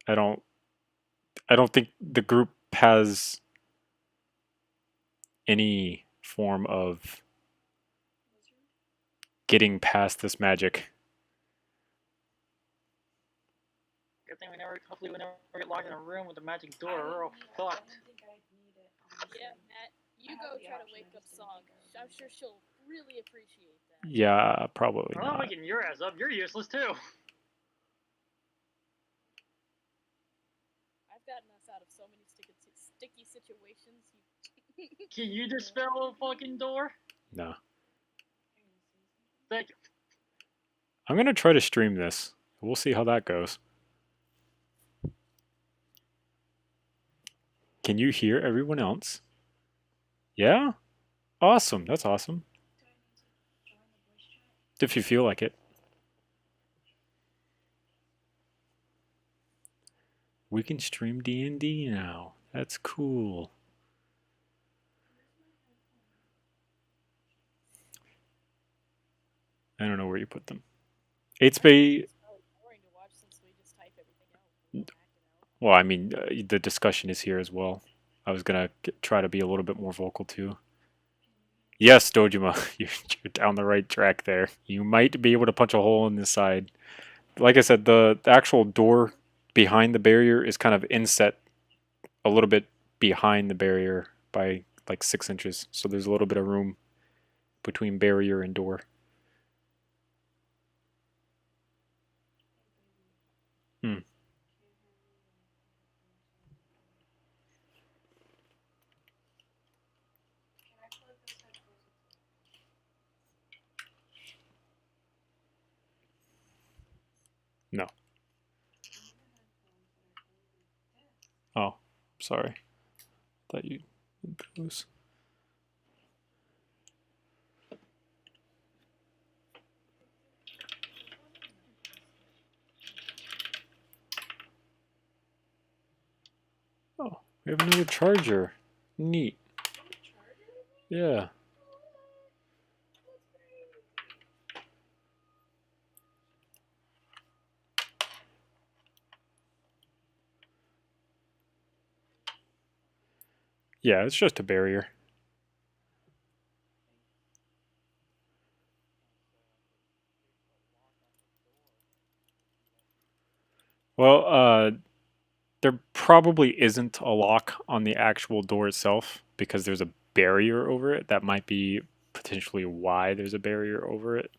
I don't think the group has any form of getting past this magic. Good thing hopefully we never get locked in a room with a magic door. We're all fucked. Yeah, Matt, you go try to wake up Song. I'm sure she'll really appreciate that. Yeah, probably I'm not waking your ass up. You're useless too. I've gotten us out of so many sticky situations. Can you dispel a fucking door? No. Thank you. I'm gonna try to stream this. We'll see how that goes. Can you hear everyone else? Yeah? Awesome. That's awesome. If you feel like it. We can stream DnD now. That's cool. I don't know where you put them. 8-Spay. Well, I mean, the discussion is here as well. I was gonna try to be a little bit more vocal too. Yes, Dojima, you're down the right track there. You might be able to punch a hole in this side. Like I said, the actual door behind the barrier is kind of inset a little bit behind the barrier by like 6 inches. So there's a little bit of room between barrier and door. No. Oh, sorry. Thought you did those. Oh, we have another charger. Neat. Yeah. Yeah, it's just a barrier. Well, there probably isn't a lock on the actual door itself because there's a barrier over it. That might be potentially why there's a barrier over it.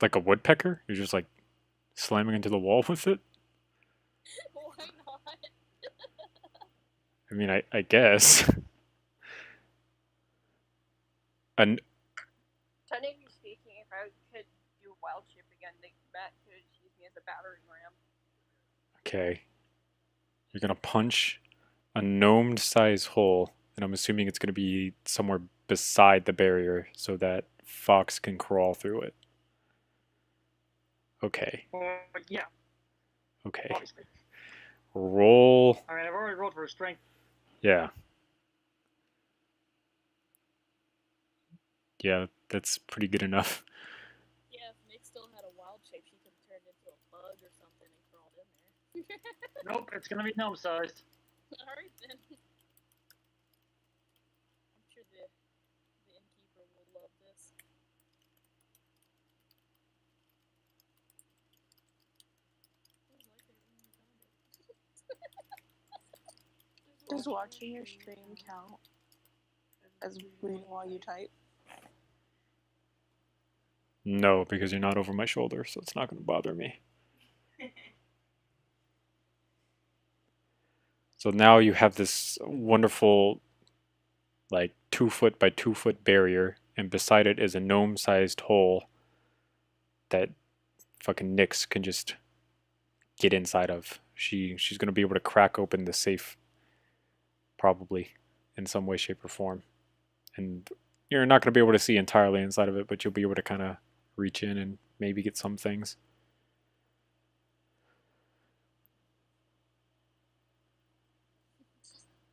Like a woodpecker? You're just like slamming into the wall with it? Why not? I mean, I guess. And technically speaking, if I could do wild shape again, Matt could use me as a battering ram. Okay. You're gonna punch a gnomed-sized hole, and I'm assuming it's gonna be somewhere beside the barrier so that Fox can crawl through it. Okay. Yeah. Okay. Obviously. Roll. Alright, I've already rolled for a strength. Yeah. Yeah, that's pretty good enough. Yeah, if Nick still had a wild shape, she could have turned into a bug or something and crawled in there. Nope, it's gonna be gnome-sized. Alright then. I'm sure the innkeeper will love this. Does watching your stream count as reading while you type? No, because you're not over my shoulder, so it's not going to bother me. So now you have this wonderful, like, 2-foot by 2-foot barrier, and beside it is a gnome-sized hole that fucking Nyx can just get inside of. She's going to be able to crack open the safe probably, in some way, shape, or form. And you're not going to be able to see entirely inside of it, but you'll be able to kind of reach in and maybe get some things.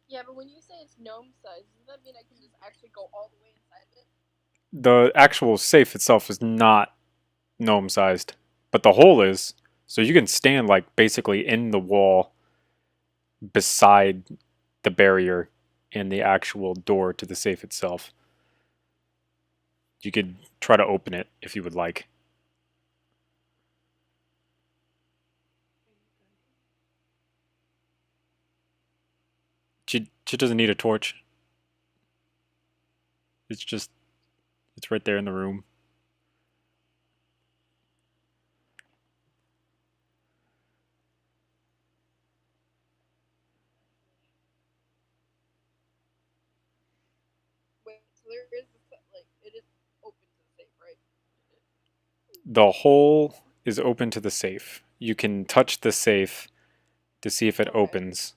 Yeah, but when you say it's gnome size, does that mean I can just actually go all the way inside of it? The actual safe itself is not gnome sized, but the hole is. So you can stand like basically in the wall beside the barrier and the actual door to the safe itself. You could try to open it if you would like. She doesn't need a torch. It's right there in the room. Wait, so there is like it is open to the safe, right? The hole is open to the safe. You can touch the safe to see if it opens.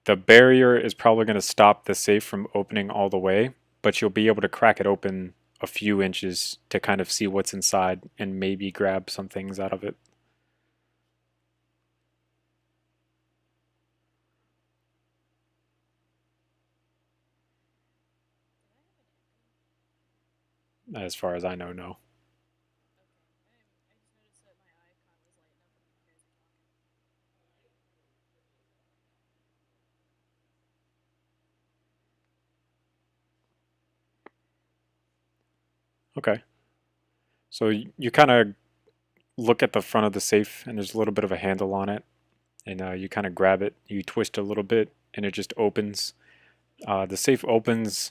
The barrier is probably going to stop the safe from opening all the way, but you'll be able to crack it open a few inches to kind of see what's inside and maybe grab some things out of it. As far as I know, no. Okay. So you kind of look at the front of the safe, and there's a little bit of a handle on it, and you kind of grab it, you twist a little bit, and it just opens. The safe opens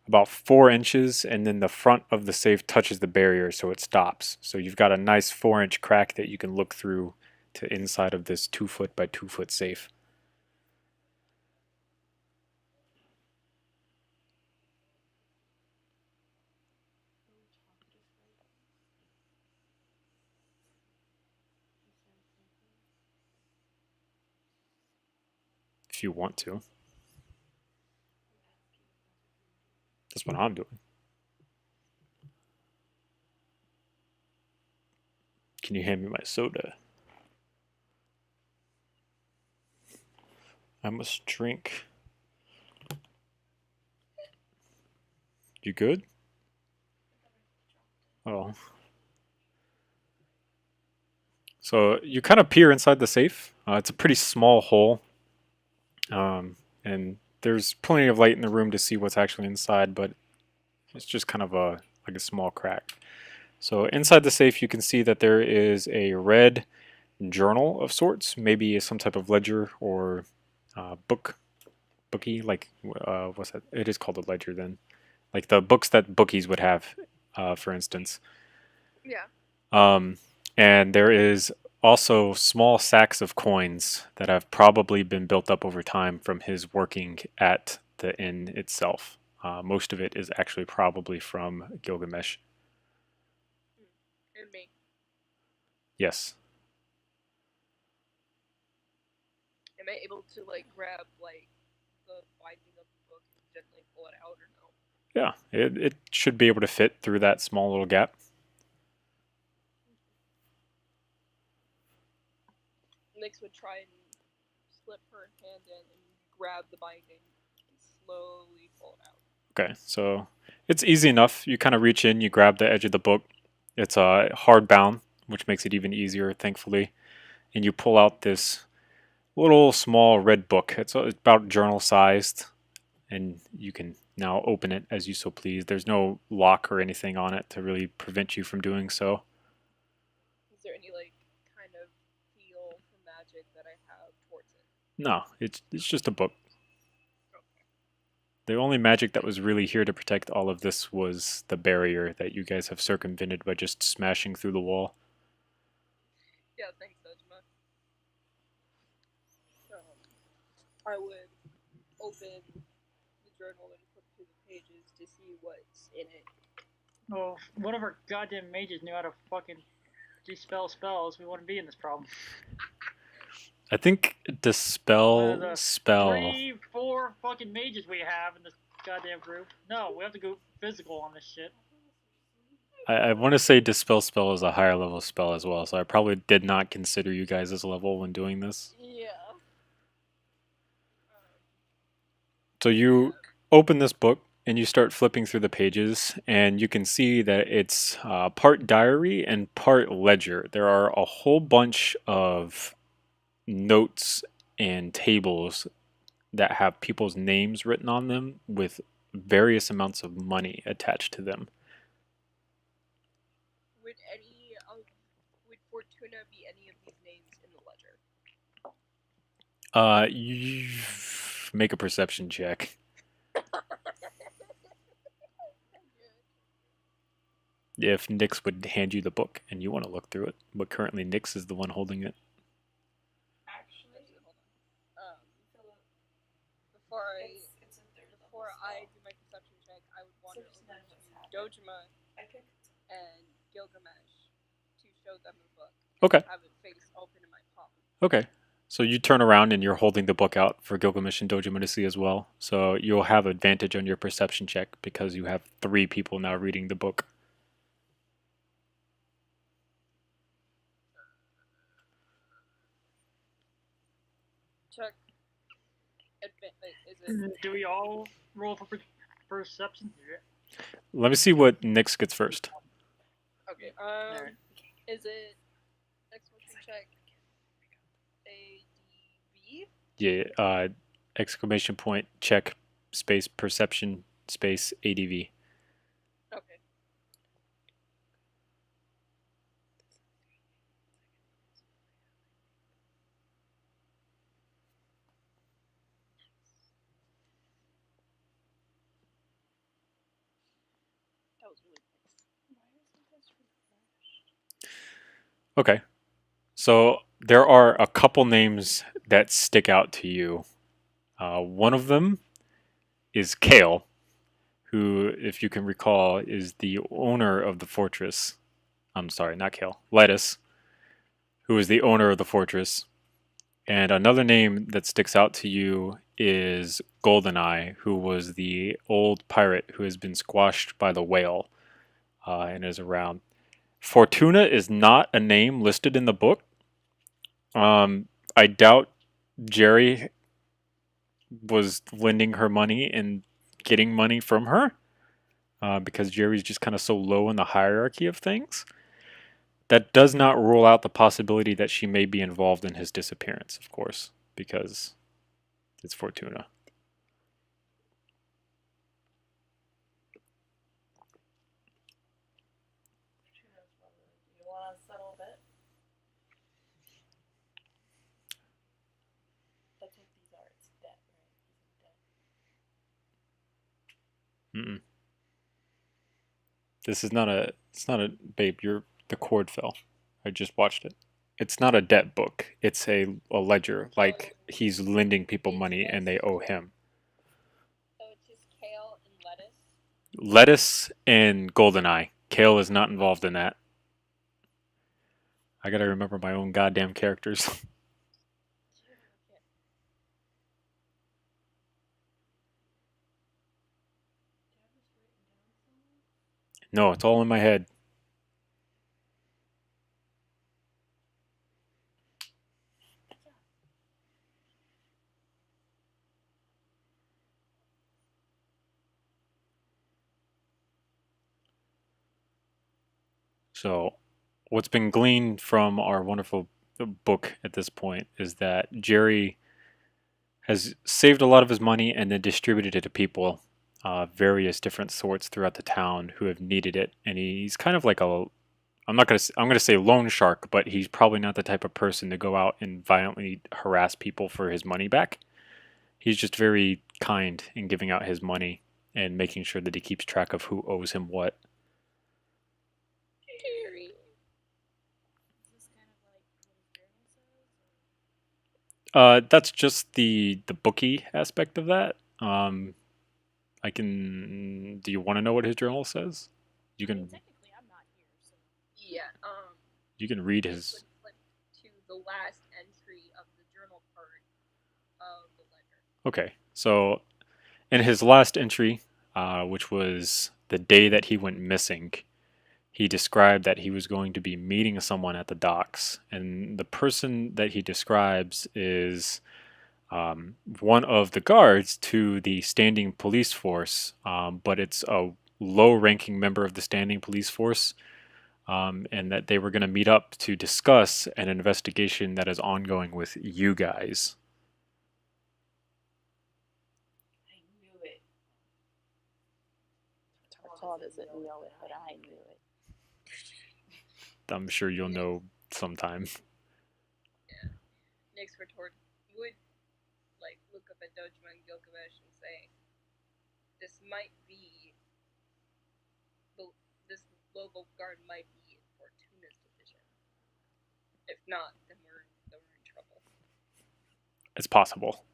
about 4 inches, and then the front of the safe touches the barrier, so it stops. So you've got a nice 4-inch crack that you can look through to inside of this 2-foot by 2-foot safe. If you want to. That's what I'm doing. Can you hand me my soda? I must drink. You good? Oh. So you kind of peer inside the safe. It's a pretty small hole. And there's plenty of light in the room to see what's actually inside, but it's just kind of like a small crack. So inside the safe you can see that there is a red journal of sorts, maybe some type of ledger or bookie, like what's that? It is called a ledger then. Like the books that bookies would have, for instance. Yeah. And there is also small sacks of coins that have probably been built up over time from his working at the inn itself. Most of it is actually probably from Gilgamesh. And me. Yes. Am I able to like grab like the binding of the book and gently pull it out or no? Yeah, it should be able to fit through that small little gap. Nyx would try and slip her hand in and grab the binding and slowly pull it out. Okay, so it's easy enough. You kind of reach in, you grab the edge of the book. It's hardbound, which makes it even easier, thankfully. And you pull out this little small red book. It's about journal sized, and you can now open it as you so please. There's no lock or anything on it to really prevent you from doing so. Is there any like kind of feel for magic that I have towards it? No, it's just a book. The only magic that was really here to protect all of this was the barrier that you guys have circumvented by just smashing through the wall. Yeah, thanks, Dojima. I would open the journal and flip through the pages to see what's in it. Oh, one of our goddamn mages knew how to fucking dispel spells. We wouldn't be in this problem. I think One of dispel the spell. 3-4 fucking mages we have in this goddamn group. No, we have to go physical on this shit. I want to say dispel spell is a higher level spell as well, so I probably did not consider you guys as level when doing this. Yeah. So you open this book and you start flipping through the pages, and you can see that it's part diary and part ledger. There are a whole bunch of notes and tables that have people's names written on them with various amounts of money attached to them. Would Fortuna be any of these names in the ledger? You make a perception check. If Nyx would hand you the book and you want to look through it, but currently Nyx is the one holding it. Actually, hold on. Before I do my perception check, I would wander over to Dojima and Gilgamesh to show them the book. Okay. Have it face open in my palm. Okay. So you turn around and you're holding the book out for Gilgamesh and Dojima to see as well. So you'll have advantage on your perception check because you have 3 people now reading the book. Check. Is it? Do we all roll for perception? Let me see what Nyx gets first. Okay. Alright. Is it exclamation check ADV? Yeah, exclamation point, check, space, perception, space, ADV. Okay. That was really nice. Okay. So there are a couple names that stick out to you. One of them is Kale, who, if you can recall, is the owner of the fortress. I'm sorry, not Kale. Lettuce, who is the owner of the fortress. And another name that sticks out to you is Goldeneye, who was the old pirate who has been squashed by the whale and is around. Fortuna is not a name listed in the book. I doubt Jerry was lending her money and getting money from her because Jerry's just kind of so low in the hierarchy of things. That does not rule out the possibility that she may be involved in his disappearance, of course, because it's Fortuna. Do you want to settle a bit? That's what these are. It's debt, right? He's in debt. This is not a. It's not a. Babe, the cord fell. I just watched it. It's not a debt book. It's a ledger. Like he's lending people money and they owe him. So it's just kale and lettuce. Lettuce and Goldeneye. Kale is not involved in that. I gotta remember my own goddamn characters. No, it's all in my head. So, what's been gleaned from our wonderful book at this point is that Jerry has saved a lot of his money and then distributed it to people, various different sorts throughout the town who have needed it. And he's kind of like a, I'm gonna say loan shark, but he's probably not the type of person to go out and violently harass people for his money back. He's just very kind in giving out his money and making sure that he keeps track of who owes him what. Jerry. Is this kind of like what his journal says? That's just the bookie aspect of that. I can. Do you want to know what his journal says? You I mean, can. technically, I'm not here, so. Yeah. You can read his. Flip to the last entry of the Okay, so in his last entry, which was the day that he went missing, he described that he was going to be meeting someone at the docks. And the person that he describes is one of the guards to the standing police force, but it's a low-ranking member of the standing police force, and that they were going to meet up to discuss an investigation that is ongoing with you guys. I knew it. Tarkal doesn't know it, but I knew it. I'm sure you'll know sometime. Nyx retort would like look up at Dojima and Gilgamesh and say, "This might be. This local guard might be in Fortuna's division. If not, then we're in trouble." It's possible.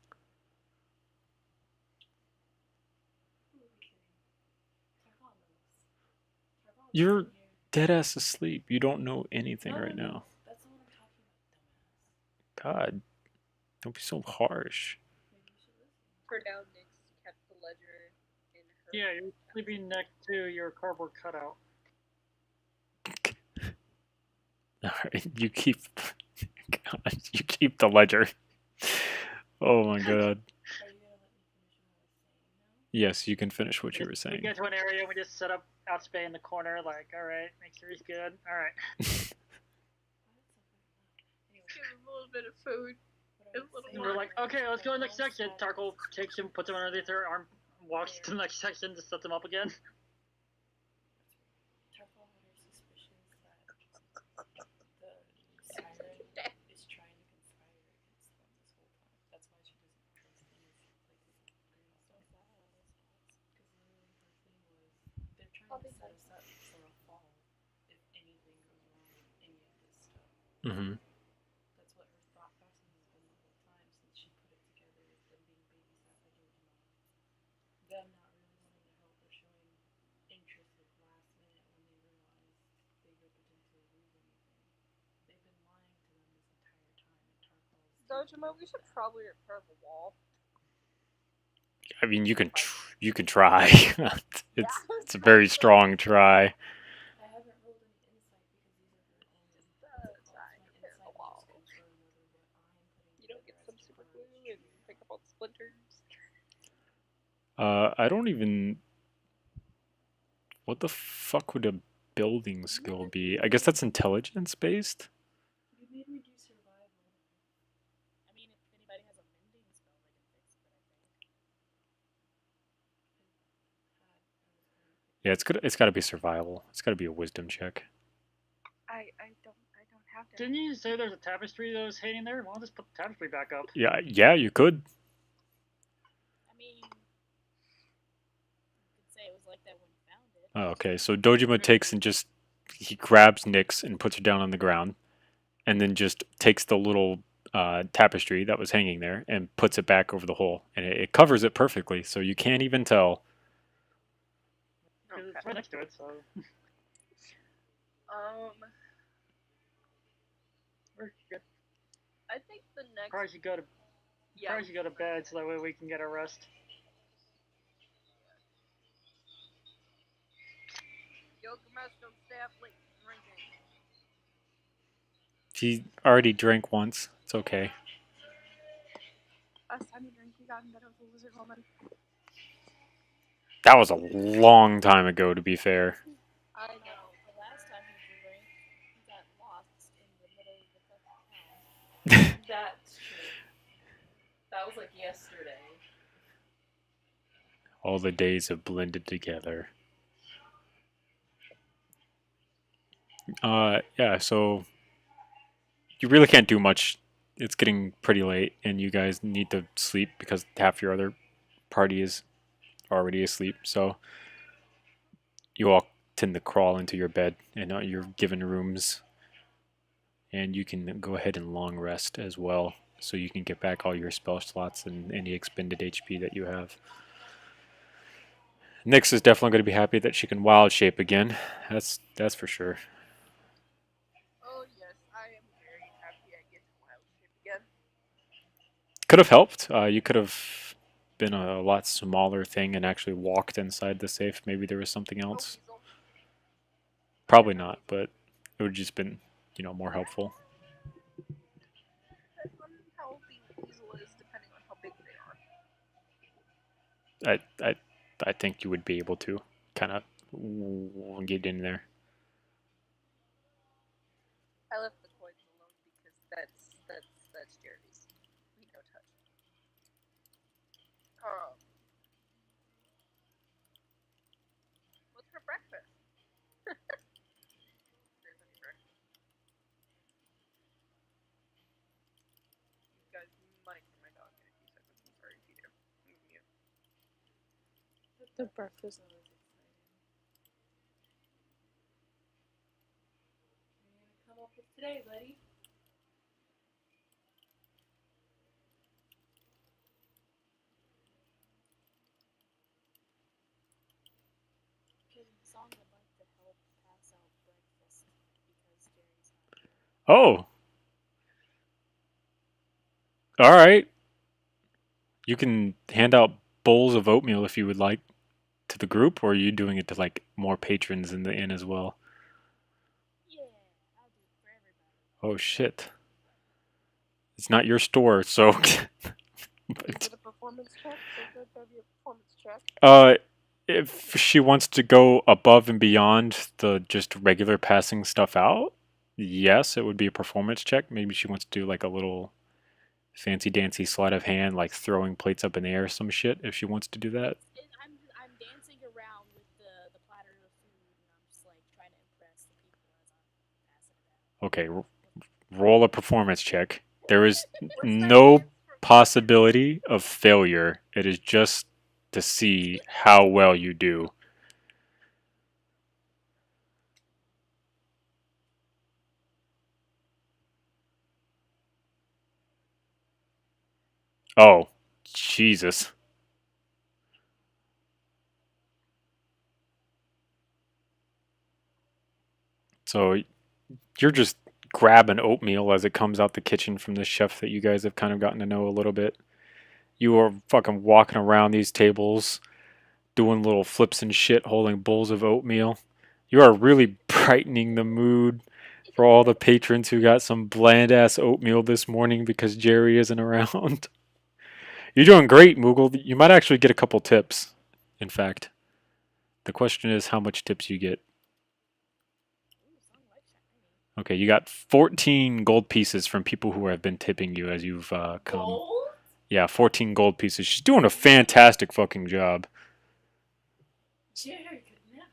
You're dead ass asleep. You don't know anything right now. That's not what I'm talking about, dumbass. God, don't be so harsh. Maybe you should listen. For now, Nyx kept the ledger in her. Yeah, you're sleeping next to your cardboard cutout. Alright, you keep God, you keep the ledger. Oh my god. Are you gonna let me finish what I was saying now? Yes, you can finish what you were We saying. get to an area, we just set up Outspay in the corner, like, alright, make sure he's good. Alright. Anyway, Give him a little bit of food. what I was a little saying And we're like, okay, let's go to the next Tarkal section. said- Tarkal takes him, puts him underneath her arm, walks to the next section to set them up again. Tarkal had her suspicions that the siren is trying to conspire against them this whole time. That's why she doesn't trust these green stuff. Because literally her thing was they're trying to set us up for a fall if anything goes wrong with any of this stuff. Mm-hmm. That's what her thought process has been the whole time since she put it together as them being babysat by Dojima. Them not really wanting to help or showing interest at last minute when they realized they could potentially lose anything. They've been lying to them this entire time, and Tarkal's Dojima, we should probably repair the wall. I mean, you can try. It's a very strong try. I haven't rolled any insight because these are her own. Right, My repair the insight wall. would just confirm whether what I'm putting You don't get together some as super her glue and pick up all the splinters. I don't even. What the fuck would a building skill be? I guess that's intelligence based. You made me do survival. I mean, if anybody has a mending spell, they can fix it, I think. Yeah, it's good. It's got to be survival. It's got to be a wisdom check. I don't have to. Didn't you say there's a tapestry that was hanging there? Why don't just put the tapestry back up? Yeah, you could. I mean, you could say it was like that when you found it. Oh, okay, so Dojima takes and he grabs Nyx and puts her down on the ground, and then just takes the little tapestry that was hanging there and puts it back over the hole, and it covers it perfectly, so you can't even tell. It's right next to it, so. We're good. I think the next. Probably should go to Yeah. Probably should go to bed so that way we can get our rest. Gilgamesh, don't stay up late drinking. He already drank once. It's okay. Last time you drank, you got in bed with a lizard woman. That was a long time ago, to be fair. I know. The last time he drank, he got lost in the middle of the fucking town. That's true. That was like yesterday. All the days have blended together. Yeah, so you really can't do much. It's getting pretty late, and you guys need to sleep because half your other party is already asleep. So you all tend to crawl into your bed, and you're given rooms, and you can go ahead and long rest as well, so you can get back all your spell slots and any expended HP that you have. Nyx is definitely going to be happy that she can wild shape again. That's for sure. Oh yes, I am very happy I get to wild shape again. Could have helped. You could have been a lot smaller thing and actually walked inside the safe, maybe there was something else. Probably not, but it would just been, you know, more helpful. Depends on how the weasel is, depending on how big they are. I think you would be able to kind of get in there. I left the coins alone because that's Jerry's. We don't touch. What's for breakfast? There's any breakfast. You guys might hear my dog in a few seconds. I'm sorry if you do. I'm mute. The breakfast is always exciting. What are you gonna come up with today, buddy? Song would like to help pass out breakfast because Jerry's not here. Oh. All right. You can hand out bowls of oatmeal if you would like to the group, or are you doing it to like more patrons in the inn as well? Yeah, I'll do it for everybody. Oh shit. It's not your store, so Is it a performance check? So that'd be a performance check. if she wants to go above and beyond the just regular passing stuff out, yes, it would be a performance check. Maybe she wants to do like a little fancy dancy sleight of hand, like throwing plates up in the air or some shit, if she wants to do that. I'm dancing around with the platter of food, and I'm just like trying to impress the people as I'm passing it out. Okay, roll a performance check. There is no possibility of failure. It is just to see how well you do. Oh, Jesus. So you're just grabbing oatmeal as it comes out the kitchen from the chef that you guys have kind of gotten to know a little bit. You are fucking walking around these tables, doing little flips and shit, holding bowls of oatmeal. You are really brightening the mood for all the patrons who got some bland ass oatmeal this morning because Jerry isn't around. You're doing great, Moogle. You might actually get a couple tips, in fact. The question is how much tips you get. Okay, you got 14 gold pieces from people who have been tipping you as you've come. Gold? Yeah, 14 gold pieces. She's doing a fantastic fucking job. Jerry could never.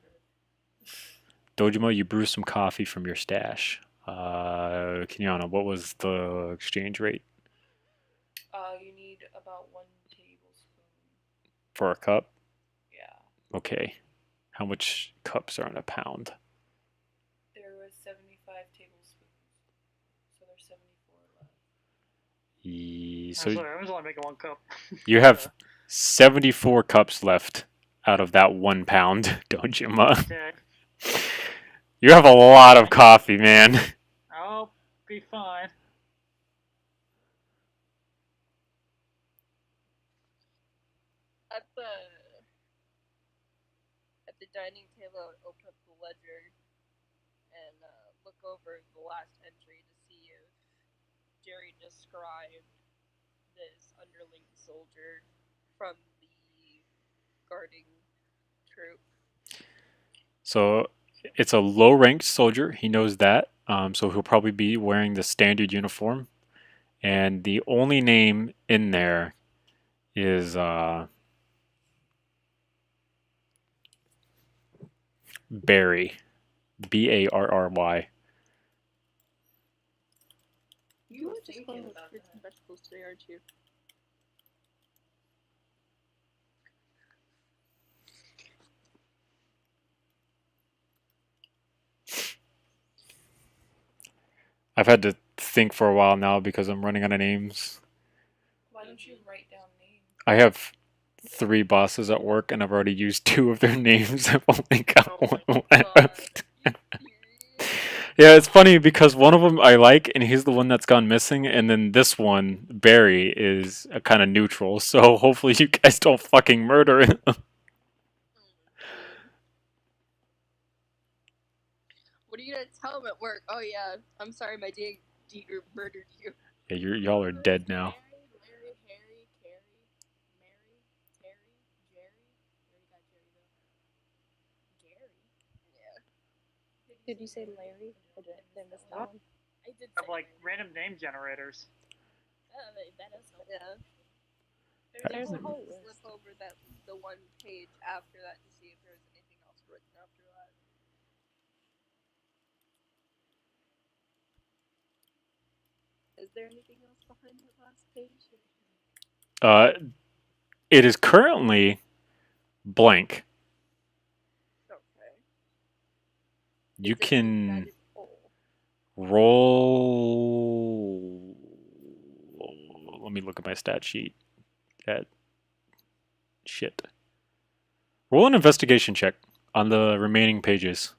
Dojima, you brew some coffee from your stash. Kenyana, what was the exchange rate? You need about 1 tablespoon. For a cup? Yeah. Okay. How much cups are in a pound? There was 75 tablespoons. So there's 74 left. So I'm sorry, I was only making 1 cup. you have 74 cups left out of that 1 pound, Dojima. Okay. You have a lot of coffee, man. I'll be fine. At the dining table, I would open up the ledger and look over the last entry to see if Jerry described this underling soldier from the guarding troop. So it's a low-ranked soldier. He knows that. So he'll probably be wearing the standard uniform. And the only name in there is Barry. Barry. You were just thinking going with about fruits that. and vegetables today, aren't you? I've had to think for a while now because I'm running out of names. Why don't you write down names? I have 3 bosses at work and I've already used 2 of their names. I've only got Oh my 1 God. left. You serious? Yeah, it's funny because one of them I like, and he's the one that's gone missing, and then this one, Barry, is a kind of neutral. So hopefully you guys don't fucking murder him. What are you gonna tell him at work? Oh yeah, I'm sorry, my DnD murdered you. Yeah, y'all are dead now. Mary, Larry, Harry, Carrie, Mary, Terry, Jerry. We already got Jerry though. Gary. Yeah. Did you say Larry? I missed that one. I did Of say like Larry. random name generators. That does help. Yeah. There's a I whole flip list. over the one page after that to see if there's anything else written after that. Is there anything else behind the last page? It is currently blank. Okay. You Is it can that is full? roll. Let me look at my stat sheet. Shit. Roll an investigation check on the remaining pages.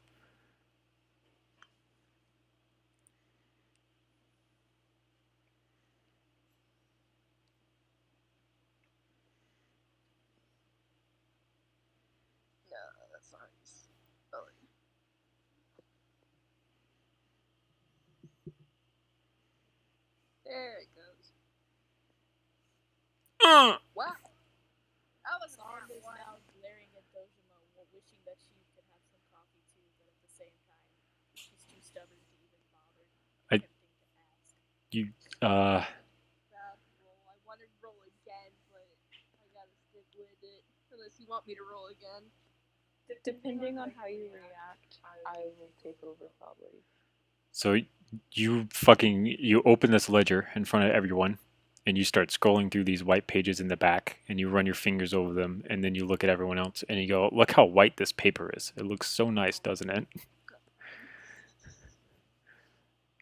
No, that's not spelling. There it goes. Wow. That was a Song hard is one. now glaring at Dojima, wishing that she could have some coffee too, but at the same time, she's too stubborn to even bother attempting to ask. Bad roll. I want to roll again, but I gotta stick with it. Unless you want me to roll again. Depending on how you react, I will take over probably. So you open this ledger in front of everyone, and you start scrolling through these white pages in the back, and you run your fingers over them, and then you look at everyone else, and you go, "Look how white this paper is. It looks so nice, doesn't it?"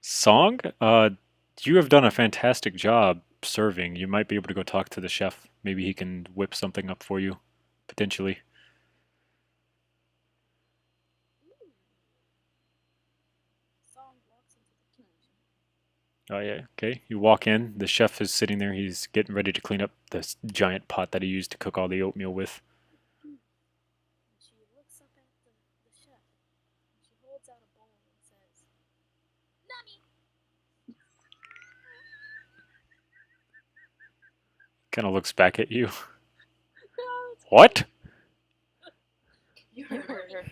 Song, you have done a fantastic job serving. You might be able to go talk to the chef. Maybe he can whip something up for you, potentially. Song walks into the kitchen. Oh yeah, okay. You walk in. The chef is sitting there. He's getting ready to clean up this giant pot that he used to cook all the oatmeal with. And she looks up at the chef, and she holds out a bowl and says, "Nani!" Kind of looks back at you. What? You heard her.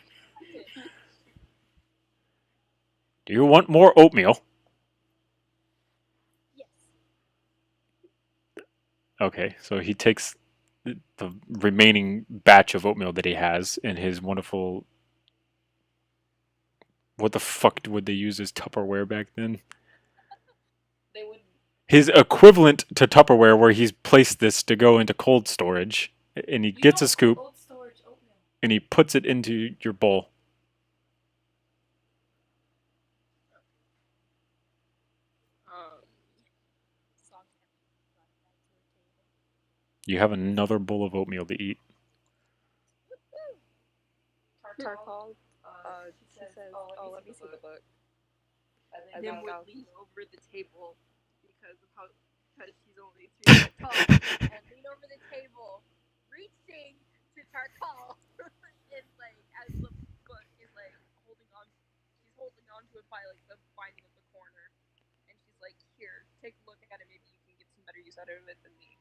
Do you want more oatmeal? Yes. Okay, so he takes the remaining batch of oatmeal that he has in his wonderful. What the fuck would they use as Tupperware back then? They would. His equivalent to Tupperware, where he's placed this to go into cold storage, and he gets a scoop Cold storage oatmeal. and he puts it into your bowl. Song brought it back to her table. You have another bowl of oatmeal to eat. Tarkal. She says, "Oh, let me see the book." I Nim think would I'll- lean over the table because she's only 3 feet tall, and lean over the table, reaching to Tarkal, and like as the book is like holding on, she's holding on to it by like the binding of the corner, and she's like, "Here, take a look at it. Maybe you can get some better use out of it than me."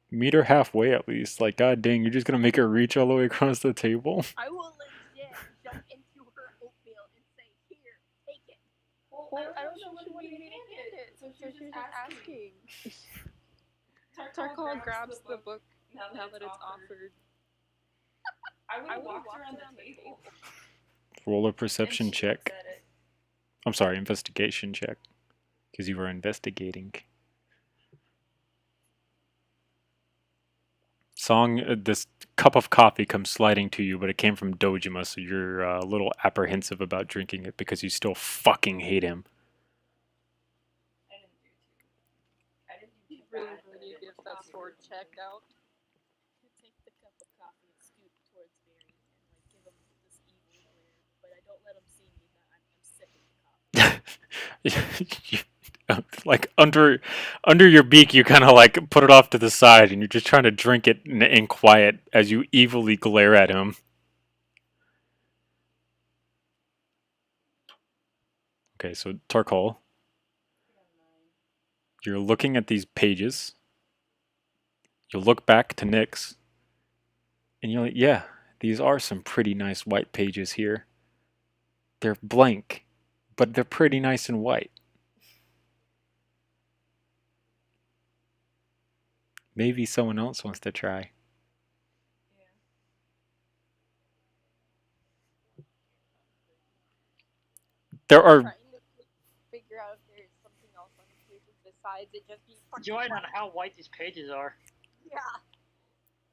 Meet her halfway at least. Like, god dang, you're just gonna make her reach all the way across the table? I will legit jump into her oatmeal and say, "Here, take it." Well, I don't know when you want me to hand it, so she was just asking. Tarkal grabs the book now that it's offered. I would walk around the table. Roll a perception check. I'm sorry, investigation check. Because you were investigating. Song, this cup of coffee comes sliding to you, but it came from Dojima, so you're a little apprehensive about drinking it because you still fucking hate him. I didn't do too Really, bad, but really it gives was that coffee sword related. check out. You take the cup of coffee and scoop towards Barry and like give him this evil glare, but I don't let him see me. I'm sipping coffee. Like under your beak, you kind of like put it off to the side, and you're just trying to drink it in quiet as you evilly glare at him. Okay, so Tarkal, you're looking at these pages. You look back to Nyx, and you're like, yeah, these are some pretty nice white pages here. They're blank, but they're pretty nice and white. Maybe someone else wants to try. There are. Trying to figure out if there's something else on the pages besides it just being fucking Join on white. how white these pages are. Yeah.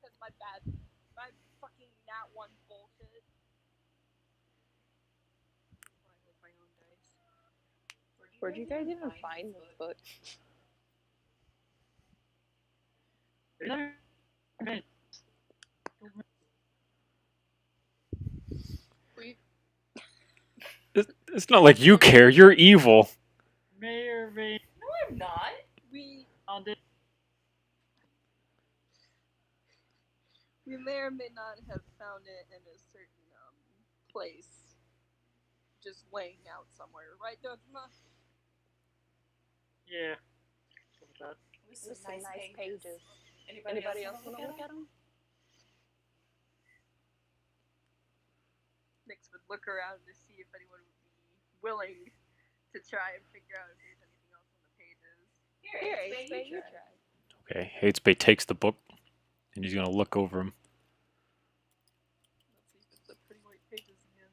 That's my bad. My fucking nat 1 bullshit. With my own dice. Where'd you guys even find this book? It's not like you care. You're evil. May or may No, I'm not. We on this. may or may not have found it in a certain place, just laying out somewhere, right, Dojima? Yeah. This is some nice pages. Anybody else want to look at them? Nyx would look around to see if anyone would be willing to try and figure out if there's anything else on the pages. Here, you try. Okay, Hadespay takes the book, and he's gonna look over him. Let's see if it's the pretty white pages again.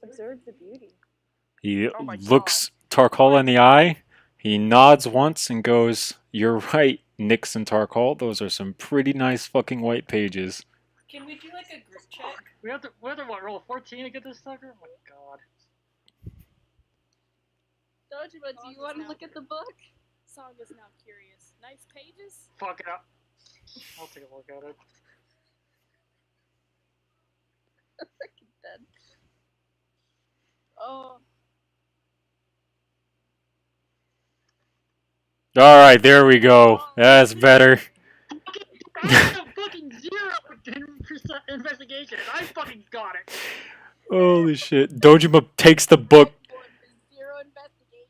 Observe the beauty. He Oh my looks Tarkal in the eye. He nods once and goes, "You're right, Nyx and Tarkal. Those are some pretty nice fucking white pages." Can we do like a group check? We have to what, roll 14 to get this sucker? Oh my god. Dojima, do you want to look at the book? Song is now curious. Nice pages? Fuck it up. I'll take a look at it. Fucking dead. Oh. Alright, there we go. That's better. I have fucking 0% investigation. I fucking got it. Holy shit. Dojima takes the book. Zero investigation.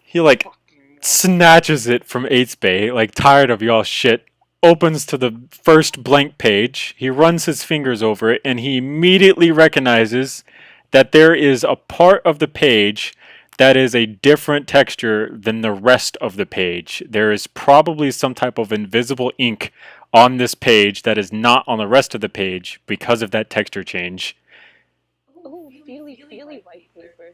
He like Fucking snatches it from Hadespay, like tired of y'all shit. Opens to the first blank page. He runs his fingers over it, and he immediately recognizes that there is a part of the page that is a different texture than the rest of the page. There is probably some type of invisible ink on this page that is not on the rest of the page because of that texture change. Oh, feely white paper.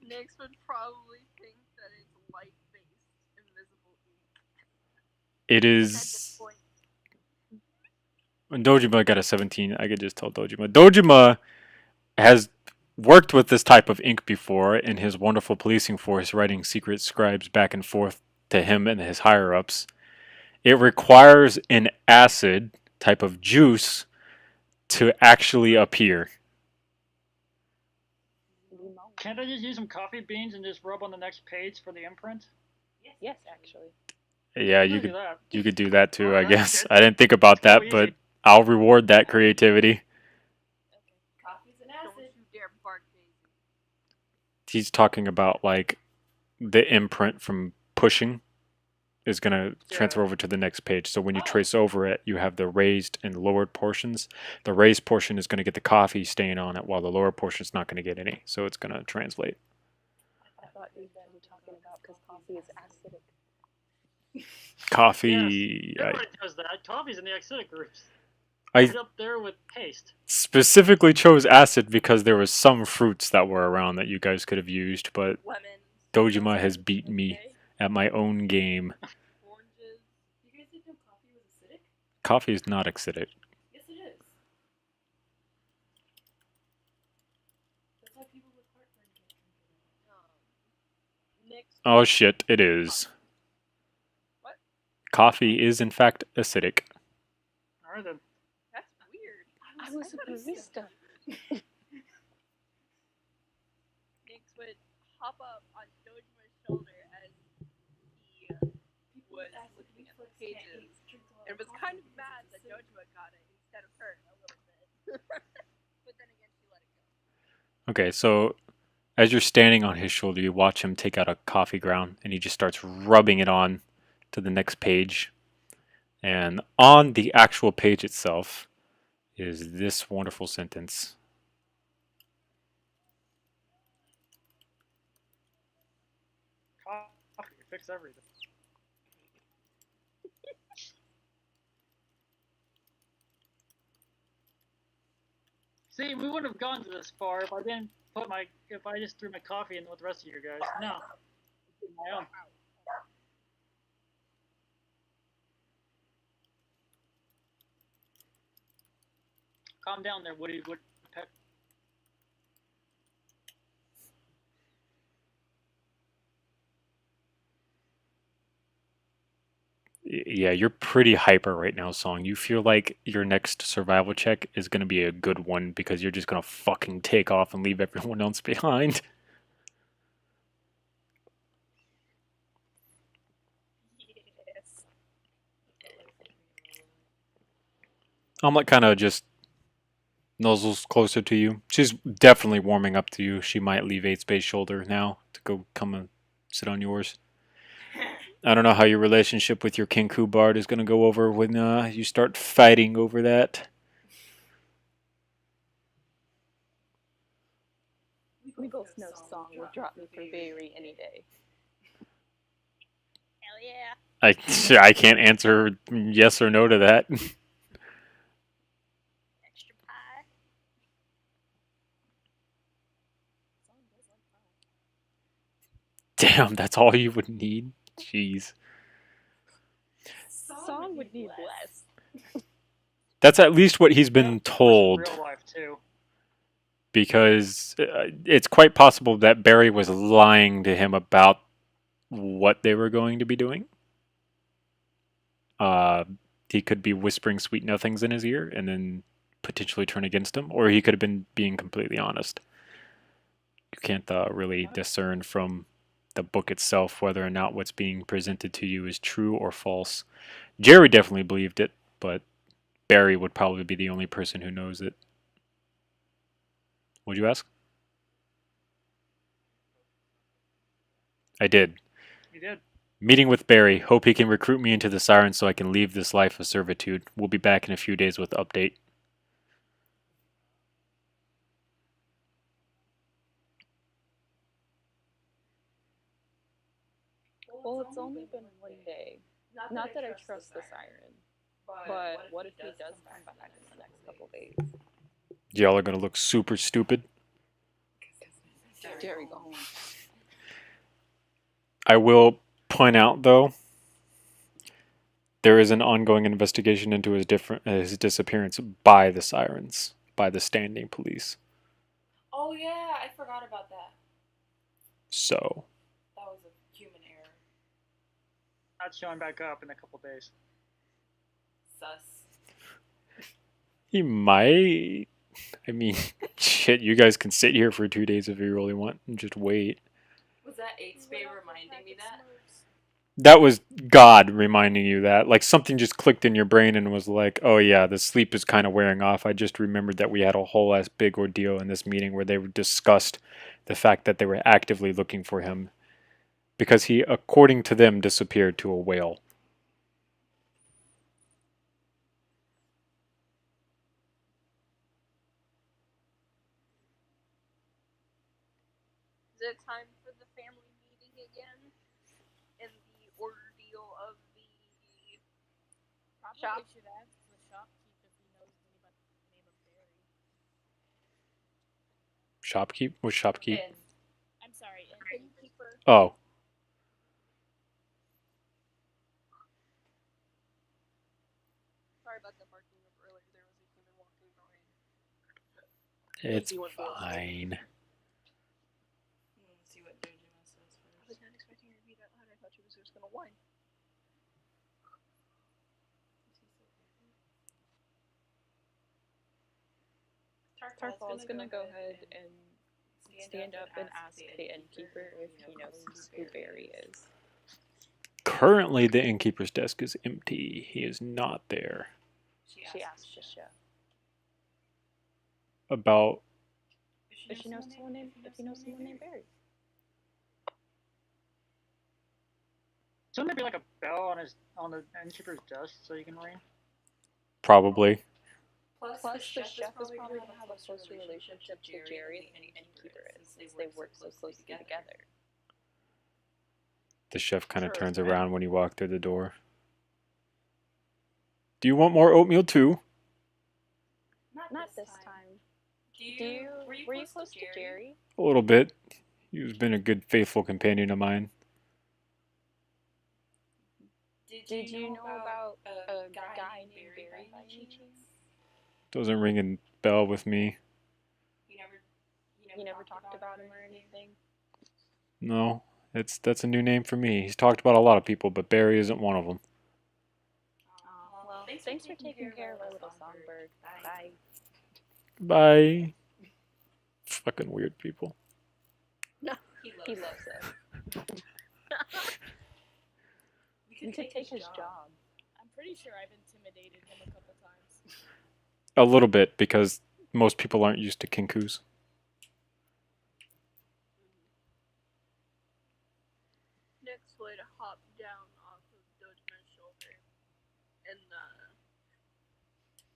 Nyx would probably think that it's light-based invisible ink. It At is... this point. When Dojima got a 17, I could just tell Dojima. Dojima has worked with this type of ink before in his wonderful policing force, writing secret scribes back and forth to him and his higher-ups. It requires an acid type of juice to actually appear. Can't I just use some coffee beans and just rub on the next page for the imprint? Yes, actually. Yeah, I'm you gonna do could that. you could do that too, I Alright, guess. good. I didn't think about that, Too but easy. I'll reward that creativity. Coffee's an Don't acid. you dare bark, Daisy. He's talking about like the imprint from pushing is going to transfer Yeah. over to the next page. So when you Oh. trace over it, you have the raised and lowered portions. The raised portion is going to get the coffee stain on it, while the lower portion is not going to get any. So it's going to translate. I thought you guys were talking about because coffee is acidic. Coffee, Yes. Everybody does that. Coffee's in the acidic groups. I It's up there with paste. specifically chose acid because there was some fruits that were around that you guys could have used, but Lemons. Dojima has beaten me Okay. at my own game. Oranges. You guys didn't know coffee was acidic? Coffee is not acidic. Yes, it is. That's why people with heartburn can't drink it. Nyx. Oh shit, it is. What? Coffee is in fact acidic. Alright then. That's weird. I was a barista. Nix would hop up on Dojima's shoulder as he was looking at the pages, and was kind of mad that Dojima got it instead of her a little bit. But then again, she let it go. Okay, so as you're standing on his shoulder, you watch him take out a coffee ground, and he just starts rubbing it on to the next page. And on the actual page itself is this wonderful sentence. Coffee fix everything. See, we wouldn't have gone to this far if I didn't put my if I just threw my coffee in with the rest of you guys. No, my own. Calm down there, Woody Woodpeck. Yeah, you're pretty hyper right now, Song. You feel like your next survival check is going to be a good one because you're just going to fucking take off and leave everyone else behind. Yes. Omelet kind of just nuzzles closer to you. She's definitely warming up to you. She might leave 8 Space shoulder now to go come and sit on yours. I don't know how your relationship with your Kinku Bard is going to go over when you start fighting over that. We both know Song would drop me for Bayri any day. Hell yeah. I can't answer yes or no to that. Extra pie. Someone does like pie. Damn, that's all you would need? Jeez. Song would need less. That's at least what he's been told. Real life too. Because it's quite possible that Barry was lying to him about what they were going to be doing. He could be whispering sweet nothings in his ear and then potentially turn against him, or he could have been being completely honest. You can't really discern from the book itself whether or not what's being presented to you is true or false. Jerry definitely believed it, but Barry would probably be the only person who knows it. Would you ask? I did. You did. Meeting with Barry. Hope he can recruit me into the Siren so I can leave this life of servitude. We'll be back in a few days with the update. Well, it's only been one day. Not that I trust the Siren, but what if he does come back in the next couple days? Y'all are going to look super stupid. Jerry, go home. I will point out, though, there is an ongoing investigation into his disappearance by the Sirens, by the standing police. Oh yeah, I forgot about that. So, That was a human error. Not showing back up in a couple days. Sus. he might. I mean, shit, you guys can sit here for 2 days if you really want and just wait. Was that 8 Spay reminding me that? That was God reminding you that. Like something just clicked in your brain and was like, oh yeah, the sleep is kind of wearing off. I just remembered that we had a whole ass big ordeal in this meeting where they discussed the fact that they were actively looking for him because he, according to them, disappeared to a whale. Is it time for the family meeting again? And the ordeal of the Probably shop? should ask the shopkeep if he knows anything about the name of Barry. Shopkeep? What shopkeep? And I'm sorry, Innkeeper. Oh. Sorry about the marking of earlier. There was a human walking by. It's Easy one for us. fine. let's see what Dojima says I first. was not expecting her to be that loud. I thought she was just gonna whine. Tarfal's gonna go ahead and stand up and ask the innkeeper if he knows who Barry is. Currently, the innkeeper's desk is empty. He is not there. She asks the chef About if he knows someone named Barry. Shouldn't there be like a bell on the innkeeper's desk so you can ring? probably. Plus, the chef is probably gonna have a closer relationship to Jerry than the innkeeper is, since they work so closely together. The chef kind of Sure, turns man. around when you walk through the door. Do you want more oatmeal too? Not this time. Were you close to Jerry? A little bit. He's been a good, faithful companion of mine. Did you know about a guy named Barry by any chance? Doesn't ring a bell with me. You never talked about him or anything? No, that's a new name for me. He's talked about a lot of people, but Barry isn't one of them. Well, thanks for taking care of our little songbird. Bye. Bye. Fucking weird people. No, he loves it. You could take his job. I'm pretty sure I've intimidated him a couple times. A little bit, because most people aren't used to kinkus. Next way to hop down off of Dogeman's shoulder and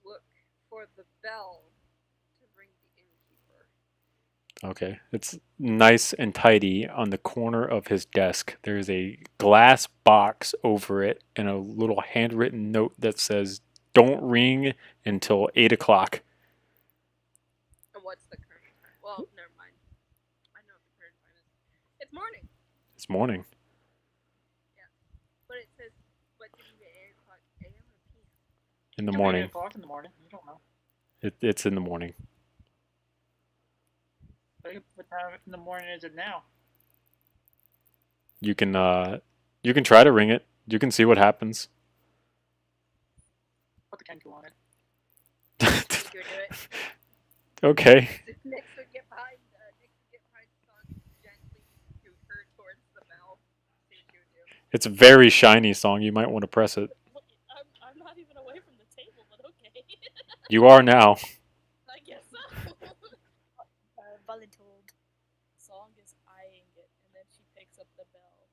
look for the bell to ring the innkeeper. Okay, it's nice and tidy. On the corner of his desk, there's a glass box over it and a little handwritten note that says, "Don't ring until 8 o'clock." And what's the current time? Well, never mind. I know what the current time is. It's morning. It's morning. But it says, but did you get 8 o'clock a.m. or p.m.? In the It could be morning. 8 o'clock in the morning. You don't know. It's in the morning. What time in the morning is it now? You can try to ring it. You can see what happens. Put the Kenku on it. Nick would do it. Okay. Nick would get behind the song gently scoot her towards the bell. See what she would do. It's a very shiny song. You might want to press it. I'm not even away from the table, but okay. You are now. I guess so. Voluntold. Song is eyeing it, and then she picks up the bell.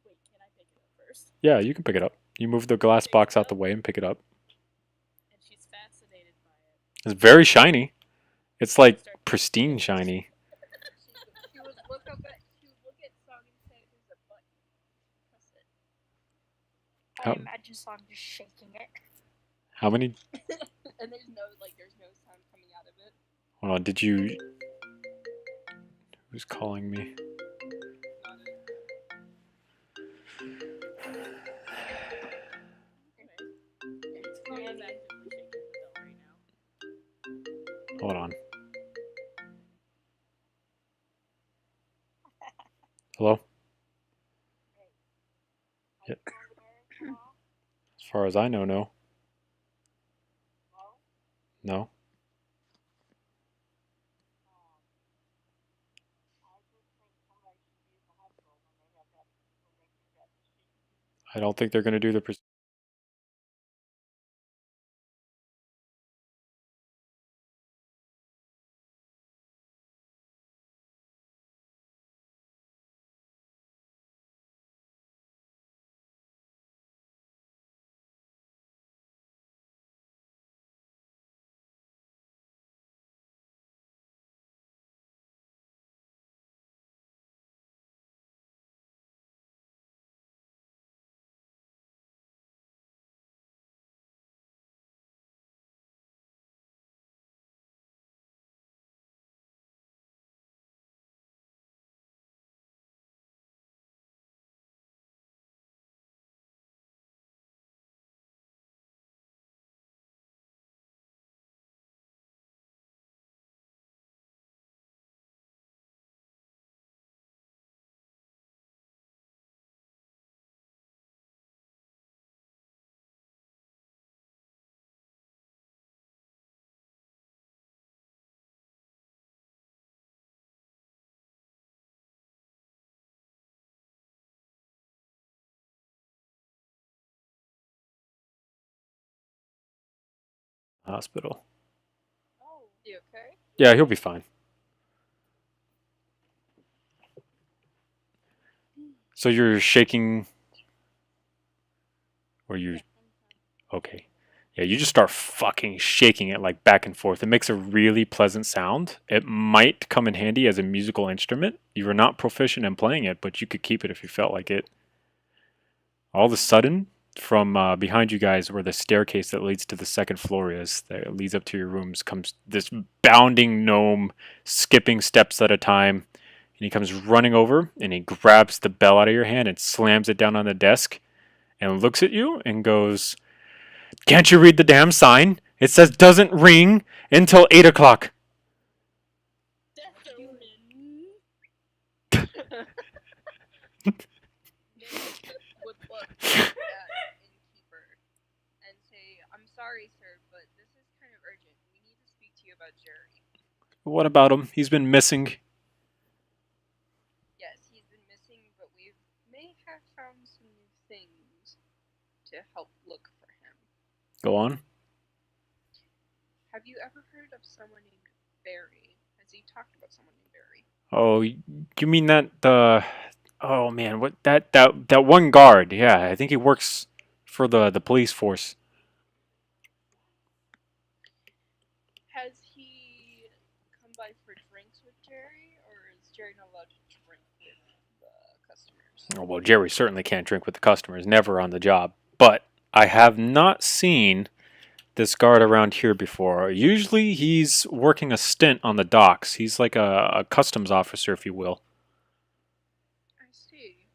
Wait, can I pick it up first? Yeah, you can pick it up. You move the glass box out the way and pick it up. And she's fascinated by it. It's very shiny. It's like pristine shiny. She would look at song and say, "There's a button. Press it." How- I imagine song just shaking it. How many? And there's no sound coming out of it. Hold on. Did you? Who's calling me? Song is actively shaking the bell right now. Hold on. Hello? Yeah. As far as I know, no. No. I don't think they're going to do the Hospital. Oh, you okay? Yeah, he'll be fine. So you're shaking, or you? Okay. Yeah, you just start fucking shaking it like back and forth. It makes a really pleasant sound. It might come in handy as a musical instrument. You are not proficient in playing it, but you could keep it if you felt like it. All of a sudden, from behind you guys, where the staircase that leads to the second floor is, that leads up to your rooms, comes this bounding gnome, skipping steps at a time. And he comes running over and he grabs the bell out of your hand and slams it down on the desk and looks at you and goes, "Can't you read the damn sign? It says doesn't ring until 8 o'clock." That's human. Would look at innkeeper and say, "I'm sorry, sir, but this is kind of urgent. We need to speak to you about Jerry." What about him? He's been missing. Yes, he's been missing, but we may have found some new things to help look for him. Go on. Have you ever heard of someone named Barry? Has he talked about someone named Barry? Oh, you mean that oh man, what that one guard? Yeah, I think he works for the police force. Has he come by for drinks with Jerry, or is Jerry not allowed to drink with the customers? Oh, well, Jerry certainly can't drink with the customers, never on the job. But I have not seen this guard around here before. Usually he's working a stint on the docks. He's like a customs officer, if you will. I see.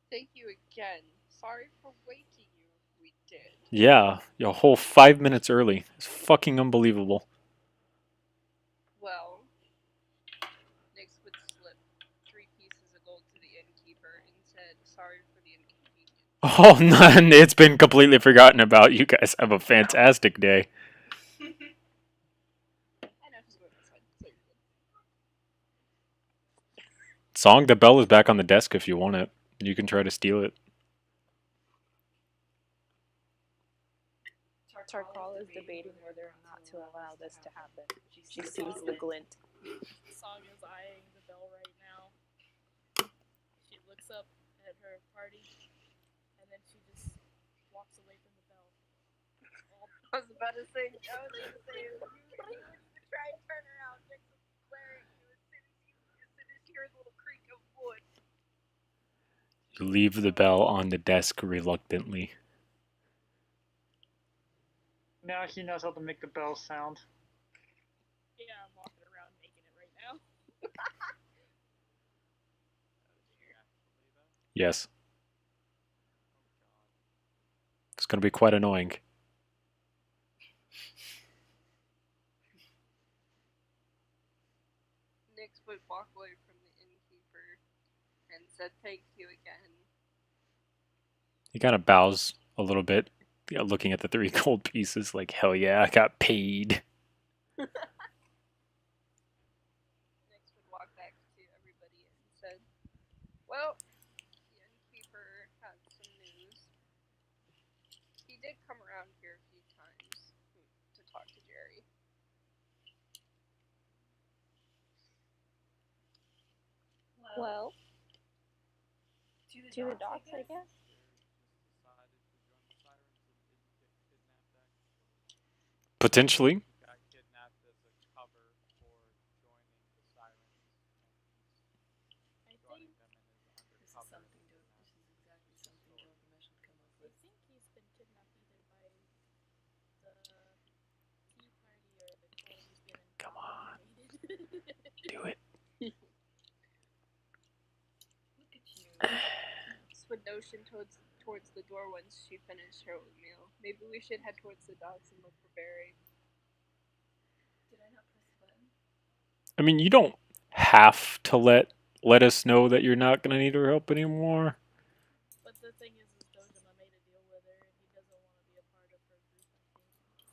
Thank you again. Sorry for waking you if we did. Yeah, a whole 5 minutes early. It's fucking unbelievable. Well, Nix would slip 3 pieces of gold to the innkeeper and said, "Sorry for the inconvenience." Oh, none. It's been completely forgotten about. You guys have a fantastic day. And I just went outside, so you're good. Song, the bell is back on the desk if you want it. You can try to steal it. Tarkal is debating whether or not to allow this to happen. She sees the glint. Song is eyeing the bell right now. She looks up at her party, and then she just walks away from the bell. I was about to say, you would try and turn around. Nix would glare at you as soon as you hear a little creak of wood. You leave the bell on the desk reluctantly. Now he knows how to make the bell sound. Yeah, I'm walking around making it right now. Yes. It's going to be quite annoying. Nix would walk away from the innkeeper and said, "Thank you again." He kind of bows a little bit, looking at the 3 gold pieces like, hell yeah, I got paid. Nix would walk back to everybody and said, "Well, the innkeeper had some news. He did come around here a few times to talk to Jerry." Well, to the docks, I guess. Potentially. I think he's been kidnapped either by the Tea Party or the cult he's been in. Come on. Do it. Look at you. Nix would motion towards the door once she finished her oatmeal. Maybe we should head towards the docks and look for Barry. Did I not press the button? I mean, you don't have to let us know that you're not going to need her help anymore. But the thing is Dojima made a deal with her, and he doesn't want to be a part of her group,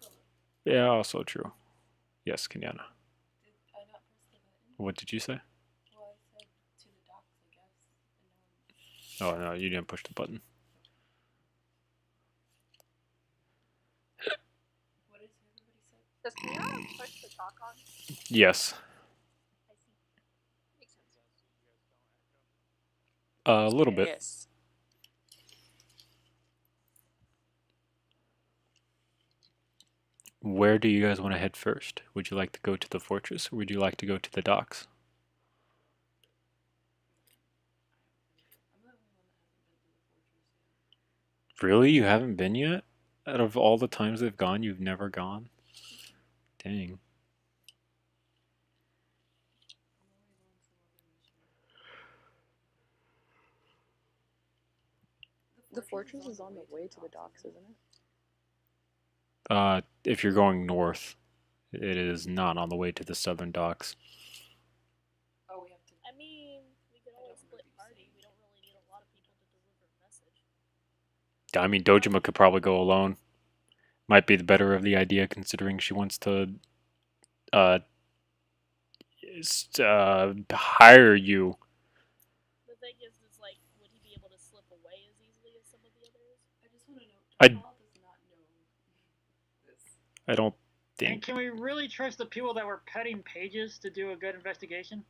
I think. Yeah, also true. Yes, Kenyana. Did I not press the button? What did you say? Well, I said to the docks, I guess. And no one... Oh, no, you didn't push the button. Yes. I see. Makes sense. A little bit. Yes. Where do you guys want to head first? Would you like to go to the fortress, or would you like to go to the docks? Really? You haven't been yet? Out of all the times they've gone, you've never gone? Dang. The fortress is on the way to the docks, isn't it? If you're going north, it is not on the way to the southern docks. Oh, we have to. I mean, we could always split party. We don't really need a lot of people to deliver a message. I mean, Dojima could probably go alone. Might be the better of the idea, considering she wants to hire you. The thing is like, would he be able to slip away as easily as some of the others? I just want to know. I- Paul does not know this. I don't And think. can we really trust the people that were petting pages to do a good investigation?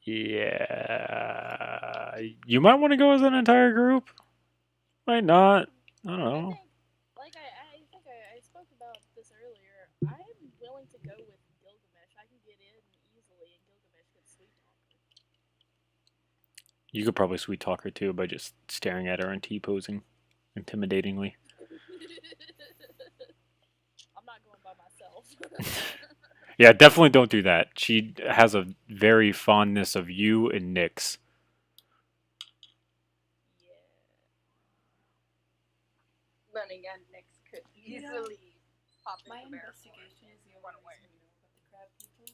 Yeah, you might want to go as an entire group. Might not. I don't know. I think I spoke about this earlier. I'm willing to go with Gilgamesh. I can get in easily, and Gilgamesh can sweet talk her. You could probably sweet talk her too by just staring at her and T-posing intimidatingly. I'm not going by myself. Yeah, definitely don't do that. She has a very fondness of you and Nyx. Yeah. Then again, Nyx could easily pop My into bear investigation is the run only away. reason we know about the crab people,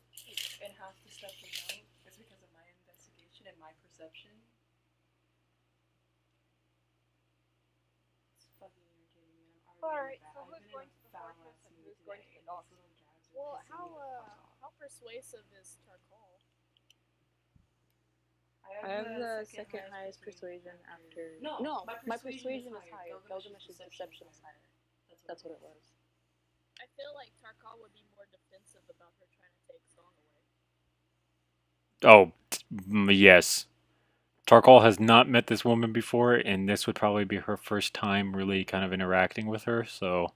and half the stuff we know is because of my investigation and my perception. It's fucking irritating, and I'm already Alright, so I've who's been going in to a the foul fortress ass and mood who's going today, to the and these docks? little jabs are Well, pissing me the fuck off. how persuasive is Tarkal? I have the second highest persuasion after. No, my persuasion is higher. Gilgamesh's deception is higher. That's what it was. I feel like Tarkal would be more defensive about her trying to take Song away. Oh, yes. Tarkal has not met this woman before, and this would probably be her first time really kind of interacting with her, so...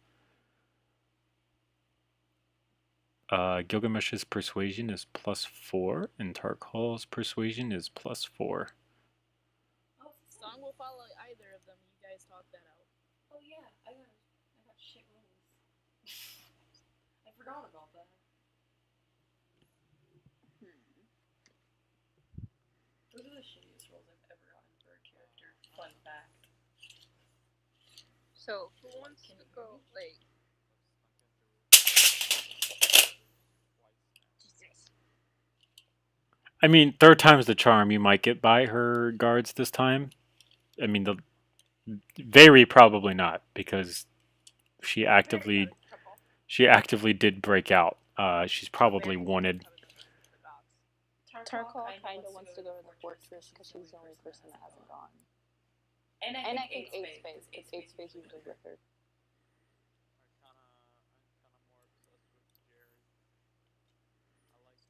Gilgamesh's persuasion is +4, and Tarkal's persuasion is +4. Song will follow either of them. You guys talk that out. Oh yeah, I got shit rolls. I forgot about that. Those are the shittiest rolls I've ever gotten for a character. Fun fact. So, who wants to go, like... Jesus. I mean, third time's the charm. You might get by her guards this time. I mean, very probably not, because she actively did break out. She's probably wanted. Tarkal kind of wants to go to the fortress because she's the only person that hasn't gone. And And I think 8 space, because 8 space usually with her.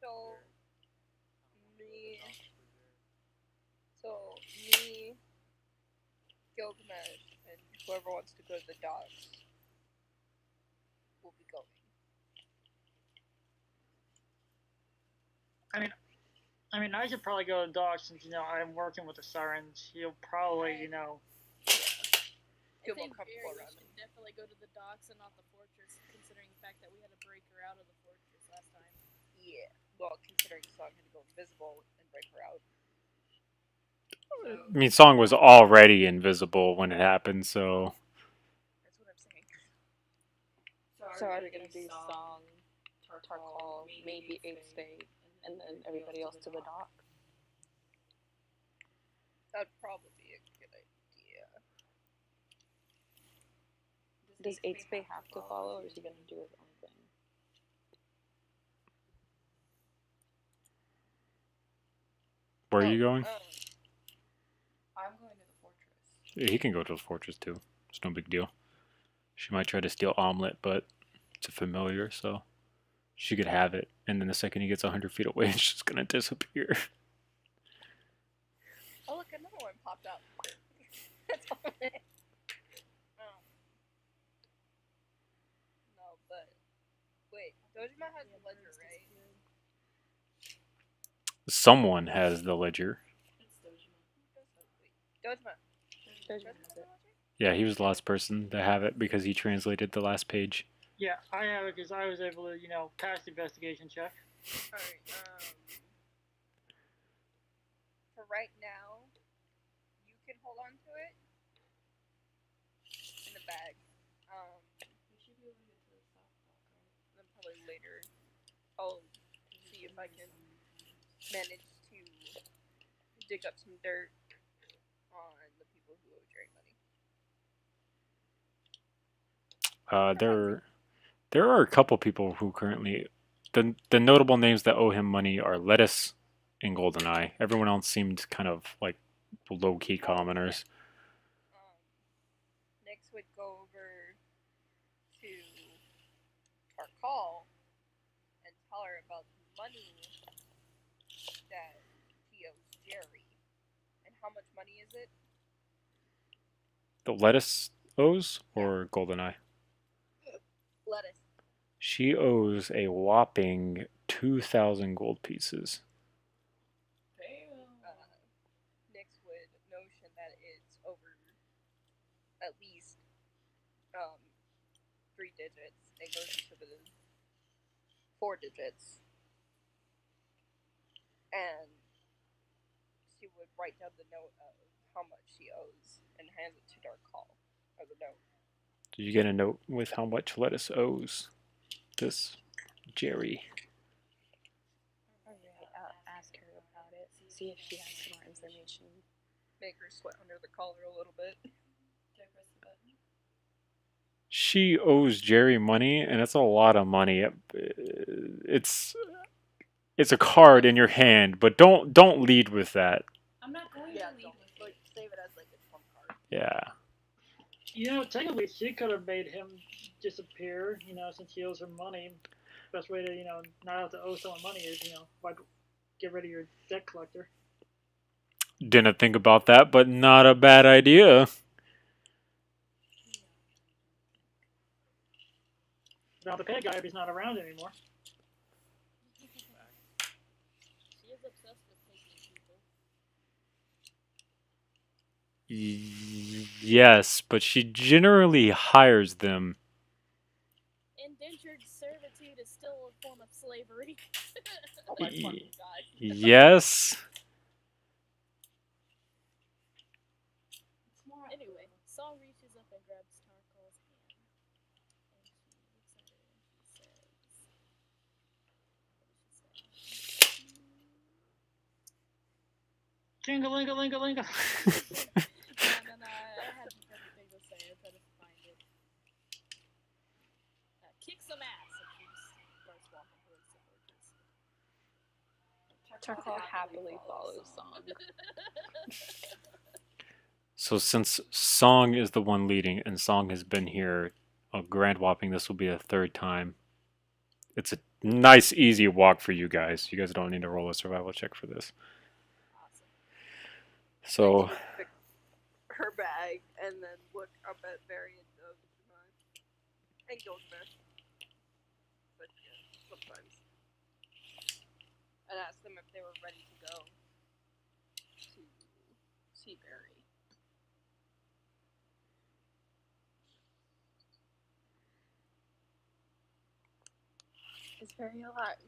So, me, Gilgamesh, and whoever wants to go to the docks will be going. I mean, I should probably go to Doc since, I'm working with the Sirens. He'll probably, Feel more I think comfortable Barry around should definitely go to the docks and not the fortress, considering the fact that we had to break her out of the fortress last time. Yeah. Well, considering Song had to go invisible and break her out. I mean, Song was already invisible when it happened, so... That's what I'm saying. So are we gonna do Song, Tarkal, maybe 8 spade, and then everybody else to the dock? That'd probably be a good idea. Does 8 spade have to follow, or is he gonna do his own thing? Where are you going? I'm going to the fortress. He can go to the fortress too. It's no big deal. She might try to steal Omelet, but it's a familiar, so she could have it. And then the second he gets 100 feet away, it's just gonna disappear. Oh look, another one popped up. That's all it is. No, but wait, Dojima has the ledger, right? Someone has the ledger. It's Dojima. Dojima. Dojima has it. Yeah, he was the last person to have it because he translated the last page. Yeah, I have it because I was able to, pass the investigation check. Alright, for right now, you can hold on to it in the bag. We should be able to get to the south block, right? Then probably later, I'll see if I can manage to dig up some dirt on the people who owe Jerry money. There are a couple people who currently the notable names that owe him money are Lettuce and GoldenEye. Everyone else seemed kind of like low-key commoners. Next would go over to our call and tell her about the money that he owes Jerry. And how much money is it? The Lettuce owes or GoldenEye? Lettuce. She owes a whopping 2,000 gold pieces. Next would notion that it's over at least 3 digits. It goes into the 4 digits. And she would write down the note of how much she owes and hand it to Dark Call as a note. Did you get a note with how much Lettuce owes this Jerry? Alright, ask her about it. See if she has some more information. Make her sweat under the collar a little bit. Can I press the button? She owes Jerry money, and it's a lot of money. It's a card in your hand, but don't lead with that. I'm not going to leave with it. Like, save it as like a trump card. Yeah. Technically, she could have made him disappear, since he owes her money. Best way to, not have to owe someone money is, get rid of your debt collector. Didn't think about that, but not a bad idea. Now the pay guy, if he's not around anymore. She is obsessed with taking people. Yes, but she generally hires them. Indentured servitude is still a form of slavery. Oh my fucking god. Yes. Anyway, Saul reaches up and grabs Tarkal's hand. And she looks at it and she says... What does she say? Jingle-linga-linga-linga. No, I had everything to say. I tried to find it. Kick some ass and she starts walking towards the fortress. Tarkal happily follows Song. So since Song is the one leading, and Song has been here a grand whopping, this will be the 3rd time. It's a nice, easy walk for you guys. You guys don't need to roll a survival check for this. Awesome. So, Fix her bag and then look up at variants of Jemima and Gilgamesh. But yeah, sometimes. And ask them if they were ready to go to Seabury. Is Barry alive?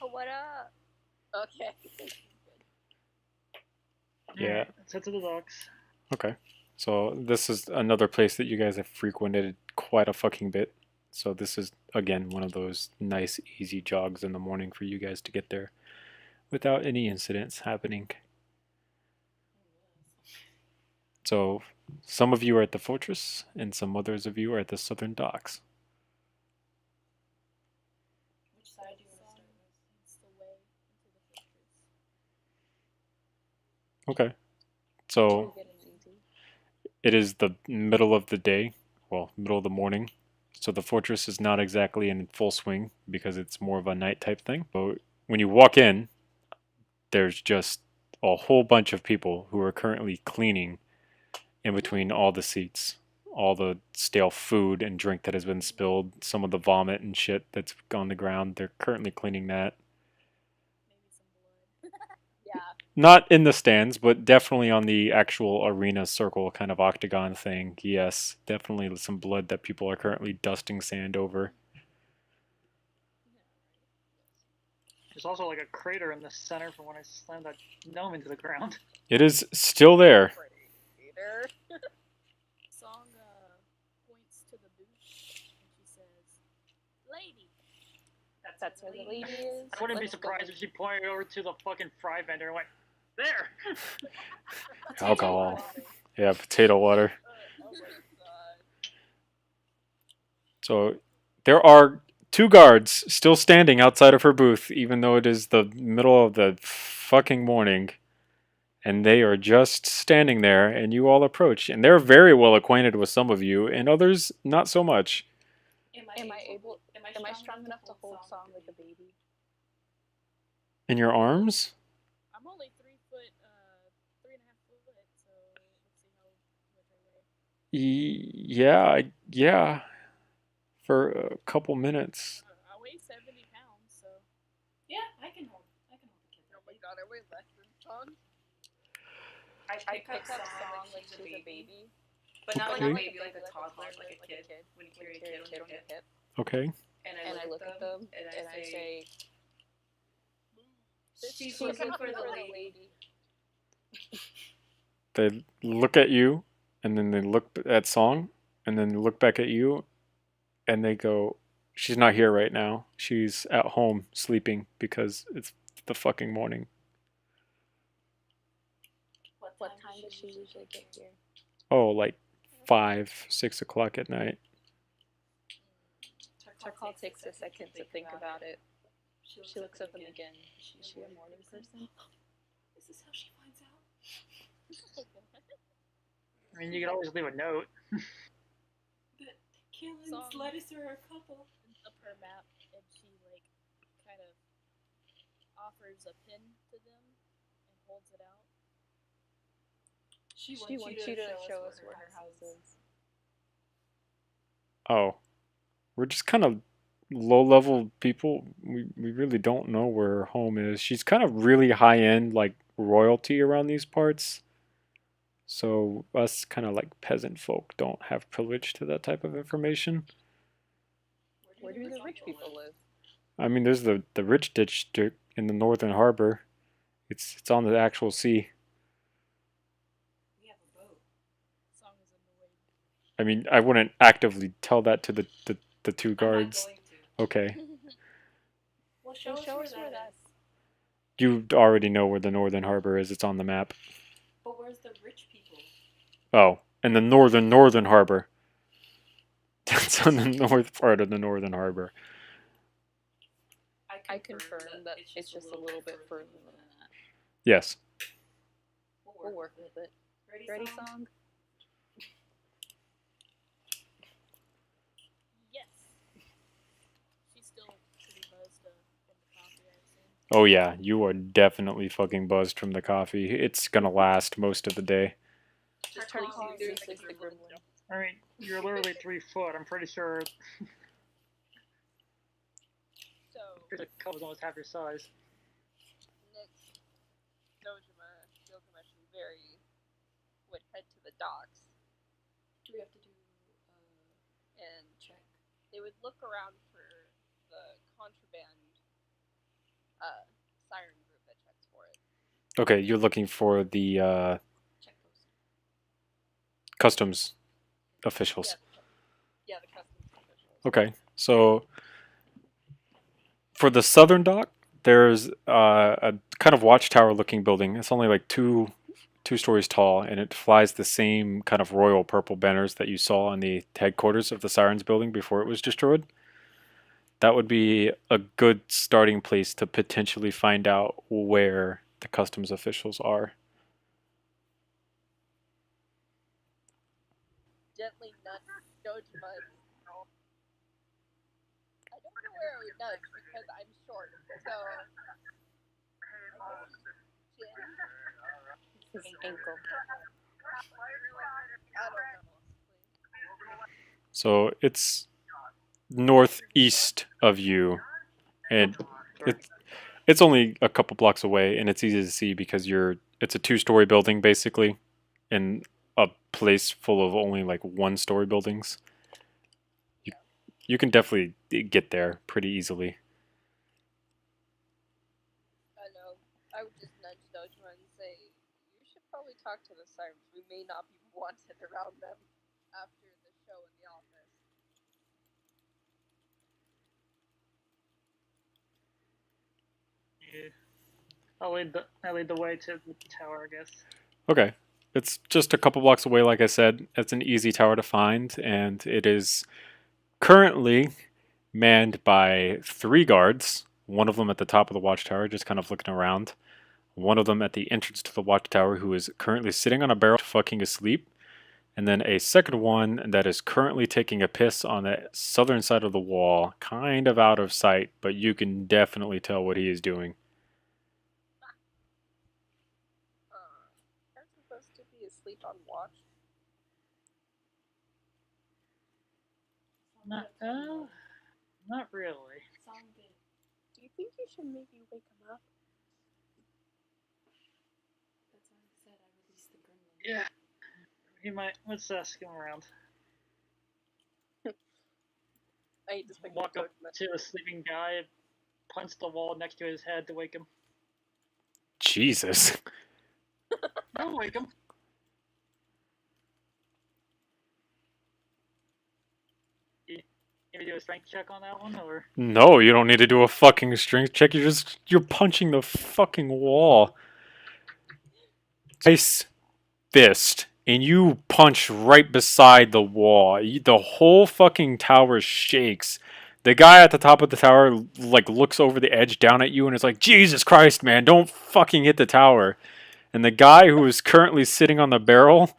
Oh, what up? Okay. Yeah. Let's head to the docks. okay. So this is another place that you guys have frequented quite a fucking bit. So this is, again, one of those nice, easy jogs in the morning for you guys to get there without any incidents happening. So some of you are at the fortress, and some others of you are at the southern docks. Which side do you want to start with? It's the way into the fortress. Okay. So We'll get it easy. it is the middle of the day, well, middle of the morning. So the fortress is not exactly in full swing because it's more of a night type thing. But when you walk in, there's just a whole bunch of people who are currently cleaning in between all the seats. All the stale food and drink that has been spilled, some of the vomit and shit that's on the ground, they're currently cleaning that. Maybe some blood. Yeah. Not in the stands, but definitely on the actual arena circle kind of octagon thing. Yes, definitely some blood that people are currently dusting sand over. There's also like a crater in the center from when I slammed that gnome into the ground. It is still there. Crater. Song points to the booth and she says, "Lady." That's where the lady is. I wouldn't be surprised if she pointed over to the fucking fry vendor and went, there! Alcohol. Yeah, potato water. Oh my god. So there are 2 guards still standing outside of her booth, even though it is the middle of the fucking morning. And they are just standing there, and you all approach. And they're very well acquainted with some of you, and others not so much. Am I strong enough to hold Song like a baby? In your arms? I'm only 3 foot, 3.5 foot, so let's see how much I weigh. Yeah. For a couple minutes. I weigh 70 pounds, so. Yeah, I can hold the kid. Oh my god, I weigh less than Song. I Pick up Song like she's a baby. But not like Okay. a baby, like a toddler, like a kid. When you carry a kid on your hip. Okay. And I look at them and I say, she's She's looking for the lady. They look at you, and then they look at Song, and then look back at you, and they go, she's not here right now. She's at home sleeping because it's the fucking morning. What time does she usually get here? Oh, like 5, 6 o'clock at night. Tarkal takes a second to think about it. She looks at them again. Is she a morning person? Is this how she finds out? I mean, you could always leave a note. But Kalen's Song lettuce are a couple. Opens up her map and she, like, kind of offers a pin to them and holds it out. She wants you to show us where her house is. Oh. We're just kind of low-level people. We really don't know where her home is. She's kind of really high-end, like, royalty around these parts. So us kind of like peasant folk don't have privilege to that type of information. Where do the rich people live? I mean, there's the rich district in the northern harbor. It's on the actual sea. We have a boat. Song is in the way. I mean, I wouldn't actively tell that to the 2 guards. I'm not going to. Okay. Well, show us where that is. You already know where the northern harbor is. It's on the map. But where's the rich people? Oh, and the northern harbor. That's on the north part of the northern harbor. I confirm that it's just a little bit further than that. Yes. We'll work with it. Ready, Song? Yes. She's still pretty buzzed from the coffee, I assume. Oh yeah, you are definitely fucking buzzed from the coffee. It's gonna last most of the day. Tarkal is the gremlin. I mean, you're literally 3 foot. I'm pretty sure So, the cup is almost half your size. Nick, Dojima, Gilgamesh, and Very would head to the docks Do we have to do and check? they would look around for the contraband siren group that checks for it. Okay, you're looking for the Check post. customs officials. Yeah, the customs officials. Okay, so for the southern dock, there's a kind of watchtower looking building. It's only like two stories tall, and it flies the same kind of royal purple banners that you saw in the headquarters of the Sirens building before it was destroyed. That would be a good starting place to potentially find out where the customs officials are. Dojima. I don't know where I would nudge because I'm short. So. His ankle. I don't know. So it's northeast of you, and it's only a couple blocks away, and it's easy to see because it's a 2-story building basically, in a place full of only like 1-story buildings. You can definitely get there pretty easily. I know. I would just nudge Dojima and say, you should probably talk to the sirens. We may not be wanted around them after the show in the office. Yeah. I lead the way to the tower, I guess. Okay. It's just a couple blocks away, like I said. It's an easy tower to find, and it is currently manned by 3 guards. One of them at the top of the watchtower, just kind of looking around. One of them at the entrance to the watchtower, who is currently sitting on a barrel fucking asleep. And then a second one that is currently taking a piss on the southern side of the wall, kind of out of sight, but you can definitely tell what he is doing. Aren't supposed to be asleep on watch? Not really. Do you think you should maybe wake him up? That's why I said I released the gremlin. Yeah. He might. Let's ask him around. I just Walk up to a sleeping guy and punch the wall next to his head to wake him. Jesus. Don't wake him. You do a strength check on that one, or? No, you don't need to do a fucking strength check. You're punching the fucking wall. Ice fist, and you punch right beside the wall. The whole fucking tower shakes. The guy at the top of the tower like looks over the edge down at you and is like, "Jesus Christ, man, don't fucking hit the tower." And the guy who is currently sitting on the barrel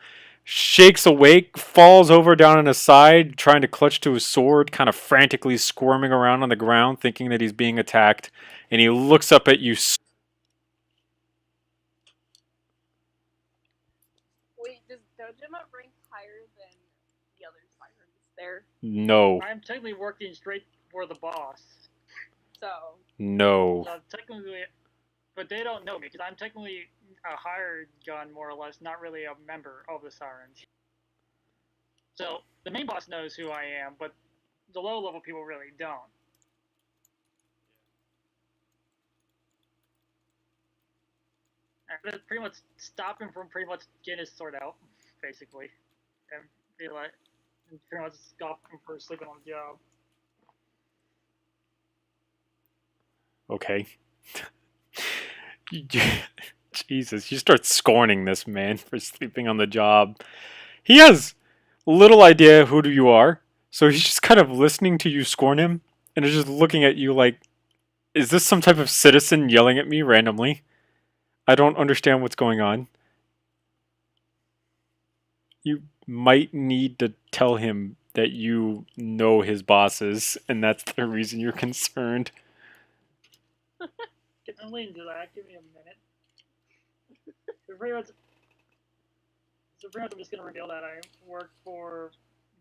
shakes awake, falls over down on his side, trying to clutch to his sword, kind of frantically squirming around on the ground, thinking that he's being attacked. And he looks up at you. Wait, does Dojima rank higher than the other sirens there? No. I'm technically working straight for the boss. So. No. Technically, but they don't know me because I'm technically a hired gun, more or less, not really a member of the Sirens. So the main boss knows who I am, but the low-level people really don't. I'm gonna pretty much stop him from pretty much getting his sword out, basically, and be like, and pretty much stop him for sleeping on the job. Okay. Jesus, you start scorning this man for sleeping on the job. He has little idea who you are, so he's just kind of listening to you scorn him, and is just looking at you like, is this some type of citizen yelling at me randomly? I don't understand what's going on. You might need to tell him that you know his bosses, and that's the reason you're concerned. Can I lean into that? Give me a minute. So pretty much I'm just going to reveal that I work for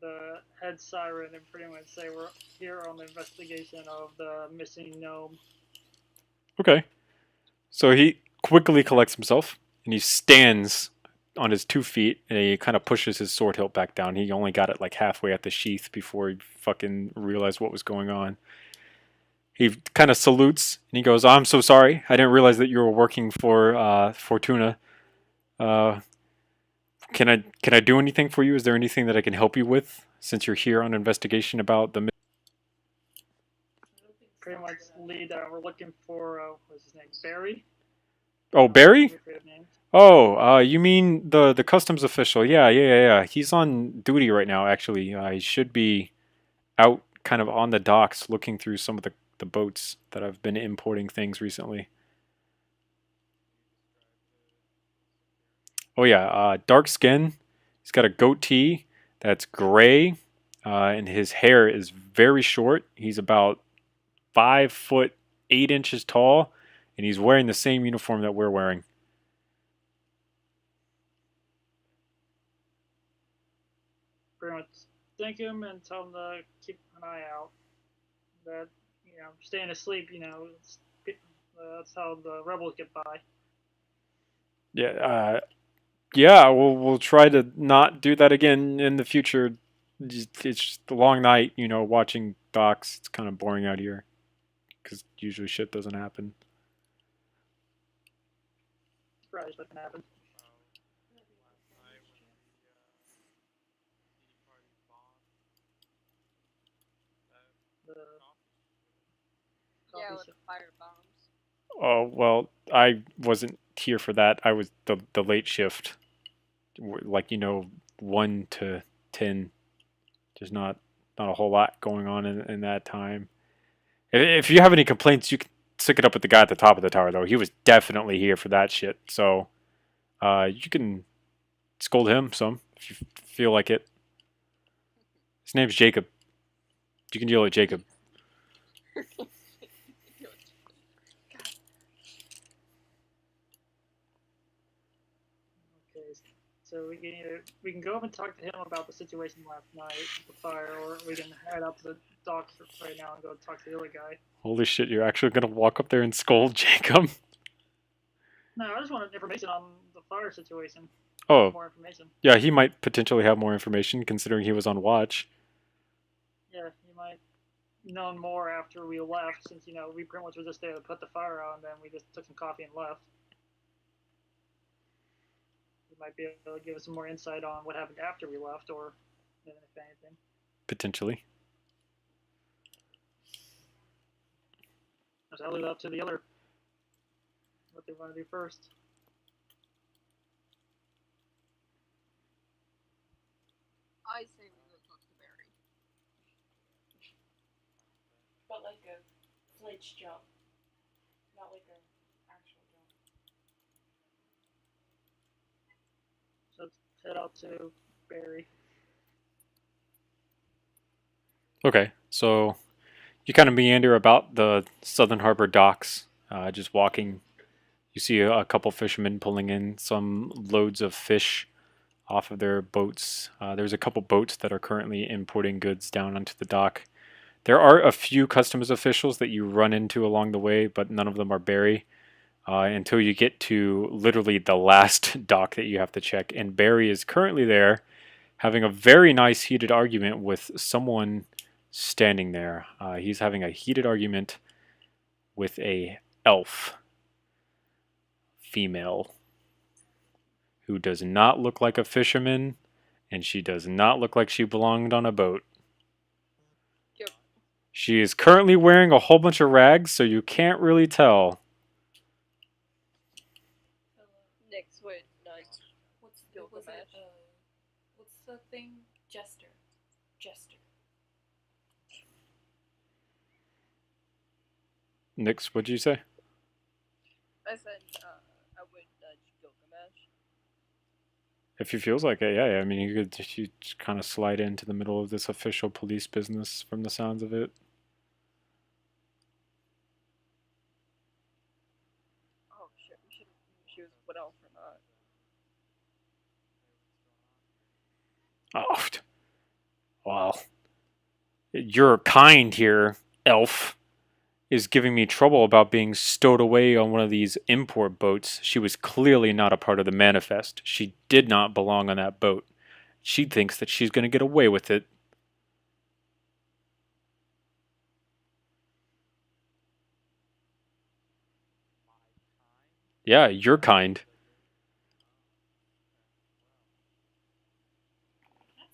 the head siren and pretty much say we're here on the investigation of the missing gnome. Okay. So he quickly collects himself, and he stands on his 2 feet, and he kind of pushes his sword hilt back down. He only got it like halfway at the sheath before he fucking realized what was going on. He kind of salutes, and he goes, "I'm so sorry. I didn't realize that you were working for Fortuna. Can I do anything for you? Is there anything that I can help you with, since you're here on investigation about the..." Pretty much lead we're looking for, what's his name, Barry? Oh, Barry? Name. Oh, you mean the customs official? Yeah. He's on duty right now, actually. He should be out kind of on the docks looking through some of the boats that I've been importing things recently. Oh yeah, dark skin. He's got a goatee that's gray. and his hair is very short. He's about 5'8" tall, and he's wearing the same uniform that we're wearing. Pretty much thank him and tell him to keep an eye out. That, you know, staying asleep, you know, that's how the rebels get by. Yeah, yeah. We'll try to not do that again in the future. It's just a long night, you know, watching docs. It's kind of boring out here because usually shit doesn't happen. Probably what can happen. Yeah, with the fire bombs. Oh, well, I wasn't here for that. I was the late shift. Like, you know, 1 to 10. There's not a whole lot going on in that time. If you have any complaints, you can stick it up with the guy at the top of the tower, though. He was definitely here for that shit. So, you can scold him some if you feel like it. His name's Jacob. You can yell at Jacob. So we can go up and talk to him about the situation last night with the fire, or we can head up to the docks right now and go talk to the other guy. Holy shit, you're actually gonna walk up there and scold Jacob? No, I just wanted information on the fire situation. Oh. More information. Yeah, he might potentially have more information considering he was on watch. Yeah, he might know more after we left, since, you know, we pretty much were just there to put the fire out, and then we just took some coffee and left. Might be able to give us some more insight on what happened after we left, or if anything. Potentially. I'll leave it up to the other what they want to do first. I say we go talk to Barry. But like a flinch jump, not like a actual jump. So let's head out to Barry. Okay, so you kind of meander about the Southern Harbor docks, just walking. You see a couple fishermen pulling in some loads of fish off of their boats. There's a couple boats that are currently importing goods down onto the dock. There are a few customs officials that you run into along the way, but none of them are Barry. Until you get to literally the last dock that you have to check. And Barry is currently there having a very nice heated argument with someone standing there. He's having a heated argument with a elf female who does not look like a fisherman, and she does not look like she belonged on a boat. Yep. She is currently wearing a whole bunch of rags, so you can't really tell. Next, wait, nudge. What's the thing? Jester. Nix, what'd you say? I said I would nudge Gilgamesh. If he feels like it, yeah. I mean, you just kind of slide into the middle of this official police business from the sounds of it. Oh shit, we should choose what else or not. Oh, well, your kind here, elf, is giving me trouble about being stowed away on one of these import boats. She was clearly not a part of the manifest. She did not belong on that boat. She thinks that she's going to get away with it. Yeah, your kind.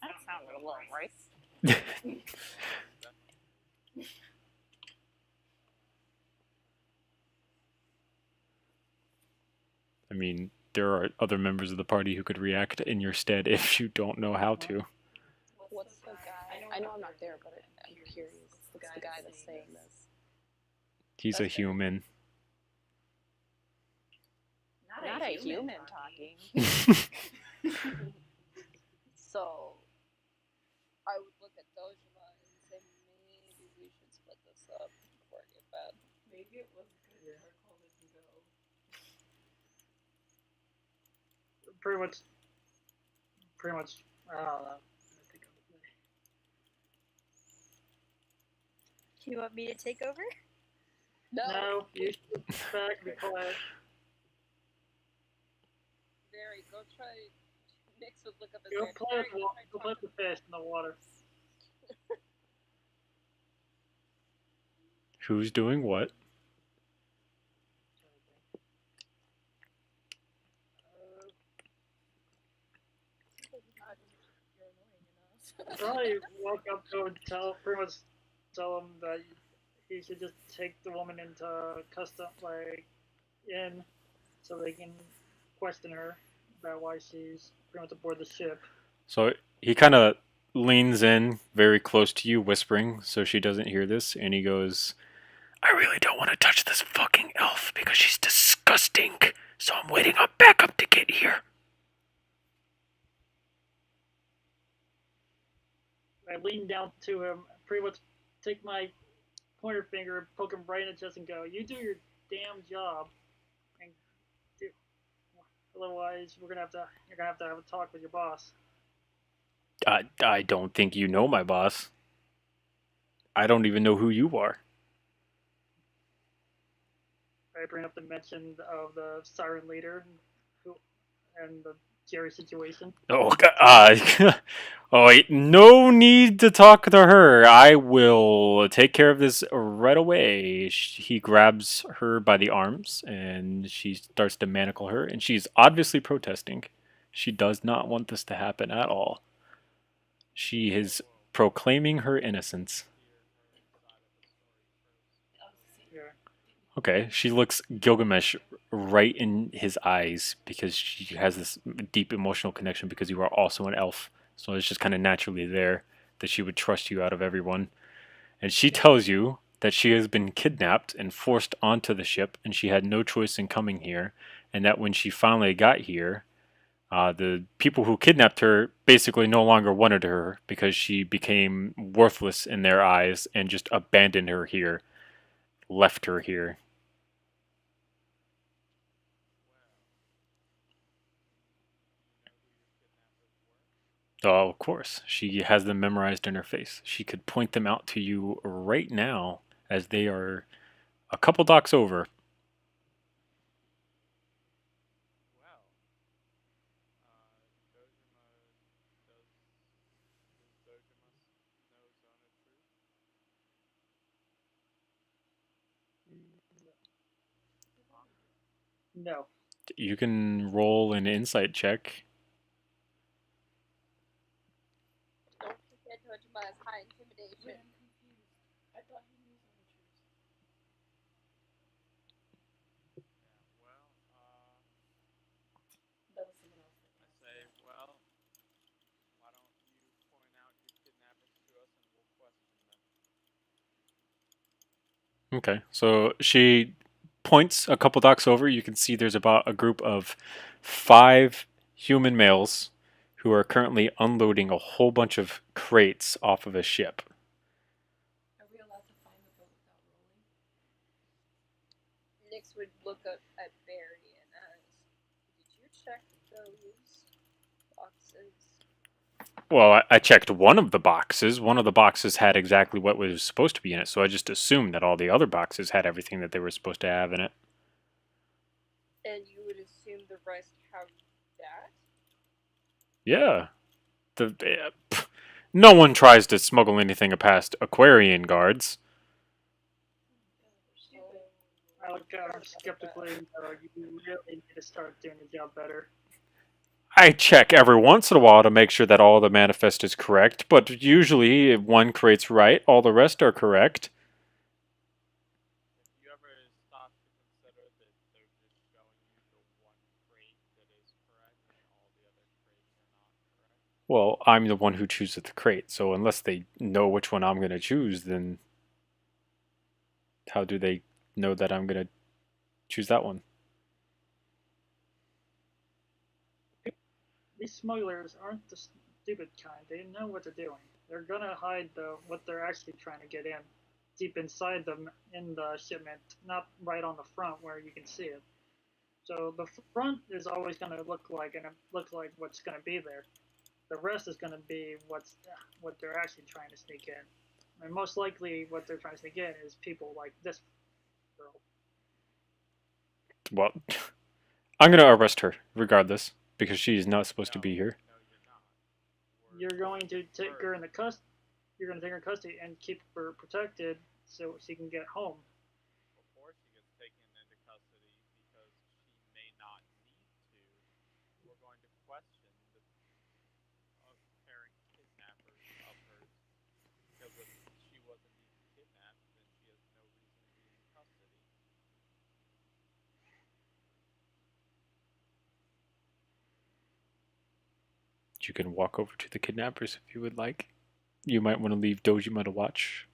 That sounded a little right. I mean, there are other members of the party who could react in your stead if you don't know how to. What's the guy? I know I'm not there, but I'm curious. What's the guy that's saying this? He's a human. Not a human talking. So, I would look at those Pretty much. I don't know. Do you want me to take over? No, you should sit back and be quiet. Very, go try. Nix would look up his Go hand. play with the fish in the water. Who's doing what? Probably walk up to him and tell him that he should just take the woman into custom in, so they can question her about why she's pretty much aboard the ship. So he kind of leans in very close to you, whispering so she doesn't hear this, and he goes, I really don't want to touch this fucking elf because she's disgusting, so I'm waiting on backup to get here. I lean down to him, pretty much take my pointer finger, poke him right in the chest, and go, "You do your damn job, and otherwise you're gonna have to have a talk with your boss." I don't think you know my boss. I don't even know who you are. I bring up the mention of the siren leader, and the Jerry situation. Oh, God. Oh, wait, no need to talk to her. I will take care of this right away. He grabs her by the arms, and she starts to manacle her, and she's obviously protesting. She does not want this to happen at all. She is proclaiming her innocence. Okay, she looks Gilgamesh right in his eyes because she has this deep emotional connection because you are also an elf. So it's just kind of naturally there that she would trust you out of everyone. And she tells you that she has been kidnapped and forced onto the ship and she had no choice in coming here. And that when she finally got here, the people who kidnapped her basically no longer wanted her because she became worthless in their eyes and just abandoned her here, left her here. Oh, of course. She has them memorized in her face. She could point them out to you right now as they are a couple docks over. No. You can roll an insight check. Don't forget Dojima has high intimidation. I thought he knew some of the truth. That was someone else. I say, well, why don't you point out your kidnappers to us and we'll question them. Okay, so she points a couple docks over. You can see there's about a group of 5 human males who are currently unloading a whole bunch of crates off of a ship. Are we allowed to find the boat without rolling? Nix would look up at Barry and ask, "Did you check those boxes?" Well, I checked one of the boxes. One of the boxes had exactly what was supposed to be in it, so I just assumed that all the other boxes had everything that they were supposed to have in it. And you would assume the rest have that? Yeah. No one tries to smuggle anything past Aquarian guards. I look at her skeptically and go, "You really need to start doing your job better." I check every once in a while to make sure that all the manifest is correct, but usually if one crate's right, all the rest are correct. Have you ever stopped to consider that they're just showing you the one crate that is correct and all the other crates are not correct? Well, I'm the one who chooses the crate, so unless they know which one I'm going to choose, then how do they know that I'm going to choose that one? These smugglers aren't the stupid kind. They know what they're doing. They're gonna hide what they're actually trying to get in. deep inside them in the shipment, not right on the front where you can see it. So the front is always going to look like what's going to be there. The rest is going to be what they're actually trying to sneak in. And most likely what they're trying to sneak in is people like this girl. Well, I'm gonna arrest her regardless because she's not supposed to be here. You're going to take her in the You're going to take her in custody and keep her protected so she can get home. Before she gets taken into custody, because she may not need to, we're going to question the apparent kidnappers of hers. Because if she wasn't even kidnapped, then she has no reason to be in custody. You can walk over to the kidnappers if you would like. You might want to leave Dojima to watch,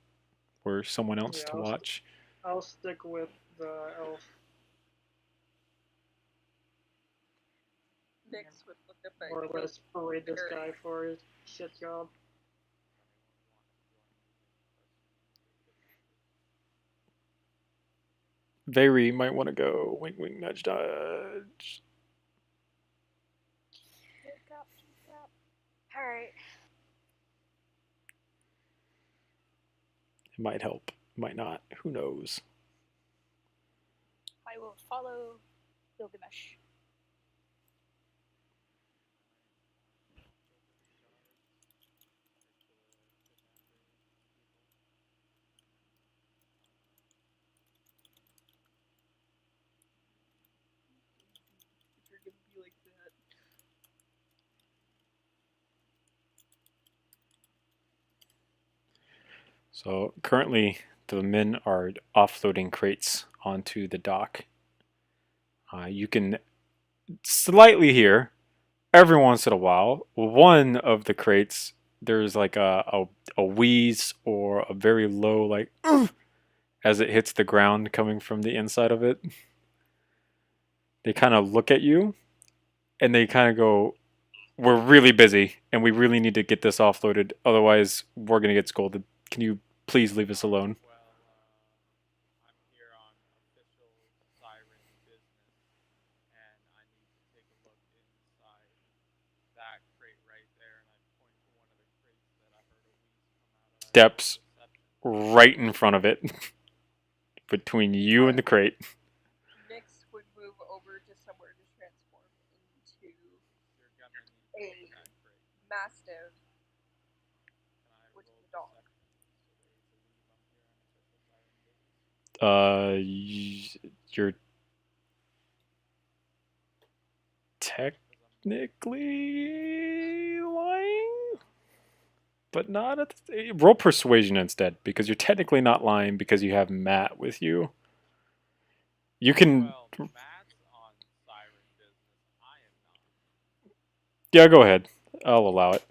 or someone else to watch. I'll stick with the elf. Nix would look up at Or let's parade this guy for his shit job. Very might want to go. Wink, wink, nudge, nudge. Alright. It might help, might not. Who knows? I will follow Gilgamesh. If you're gonna be like that. So currently the men are offloading crates onto the dock. You can slightly hear every once in a while one of the crates there's like a wheeze or a very low like as it hits the ground coming from the inside of it. They kind of look at you and they kind of go, we're really busy and we really need to get this offloaded, otherwise we're gonna get scolded. Can you please leave us alone? Well, I'm here on official siren business, and I need to take a look inside that crate right there, and I point to one of the crates that I heard a wheeze come out of. Steps right in front of it. Between you and the crate. Nix would move over to somewhere to transform into a mastiff, which is a dog. You're technically lying, but not at the, roll persuasion instead, because you're technically not lying because you have Matt with you. You can. Well, Matt's on siren business. I am not. Yeah, go ahead. I'll allow it.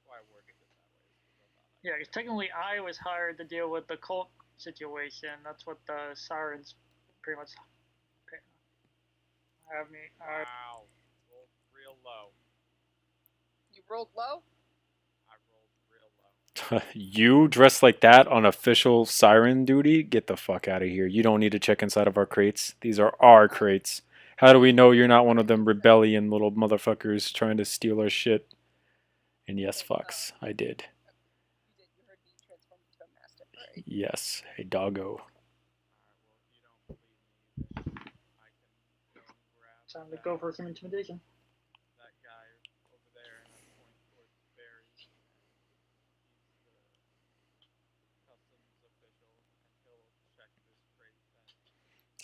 Why I worded it that way. Yeah, because technically I was hired to deal with the cult situation. That's what the sirens pretty much have me. Wow, rolled real low. You rolled low? I rolled real low. You dressed like that on official siren duty? Get the fuck out of here. You don't need to check inside of our crates. These are our crates. How do we know you're not one of them rebellion little motherfuckers trying to steal our shit? And yes, fucks, I did. You did. You heard me transform into a mastiff, right? Yes, a doggo. Time to go for some intimidation. That guy over there, and I point towards Barry. He's the customs official, and he'll check this crate.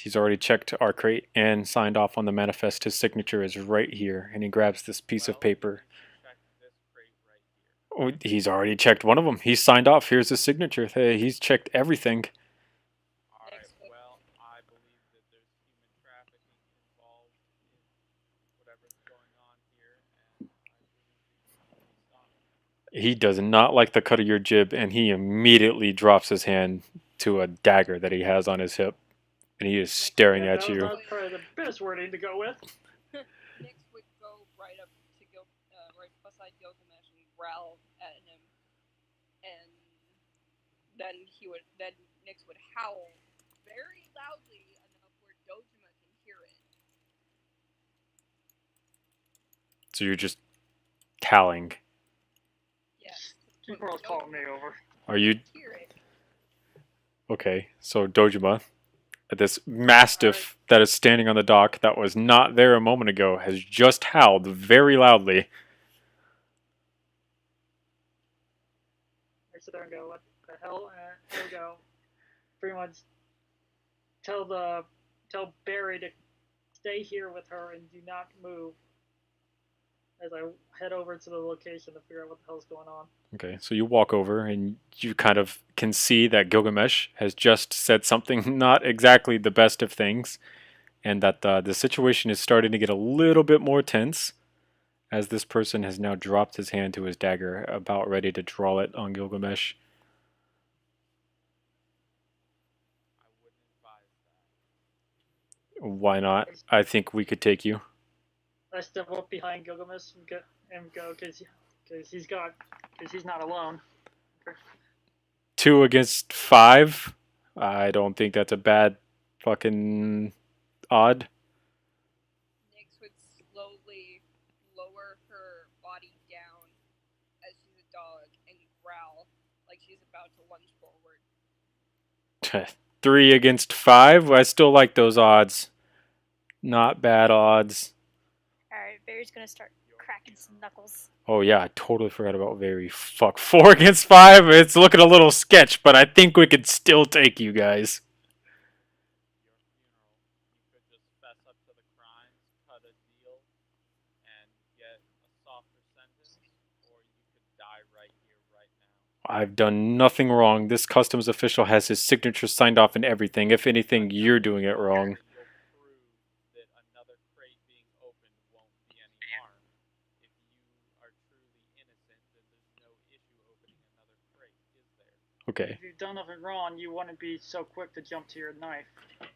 He's already checked our crate and signed off on the manifest. His signature is right here, and he grabs this piece of paper. Check this crate right here. Oh, he's already checked one of them. He's signed off. Here's his signature. Hey, he's checked everything. Alright, well, I believe that there's human trafficking involved in whatever's going on here, and I believe we should stop it. He does not like the cut of your jib, and he immediately drops his hand to a dagger that he has on his hip, and he is staring at you. That's probably the best wording to go with. Nix would go right up to right beside Gilgamesh and growl at him, and then Nyx would howl very loudly enough where Dojima can hear it. So you're just howling. Yes. People are calling me over. Are you Hear it. okay? So Dojima, this mastiff that is standing on the dock that was not there a moment ago, has just howled very loudly. I sit there and go, what the hell? And I go, pretty much tell Barry to stay here with her and do not move as I head over to the location to figure out what the hell's going on. Okay, so you walk over and you kind of can see that Gilgamesh has just said something not exactly the best of things, and that the situation is starting to get a little bit more tense as this person has now dropped his hand to his dagger, about ready to draw it on Gilgamesh. I wouldn't advise that. Why not? I think we could take you. I step up behind Gilgamesh and go, because he's not alone. 2 against 5. I don't think that's a bad fucking odd. Nyx would slowly lower her body down as she's a dog and growl like she's about to lunge forward. 3 against 5. I still like those odds. Not bad odds. Alright, Barry's gonna start cracking some knuckles. Oh yeah, I totally forgot about Very. Fuck, 4 against 5. It's looking a little sketch, but I think we could still take you guys. Your funeral, you could just fess up to the crimes, cut a deal, and get a softer sentence, or you could die right here, right now. I've done nothing wrong. This customs official has his signature signed off and everything. If anything, you're doing it wrong. You'll prove that another crate being opened won't be any harm. If you are truly innocent, then there's no issue opening another crate, is there? Okay. If you've done nothing wrong, you wouldn't be so quick to jump to your knife.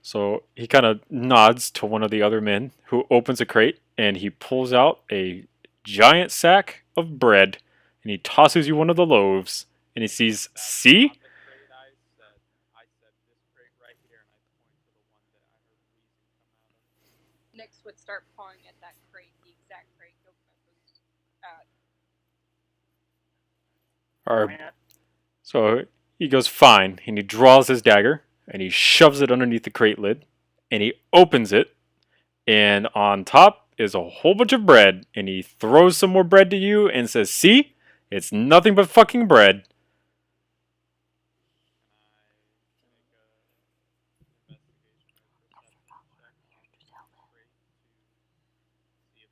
So he kind of nods to one of the other men who opens a crate and he pulls out a giant sack of bread and he tosses you one of the loaves and he sees, see? Not the crate I said this crate right here, and I point to the one that I heard wheezing come out of. Nyx would start pawing at that crate, the exact crate Gilgamesh was at. Or, so he goes, fine, and he draws his dagger and he shoves it underneath the crate lid and he opens it, and on top is a whole bunch of bread, and he throws some more bread to you and says, see? It's nothing but fucking bread.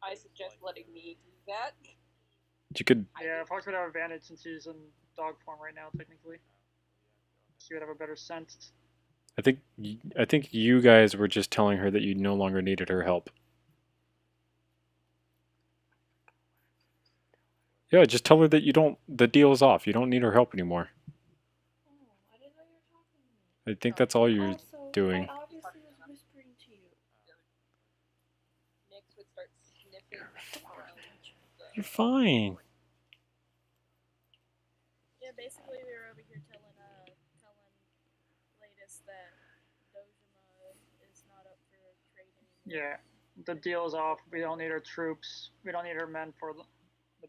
I suggest letting me do that. You could, Yeah, Fox would have advantage since he's in dog form right now, technically. She would have a better sense. I think you guys were just telling her that you no longer needed her help. Yeah, just tell her that you don't, the deal is off. You don't need her help anymore. Oh, I didn't know you were talking to me. I think that's all you're Also, doing. I obviously was whispering to you. Nyx would start sniffing around the... You're fine. Yeah, basically we were over here telling Latest that Dojima is not up for trade anymore. Yeah, the deal is off. We don't need her troops. We don't need her men for the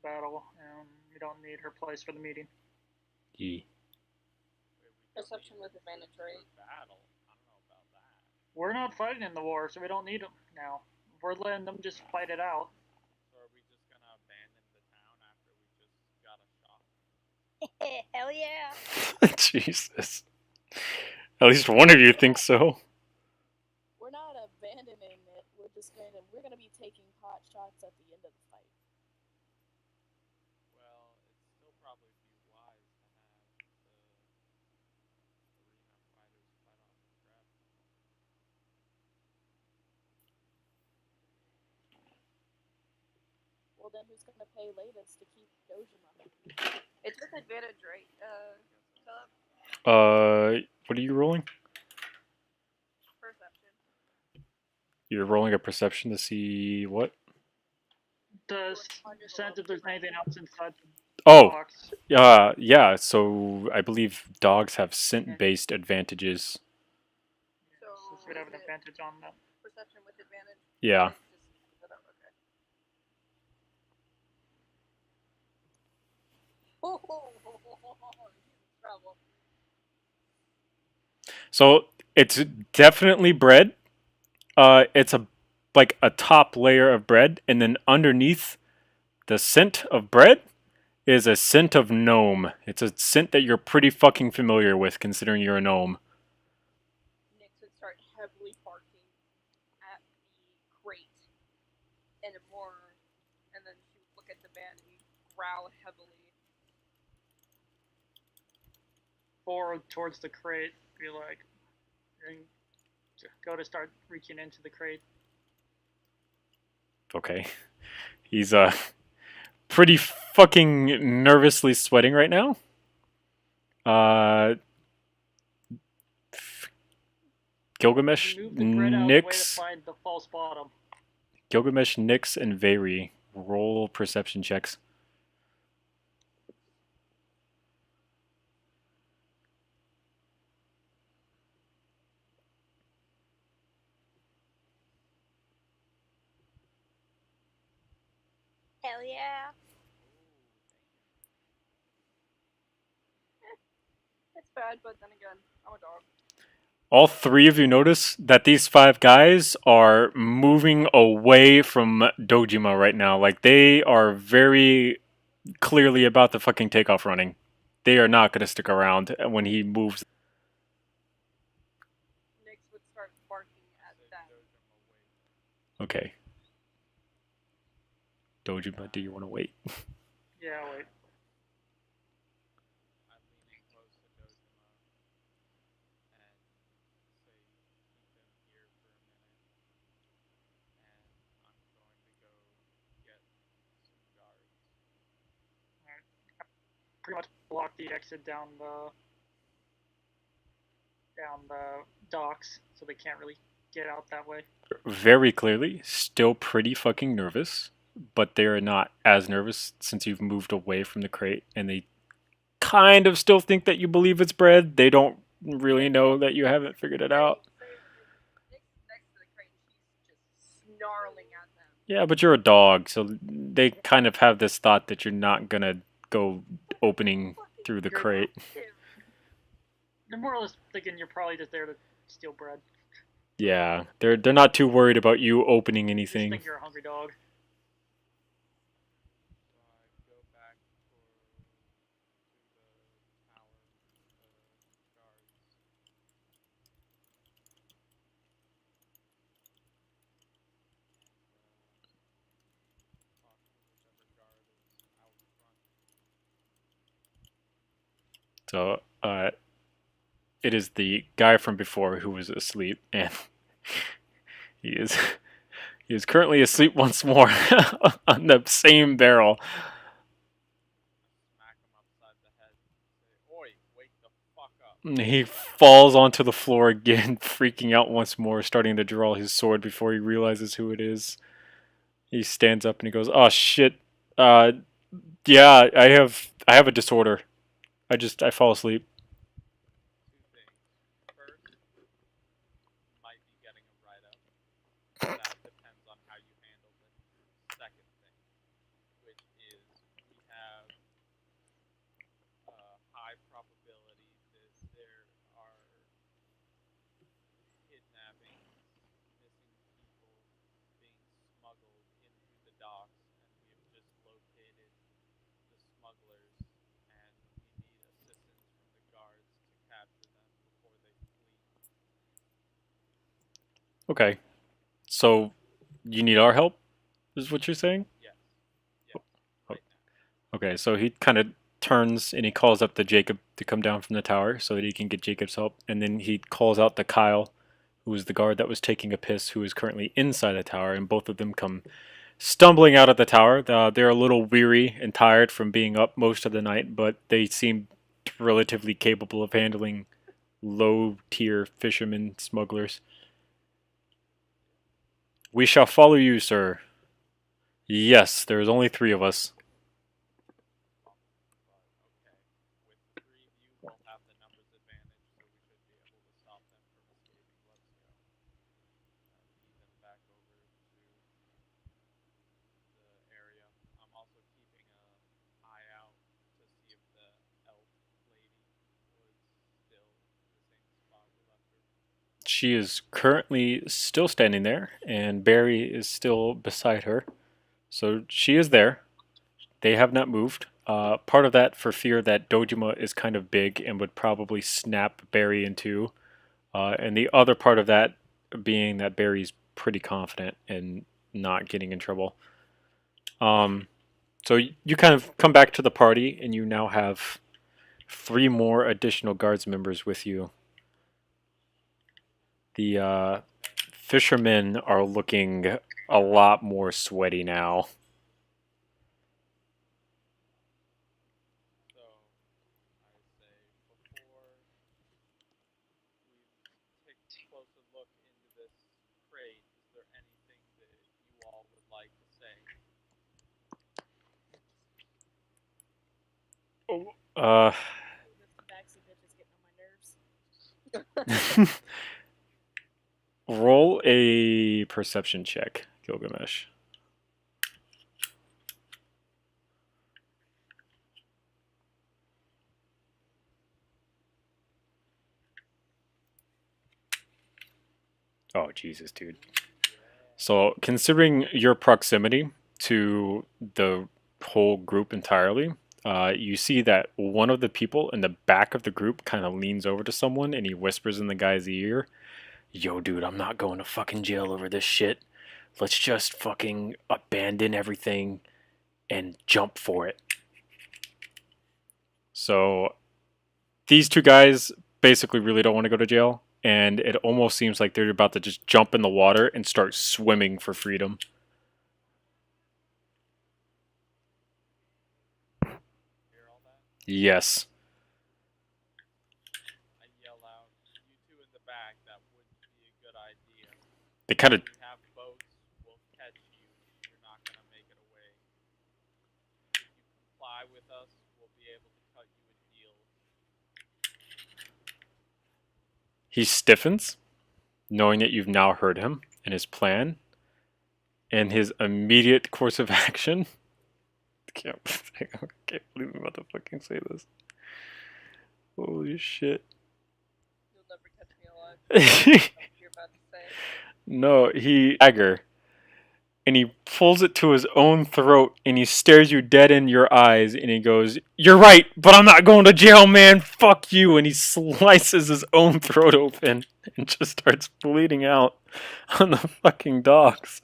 battle. And we don't need her place for the meeting. Yeah. Perception with advantage, right? Battle. I don't know about that. We're not fighting in the war, so we don't need them now. We're letting them just fight it out. So are we just gonna abandon the town after we just got a shot? Hell yeah! Jesus. At least one of you thinks so. We're not abandoning it. We're gonna be taking pot shots at the end of the fight. Well, it'd still probably be wise to have the arena fighters fight off the crap. Well, then who's gonna pay Latest to keep Dojima? It's with advantage, right? Philip? What are you rolling? Perception. You're rolling a perception to see what? The sense if there's anything else inside. Oh, dogs. yeah. So I believe dogs have scent-based advantages. So So she would have an is it advantage on that. perception with advantage? Yeah. Just put that up, okay. He's in trouble. So it's definitely bread. It's like a top layer of bread, and then underneath the scent of bread is a scent of gnome. It's a scent that you're pretty fucking familiar with, considering you're a gnome. Nyx would start heavily barking at the crate and then she would look at the band and growl heavily. Forward towards the crate, be like, and go to start reaching into the crate. Okay. He's pretty fucking nervously sweating right now. Gilgamesh, Move the grid out of the way to Nyx, find the false bottom. Gilgamesh, Nyx, and Vary roll perception checks. Hell yeah. It's bad, but then again, I'm a dog. All three of you notice that these five guys are moving away from Dojima right now. Like, they are very clearly about the fucking takeoff running. They are not going to stick around when he moves. Nyx would start barking at them. Okay. Dojima, do you want to wait? Yeah, wait. I'm leaning close to Dojima and say keep him here for a minute, and I'm going to go get some guards. Alright. Pretty much block the exit down the docks, so they can't really get out that way. Very clearly, still pretty fucking nervous, but they're not as nervous since you've moved away from the crate, and they kind of still think that you believe it's bread. They don't really know that you haven't figured it out. Nyx next to the crate, she's just snarling at them. Yeah, but you're a dog, so they kind of have this thought that you're not gonna go opening through the crate. They're more or less thinking you're probably just there to steal bread. Yeah, they're not too worried about you opening They just anything. think you're a hungry dog. So I go back to the tower, the guards, and talk to whichever guard is out front. So, it is the guy from before who was asleep, and he is currently asleep once more on the same barrel. Smack him upside the head. Say, oi, wake the fuck up. He falls onto the floor again, freaking out once more, starting to draw his sword before he realizes who it is. He stands up and he goes, "Oh shit, yeah, I have a disorder. I fall asleep." Two things. First, might be getting a write-up. That depends on how you handled it. Second thing, which is we have a high probability that there are kidnappings, missing people being smuggled into the docks, and we have just located the smugglers, and we need assistance from the guards to capture them before they flee. Okay, so you need our help, is what you're saying? Yes. Yes. Right now. Okay, so he kind of turns and he calls up to Jacob to come down from the tower so that he can get Jacob's help, and then he calls out to Kyle, who was the guard that was taking a piss, who is currently inside the tower, and both of them come stumbling out of the tower. They're a little weary and tired from being up most of the night, but they seem relatively capable of handling low-tier fishermen smugglers. "We shall follow you, sir." "Yes, there is only 3 of us." she is currently still standing there, and Barry is still beside her. So she is there. They have not moved. Part of that for fear that Dojima is kind of big and would probably snap Barry in two. And the other part of that being that Barry's pretty confident in not getting in trouble. So you kind of come back to the party, and you now have 3 more additional guards members with you. The fishermen are looking a lot more sweaty now. So, I say before we take a closer look into this crate, is there anything that you all would like to say? This backseat bitch is getting on my nerves. Roll a perception check, Gilgamesh. Oh, Jesus, dude. So, considering your proximity to the whole group entirely, you see that one of the people in the back of the group kind of leans over to someone and he whispers in the guy's ear, "Yo, dude, I'm not going to fucking jail over this shit. Let's just fucking abandon everything and jump for it." So, these 2 guys basically really don't want to go to jail, and it almost seems like they're about to just jump in the water and start swimming for freedom. Hear all that? Yes. I yell out, you two in the back, that wouldn't be a good idea. They kind of... We have boats, we'll catch you, you're not gonna make it away. If you comply with us, we'll be able to cut you a deal. He stiffens, knowing that you've now heard him and his plan, and his immediate course of action. I can't believe I'm about to fucking say this. Holy shit. You'll never catch me alive. That's what you're about to say. No, he dagger, and he pulls it to his own throat, and he stares you dead in your eyes, and he goes, "You're right, but I'm not going to jail, man. Fuck you." And he slices his own throat open and just starts bleeding out on the fucking docks.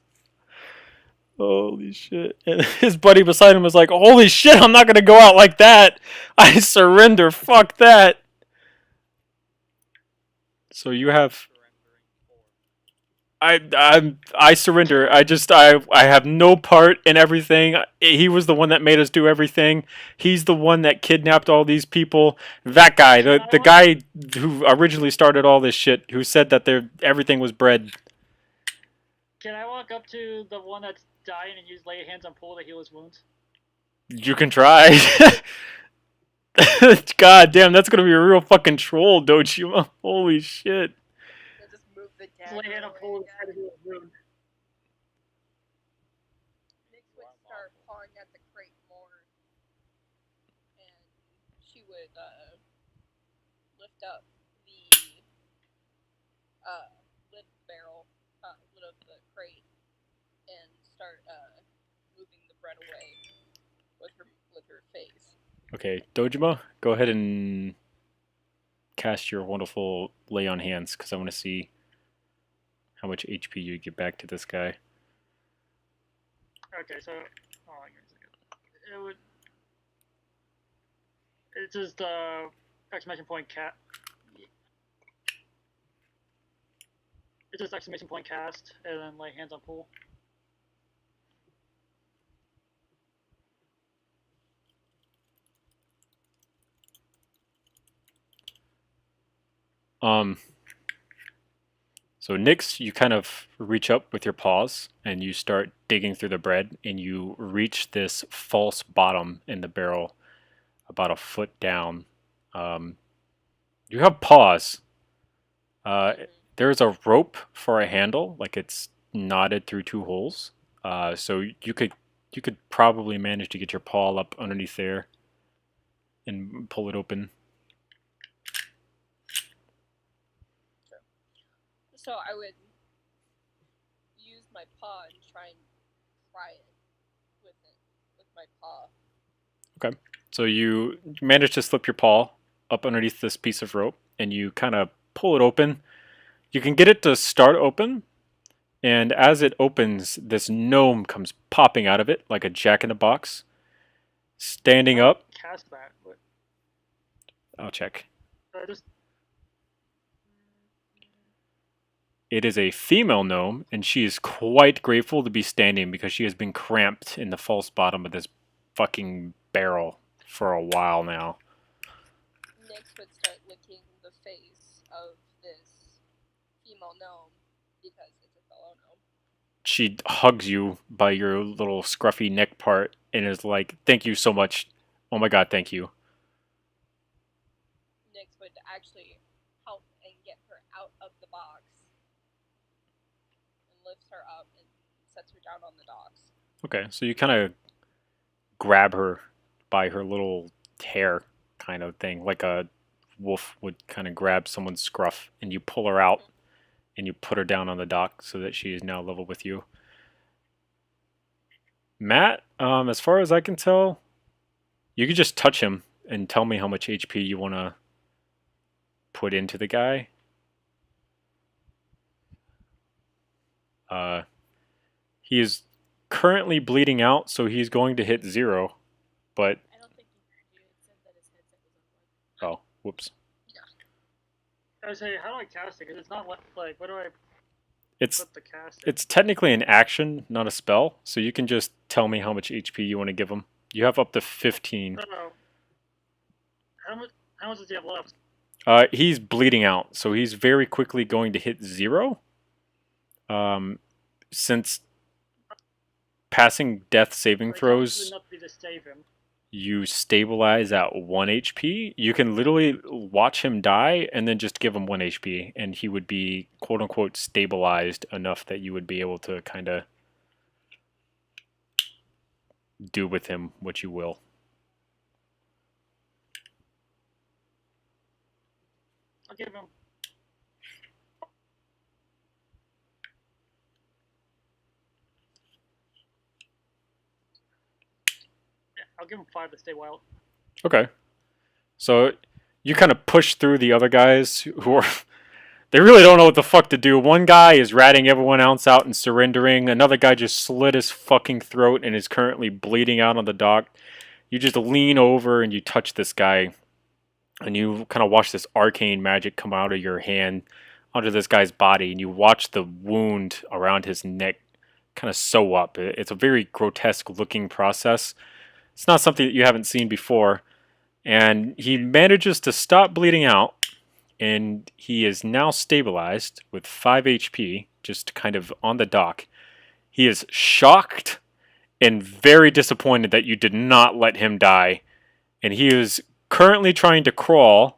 Holy shit. And his buddy beside him was like, "Holy shit, I'm not going to go out like that. I surrender. Fuck that." So you have... I surrender. I have no part in everything. He was the one that made us do everything. He's the one that kidnapped all these people. That guy, the guy who originally started all this shit, who said that everything was bread. Can I walk up to the one that's dying and use lay hands on pull to heal his wounds? You can try. God damn, that's gonna be a real fucking troll, Dojima. Holy shit. They'll just move the Lay dagger hand on away pull to again. heal his wound. Nyx would start pawing at the crate more, and she would lift up the lid of the crate, and start moving the bread away with her face. Okay, Dojima, go ahead and cast your wonderful lay on hands, because I want to see how much HP you get back to this guy. Okay, so hold on, give me a second. It's just exclamation point cat. It's just exclamation point cast and then lay hands on pull. So Nyx, you kind of reach up with your paws and you start digging through the bread, and you reach this false bottom in the barrel about a foot down. You have paws. There's a rope for a handle, like it's knotted through 2 holes. So you could probably manage to get your paw up underneath there and pull it open. So I would use my paw and try and pry it with my paw. Okay. So you manage to slip your paw up underneath this piece of rope, and you kind of pull it open. You can get it to start open, and as it opens, this gnome comes popping out of it like a jack-in-the-box, standing up. Cast that. But I'll check. just It is a female gnome, and she is quite grateful to be standing because she has been cramped in the false bottom of this fucking barrel for a while now. Nyx would start licking the face of this female gnome because it's a fellow gnome. She hugs you by your little scruffy neck part and is like, "Thank you so much. Oh my god, thank you." Nyx would actually help and get her out of the box and lifts her up and sets her down on the docks. Okay, so you kind of grab her by her little hair kind of thing, like a wolf would kind of grab someone's scruff, and you pull her out and you put her down on the dock so that she is now level with you. Matt, as far as I can tell, you could just touch him and tell me how much HP you want to put into the guy. He is currently bleeding out, so he's going to hit 0, but... I don't think he heard you. It said that his headset was unplugged. Oh, whoops. I was saying, how do I cast it? Because it's not like, where do I It's put the cast in? It's technically an action, not a spell, so you can just tell me how much HP you want to give him. You have up to 15. No. How much does he have left? He's bleeding out, so he's very quickly going to hit 0. Since passing death saving Like, how much throws, would enough be to save him? you stabilize at 1 HP. You can literally watch him die and then just give him 1 HP, and he would be quote-unquote stabilized enough that you would be able to kind of do with him what you will. I'll give him. Yeah, I'll give him 5 to stay wild. Okay. So you kind of push through the other guys who are... They really don't know what the fuck to do. One guy is ratting everyone else out and surrendering. Another guy just slit his fucking throat and is currently bleeding out on the dock. You just lean over and you touch this guy. And you kind of watch this arcane magic come out of your hand onto this guy's body. And you watch the wound around his neck kind of sew up. It's a very grotesque looking process. It's not something that you haven't seen before. And he manages to stop bleeding out. And he is now stabilized with 5 HP, just kind of on the dock. He is shocked and very disappointed that you did not let him die. And he is currently trying to crawl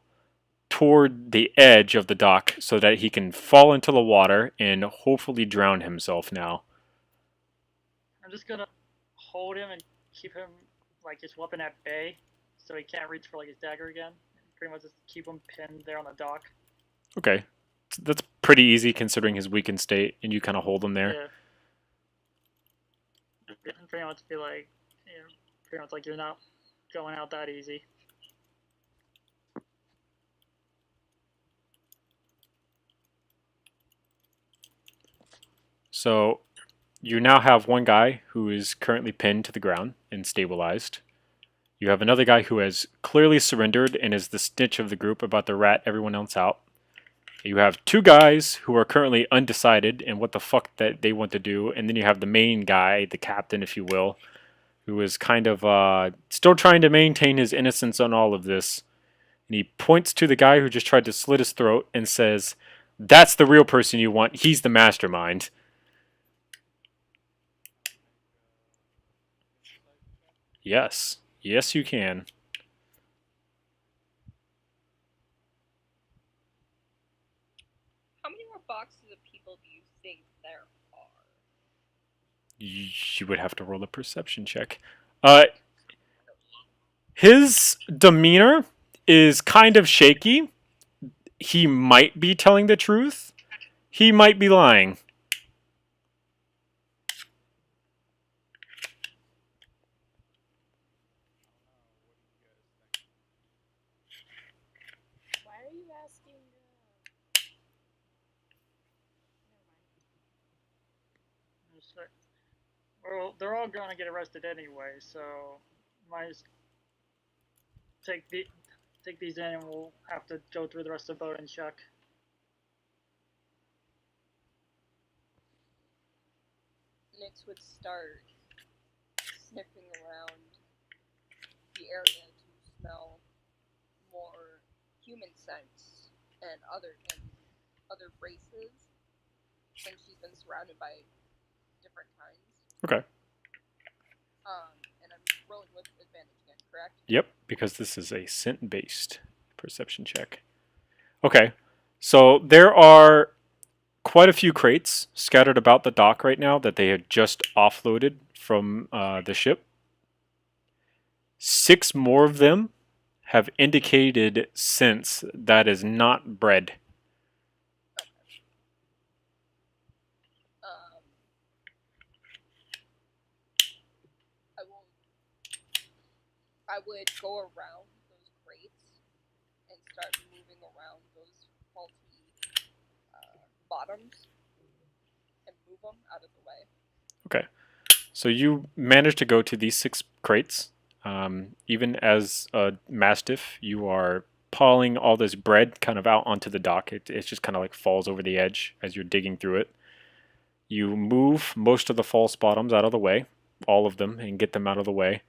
toward the edge of the dock so that he can fall into the water and hopefully drown himself now. I'm just gonna hold him and keep him, like, his weapon at bay so he can't reach for, like, his dagger again. Pretty much just keep him pinned there on the dock. Okay. That's pretty easy considering his weakened state, and you kind of hold him there. Yeah. And pretty much be like, pretty much like you're not going out that easy. So you now have one guy who is currently pinned to the ground and stabilized. You have another guy who has clearly surrendered and is the snitch of the group about to rat everyone else out. You have 2 guys who are currently undecided and what the fuck that they want to do. And then you have the main guy, the captain, if you will, who is kind of still trying to maintain his innocence on all of this. And he points to the guy who just tried to slit his throat and says, "That's the real person you want. He's the mastermind." Yes. Yes, you can. How many more boxes of people do you think there are? You would have to roll a perception check. His demeanor is kind of shaky. He might be telling the truth. He might be lying. Why are you asking? Just like- Well, they're all gonna get arrested anyway, so might as take these in, and we'll have to go through the rest of the boat and check. Nyx would start sniffing around the area to smell more human scents and other races, since she's been surrounded by different kinds. Okay. And I'm rolling with advantage again, correct? Yep, because this is a scent-based perception check. Okay, so there are quite a few crates scattered about the dock right now that they had just offloaded from the ship. 6 more of them have indicated scents that is not bread. I would go around those crates and start moving around those faulty bottoms and move them out of the way. Okay, so you managed to go to these 6 crates. Even as a mastiff, you are pawing all this bread kind of out onto the dock. It just kind of like falls over the edge as you're digging through it. You move most of the false bottoms out of the way, all of them, and get them out of the way.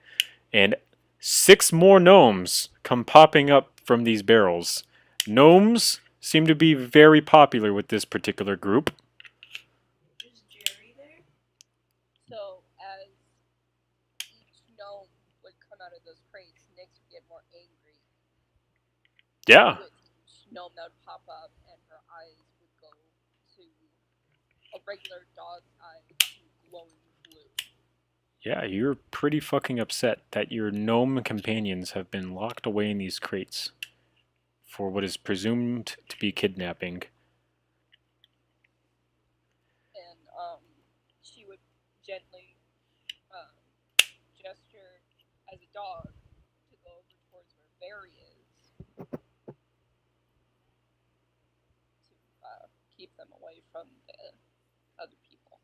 And 6 more gnomes come popping up from these barrels. Gnomes seem to be very popular with this particular group. Is Jerry there? So as each gnome would come out of those crates, Nyx would get more angry. Yeah. With each gnome that would pop up, and her eyes would go to a regular dog's eyes to glowing blue. Yeah, you're pretty fucking upset that your gnome companions have been locked away in these crates for what is presumed to be kidnapping. And she would gently gesture as a dog to go over towards where Barry is to keep them away from the other people.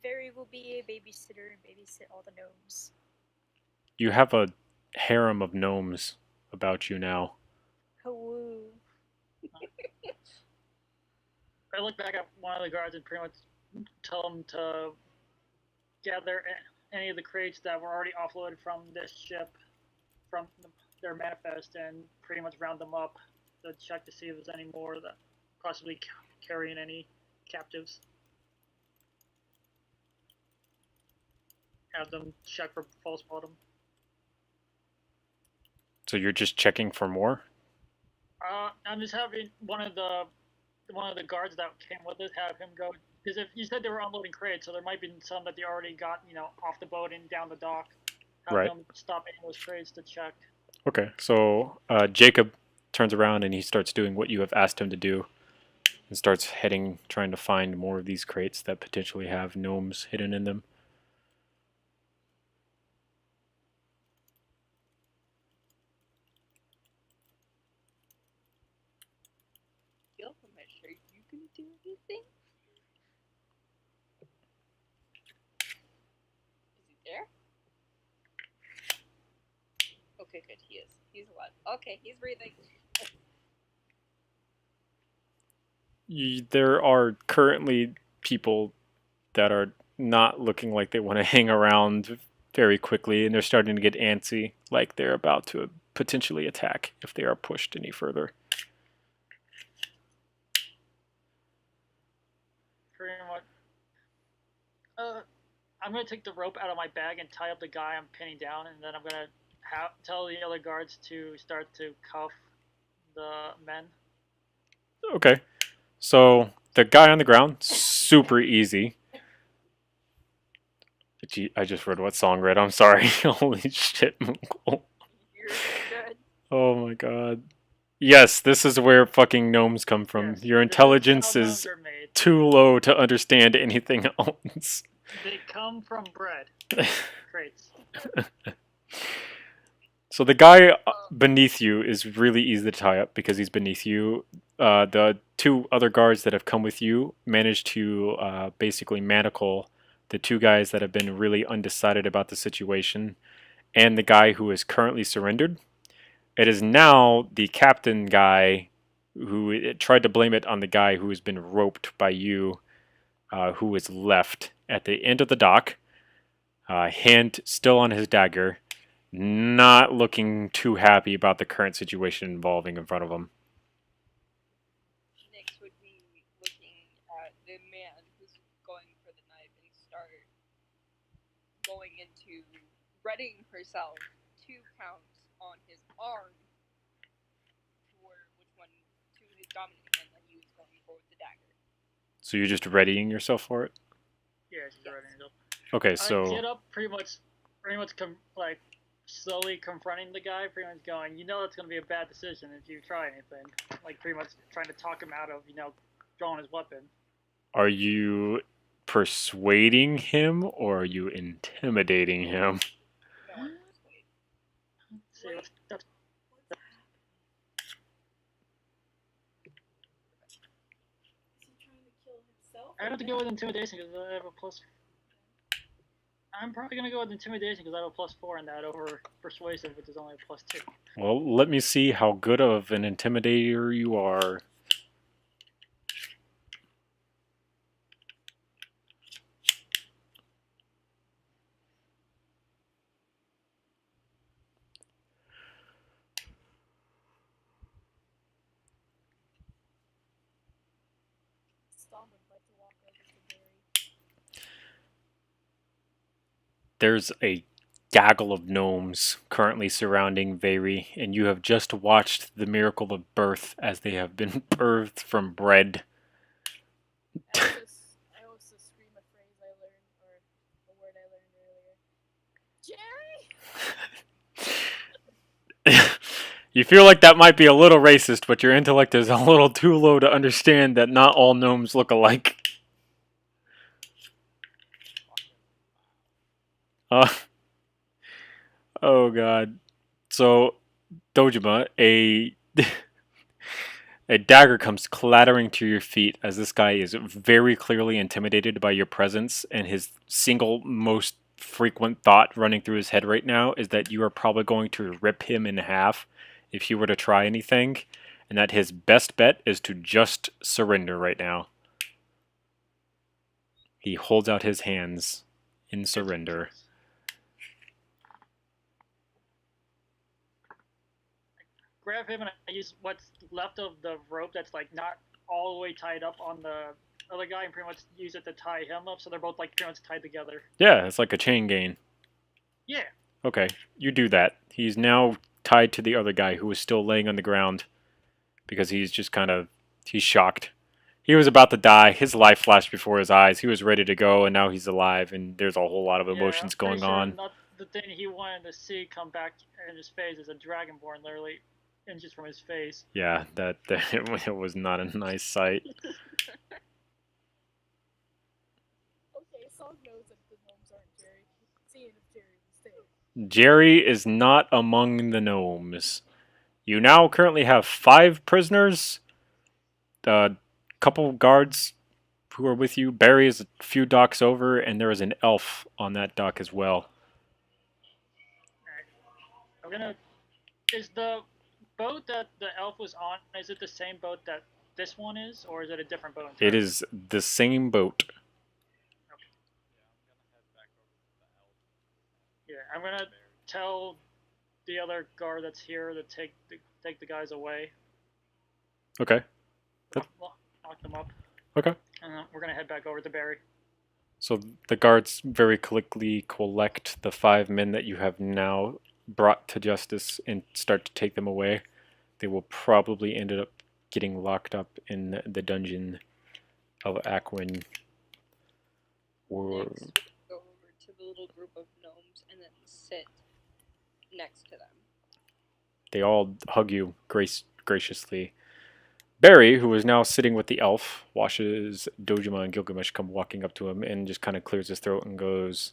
Very will be a babysitter and babysit all the gnomes. You have a harem of gnomes about you now. Woo. I look back at one of the guards and pretty much tell them to gather any of the crates that were already offloaded from this ship, from their manifest, and pretty much round them up to check to see if there's any more that possibly carrying any captives. Have them check for false bottom. So you're just checking for more? I'm just having one of the guards that came with us have him go, because if you said they were unloading crates, so there might be some that they already got, off the boat and down the dock. Have Right. them stop any of those crates to check. Okay, so Jacob turns around and he starts doing what you have asked him to do and starts heading, trying to find more of these crates that potentially have gnomes hidden in them. Gil, I'm not sure you gonna do anything. Is he there? Okay, good. He is. He's alive. Okay, he's breathing. There are currently people that are not looking like they want to hang around very quickly, and they're starting to get antsy, like they're about to potentially attack if they are pushed any further. Pretty much. I'm gonna take the rope out of my bag and tie up the guy I'm pinning down, and then I'm gonna tell the other guards to start to cuff the men. Okay, so the guy on the ground, super easy. Gee, I just read what song read. I'm sorry. Holy shit, Mungo. You're good. Oh my god. Yes, this is where fucking gnomes come from. Yes, Your this is intelligence how is gnomes are made. too low to understand anything else. They come from bread crates. So the guy beneath you is really easy to tie up because he's beneath you. The two other guards that have come with you managed to basically manacle the two guys that have been really undecided about the situation and the guy who is currently surrendered. It is now the captain guy who tried to blame it on the guy who has been roped by you, who is left at the end of the dock, hand still on his dagger, not looking too happy about the current situation involving in front of him. Nyx would be looking at the man who's going for the knife and start going into readying herself 2 counts on his arm for which one to his dominant hand that he was going for with the dagger. So you're just readying yourself for it? Yeah, she's already up. Okay, I so get up pretty much like slowly confronting the guy, pretty much going, you know that's going to be a bad decision if you try anything. Like pretty much trying to talk him out of, drawing his weapon. are you persuading him or are you intimidating him? No, I'm persuaded. See, that's Is he trying to kill himself? I have to go with intimidation because I have a plus. I'm probably gonna go with intimidation because I have a +4 in that over persuasive, which is only a +2. Well, let me see how good of an intimidator you are. Stomp would like to walk over to Barry. There's a gaggle of gnomes currently surrounding Veyri, and you have just watched the miracle of birth as they have been birthed from bread. I also scream a phrase I learned, or a word I learned earlier. Jerry! You feel like that might be a little racist, but your intellect is a little too low to understand that not all gnomes look alike. Oh god. So, Dojima, a dagger comes clattering to your feet as this guy is very clearly intimidated by your presence, and his single most frequent thought running through his head right now is that you are probably going to rip him in half if he were to try anything, and that his best bet is to just surrender right now. He holds out his hands in surrender. Grab him and I use what's left of the rope that's like not all the way tied up on the other guy and pretty much use it to tie him up so they're both like pretty much tied together. Yeah, it's like a chain gang. Yeah. Okay, you do that. He's now tied to the other guy who is still laying on the ground because he's just he's shocked. He was about to die. His life flashed before his eyes. He was ready to go, and now he's alive, and there's a whole lot of emotions I'm pretty going on. Not the thing he wanted to see come back in his face is a dragonborn literally inches from his face. Yeah, that it was not a nice sight. Okay, Song knows that the gnomes aren't Jerry. Seeing if Jerry will stay. Jerry is not among the gnomes. You now currently have 5 prisoners. Couple guards who are with you. Barry is a few docks over, and there is an elf on that dock as well. Alright. Is the boat that the elf was on, is it the same boat that this one is, or is it a different boat? It is the same boat. Yeah, I'm gonna tell the other guard that's here to take the guys away. Okay. Lock them up. Okay. And we're gonna head back over to Barry. So the guards very quickly collect the 5 men that you have now brought to justice and start to take them away. They will probably end up getting locked up in the dungeon of Aquarin. Or Next, go over to the little group of gnomes and then sit next to them. they all hug you graciously. Barry, who is now sitting with the elf, watches Dojima and Gilgamesh come walking up to him and just kind of clears his throat and goes,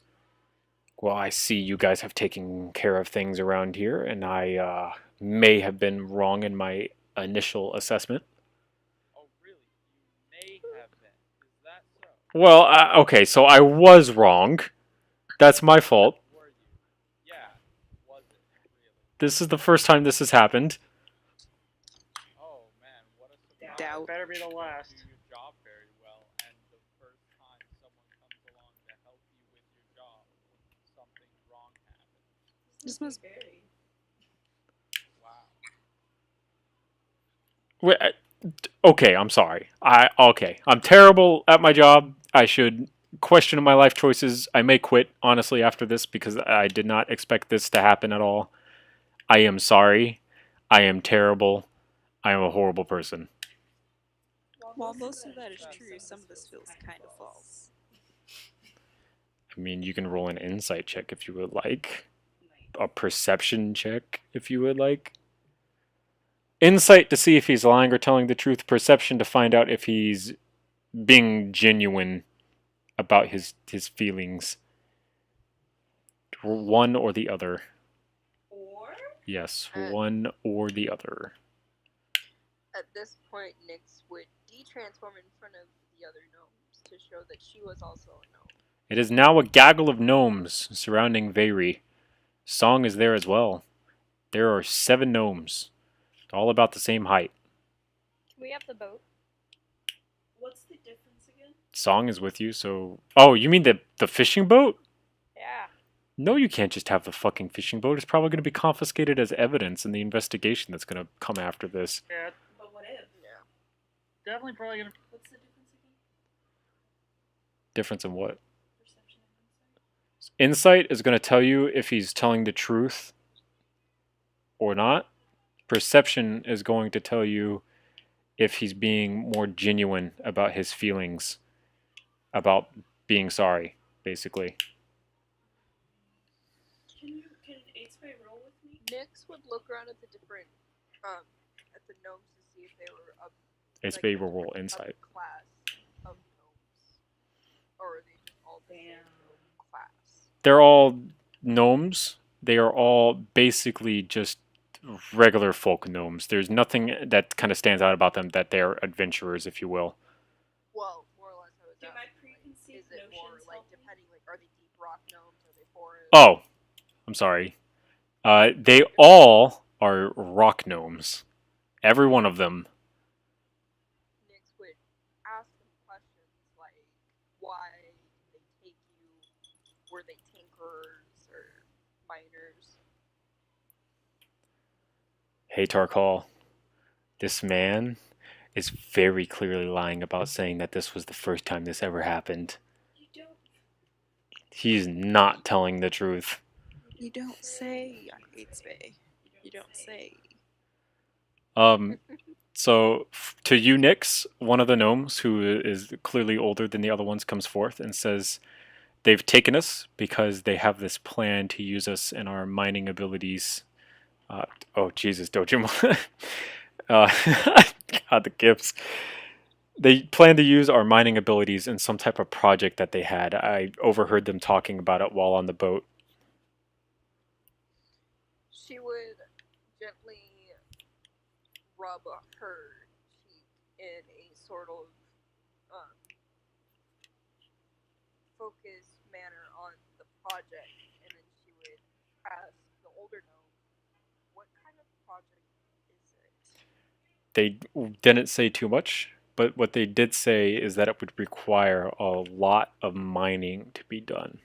well, I see you guys have taken care of things around here, and I may have been wrong in my initial assessment. Oh, really? You may have been. Is that so? Well, okay, so I was wrong. That's my fault. Were you? Yeah. Was it really? This is the first time this has happened. Oh man, what a surprise! Doubt. Better be the last. You do your job very well, and the first time someone comes along to help you with your job, something wrong happens. This must Very. Wow. Wait, okay, I'm sorry. I'm terrible at my job. I should question my life choices. I may quit, honestly, after this because I did not expect this to happen at all. I am sorry. I am terrible. I am a horrible person. While most of that is true, some of this feels kind of false. I mean, you can roll an insight check if you would like. A perception check if you would like. Insight to see if he's lying or telling the truth. Perception to find out if he's being genuine about his feelings. One or the other. Or? Yes, one or the other. At this point, Nyx would de-transform in front of the other gnomes to show that she was also a gnome. It is now a gaggle of gnomes surrounding Veyri. Song is there as well. There are 7 gnomes, all about the same height. Can we have the boat? What's the difference again? Song is with you, so... Oh, you mean the fishing boat? Yeah. No, you can't just have the fucking fishing boat. It's probably going to be confiscated as evidence in the investigation that's going to come after this. Yeah, But what if? Yeah. definitely probably gonna. What's the difference again? Difference in what? Perception and insight? Insight is going to tell you if he's telling the truth or not. Perception is going to tell you if he's being more genuine about his feelings, about being sorry, basically. Can Aidsway roll with me? Nyx would look around at the different, at the gnomes to see if they were up. It's like, like, a will roll different insight. class of gnomes, or are they just all the same class? They're all gnomes. They are all basically just regular folk gnomes. There's nothing that kind of stands out about them that they're adventurers, if you will. Well, more or less, I was Do my asking, preconceived is it more notions like help me? depending, like, are they deep rock gnomes, are they forest? Oh, I'm sorry. They all are rock gnomes. Every one of them. Nyx would ask them questions like, why did they take you? Were they tinkerers or miners? Hey, Tarkal. This man is very clearly lying about saying that this was the first time this ever happened. You don't. He's not telling the truth. You don't say, Aidsway. You don't say. So to you, Nyx, one of the gnomes, who is clearly older than the other ones, comes forth and says, they've taken us because they have this plan to use us in our mining abilities. Oh, Jesus, Dojima. God, the gifts. They plan to use our mining abilities in some type of project that they had. I overheard them talking about it while on the boat. She would gently rub her cheek in a sort of focused manner on the project, and then she would ask the older gnome, what kind of project is it? They didn't say too much, but what they did say is that it would require a lot of mining to be done.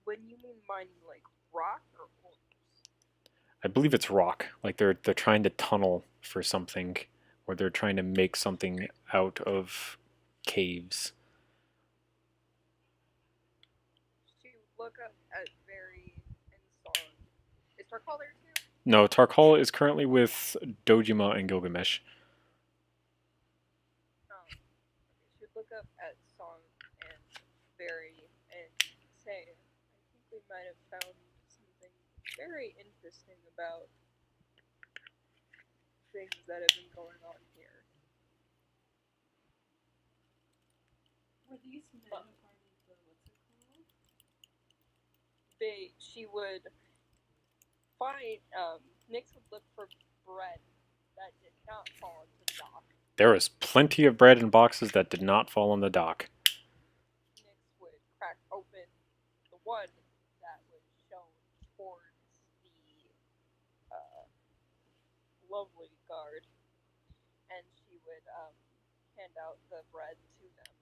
When you mean mining, like rock or ores? I believe it's rock. Like they're trying to tunnel for something, or they're trying to make something out of caves. She would look up at Very and Song. Is Tarkal there too? No, Tarkal is currently with Dojima and Gilgamesh. Okay, she would look up at Song and Very and say, I think we might have found something very interesting about things that have been going on here. Were these men a part of the what's it called? She would find, Nyx would look for bread that did not fall into the dock. There is plenty of bread in boxes that did not fall on the dock. Nyx would crack open the one that was shown towards the lovely guard, and she would hand out the bread to them.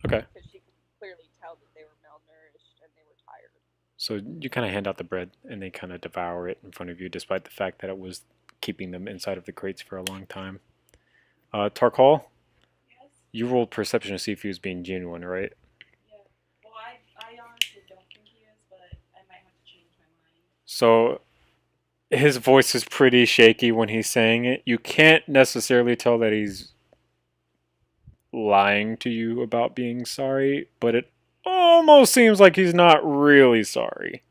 Okay. Because she could clearly tell that they were malnourished and they were tired. So you kind of hand out the bread, and they kind of devour it in front of you, despite the fact that it was keeping them inside of the crates for a long time. Tarkal, Yes? you rolled perception to see if he was being genuine, right? Yeah. Well, I honestly don't think he is, but I might have to change my mind. So his voice is pretty shaky when he's saying it. You can't necessarily tell that he's lying to you about being sorry, but it almost seems like he's not really sorry.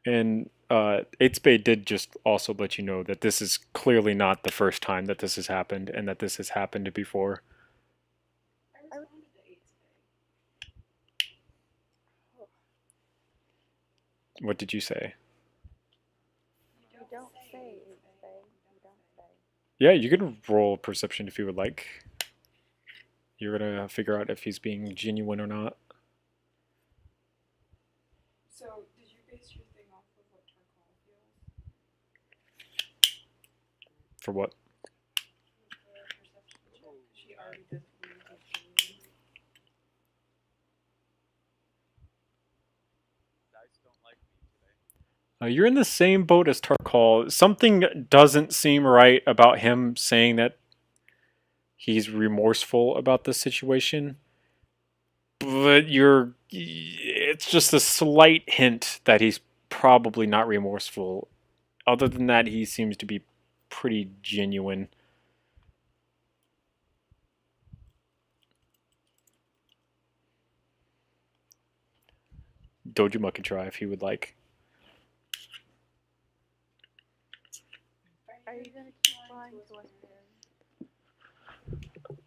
And 8spade did just also let you know that this is clearly not the first time that this has happened, and that this has happened before. I responded to 8spade. What did you say? You don't say, you don't say. Yeah, you can roll perception if you would like. You're gonna figure out if he's being genuine or not. So, did you base your thing off of what Tarkal feels? For what? Perception check? She already doesn't believe he's genuine. Dice don't like me today. You're in the same boat as Tarkal. Something doesn't seem right about him saying that he's remorseful about this situation. But it's just a slight hint that he's probably not remorseful. Other than that, he seems to be pretty genuine. Dojima can try if he would like. Are you gonna keep lying to us, Barry?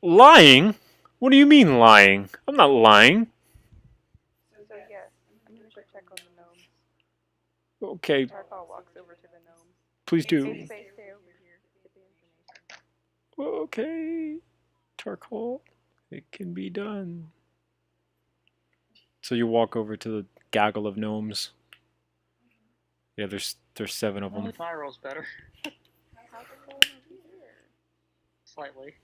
Lying? What do you mean lying? I'm not lying. So yes, I'm gonna go check on the gnomes. Okay, Tarkal walks over to the gnomes. please do. Stay over here. Get the information. Okay, Tarkal, it can be done. So you walk over to the gaggle of gnomes. Yeah, there's 7 of them. Only my roll's better. How's it going over here? Slightly.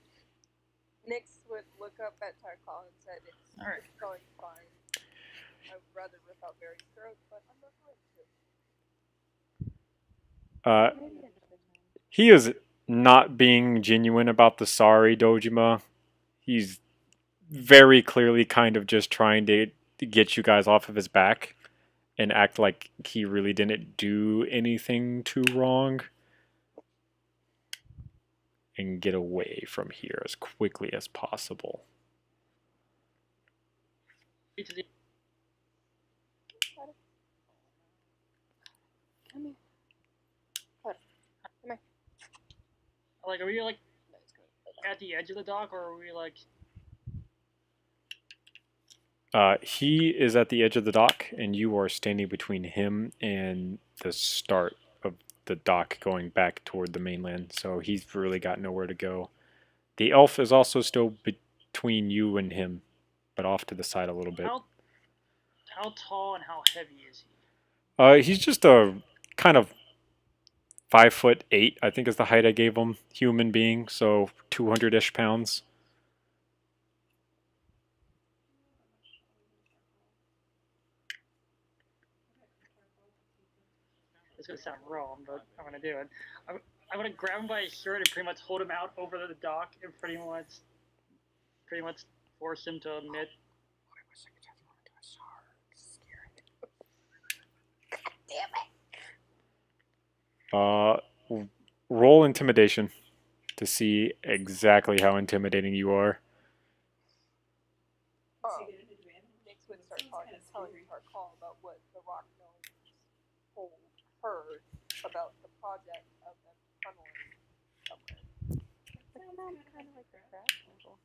Nyx would look up at Tarkal and said, it's going fine. I would rather rip out Barry's throat, but I'm not going to. Maybe I just didn't know. He is not being genuine about the sorry, Dojima. He's very clearly kind of just trying to get you guys off of his back and act like he really didn't do anything too wrong and get away from here as quickly as possible. Come here. Come here. Like, are we like at the edge of the dock, or are we like? He is at the edge of the dock, and you are standing between him and the start of the dock going back toward the mainland, so he's really got nowhere to go. The elf is also still between you and him, but off to the side a little bit. How tall and how heavy is he? He's just a kind of 5'8", I think is the height I gave him, human being, so 200-ish pounds. It's gonna sound wrong, but I'm gonna do it. I'm gonna grab him by his shirt and pretty much hold him out over the dock and pretty much force him to admit. Roll intimidation to see exactly how intimidating you are. Nyx would start telling Tarkal about what the rock gnomes told her about the project of them tunneling somewhere. That sounds kind of like a craft novel.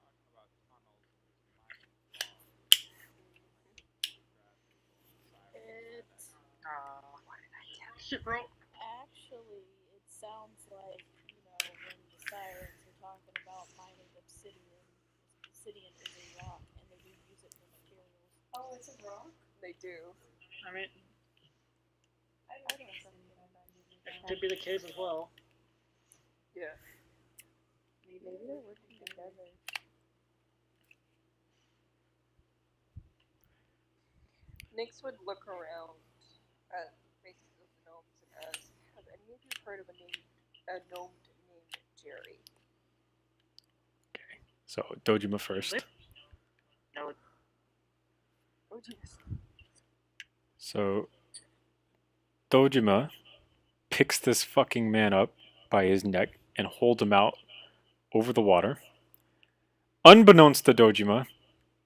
Talking about tunnels and It Shit, bro. actually, it sounds like, when the sirens are talking about mining obsidian. Obsidian is a rock, and they do use it for materials. Oh, it's a rock? They do. I mean, I don't know. it could be the case as well. Yeah. Maybe they're working together. Nyx would look around at faces of the gnomes and ask, have any of you heard of a gnome named Jerry? So Dojima first. No. Oh, jeez. So Dojima picks this fucking man up by his neck and holds him out over the water. Unbeknownst to Dojima,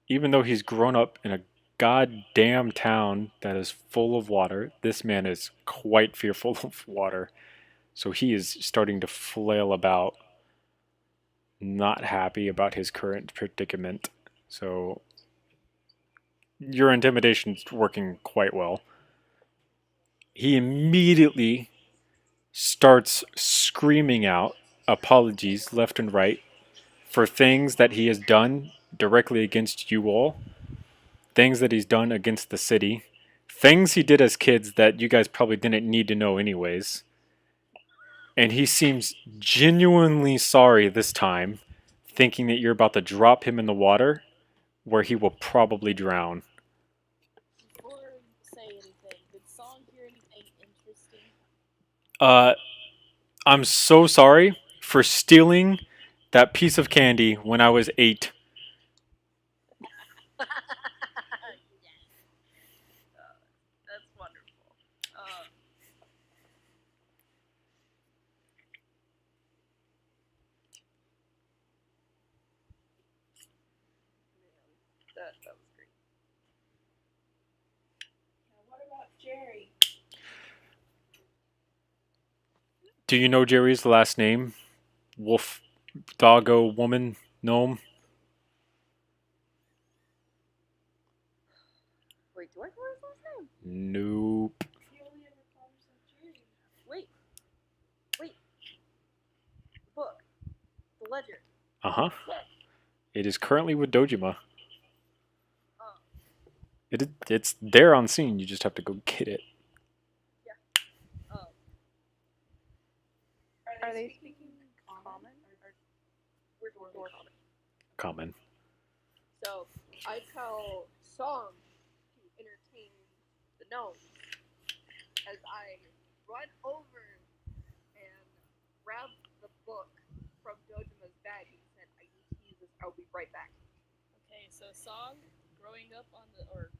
even though he's grown up in a goddamn town that is full of water, this man is quite fearful of water. So he is starting to flail about, not happy about his current predicament. So your intimidation's working quite well. He immediately starts screaming out apologies left and right for things that he has done directly against you all, things that he's done against the city, things he did as kids that you guys probably didn't need to know anyways. And he seems genuinely sorry this time, thinking that you're about to drop him in the water where he will probably drown. Before you say anything, did Song hear anything interesting? I'm so sorry for stealing that piece of candy when I was 8. That's wonderful. Man, that was great. Now, what about Jerry? Do you know Jerry's last name? Wolf, doggo, woman, gnome? Wait, do I know his last name? Nope. He only ever calls himself Jerry. Wait. The book. The ledger. Uh-huh. It is currently with Dojima. Oh. It's there on scene. You just have to go get it. Are they speaking common? We're common. Common. So I tell Song to entertain the gnomes as I run over and grab the book from Dojima's bag and said, I need to use this, I'll be right back. Okay, so Song, growing up from her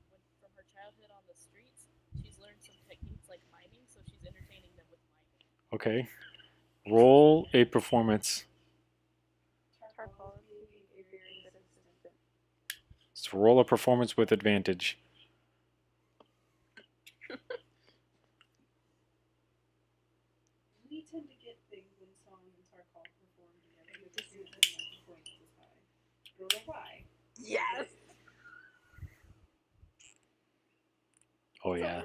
childhood on the streets, she's learned some techniques like mining, so she's entertaining them with mining. Okay. Roll a performance. Tarkal would be a very good assistant. So roll a performance with advantage. We tend to get things when Song and Tarkal perform together because usually my performance is high. I don't know why. Yes! Oh yeah.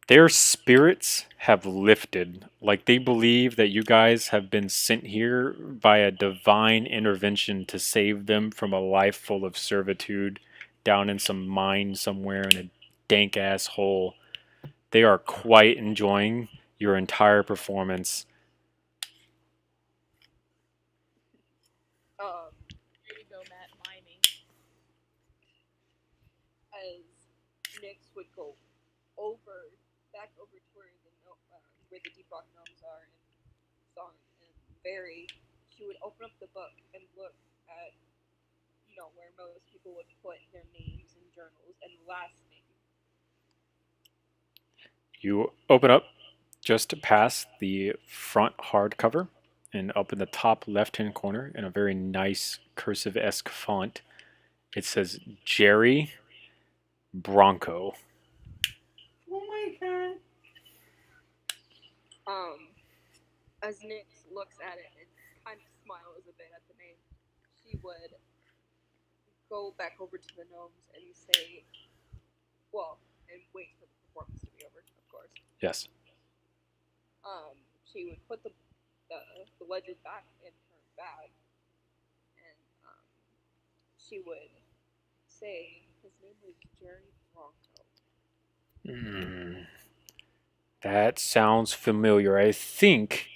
Their spirits have lifted. Like they believe that you guys have been sent here by a divine intervention to save them from a life full of servitude down in some mine somewhere in a dank ass hole. They are quite enjoying your entire performance. There you go, Matt, mining. As Nyx would go back over to where the deep rock gnomes are, and Song and Barry, she would open up the book and look at, where most people would put their names in journals and last name. You open up just past the front hardcover, and up in the top left-hand corner, in a very nice cursive-esque font, it says Jerry Bronco. as Nyx looks at it and kind of smiles a bit at the name, she would go back over to the gnomes and say, well, and wait for the performance to be over, of course. Yes. She would put the ledger back in her bag, and she would say his name was Jerry Bronco. That sounds familiar. I think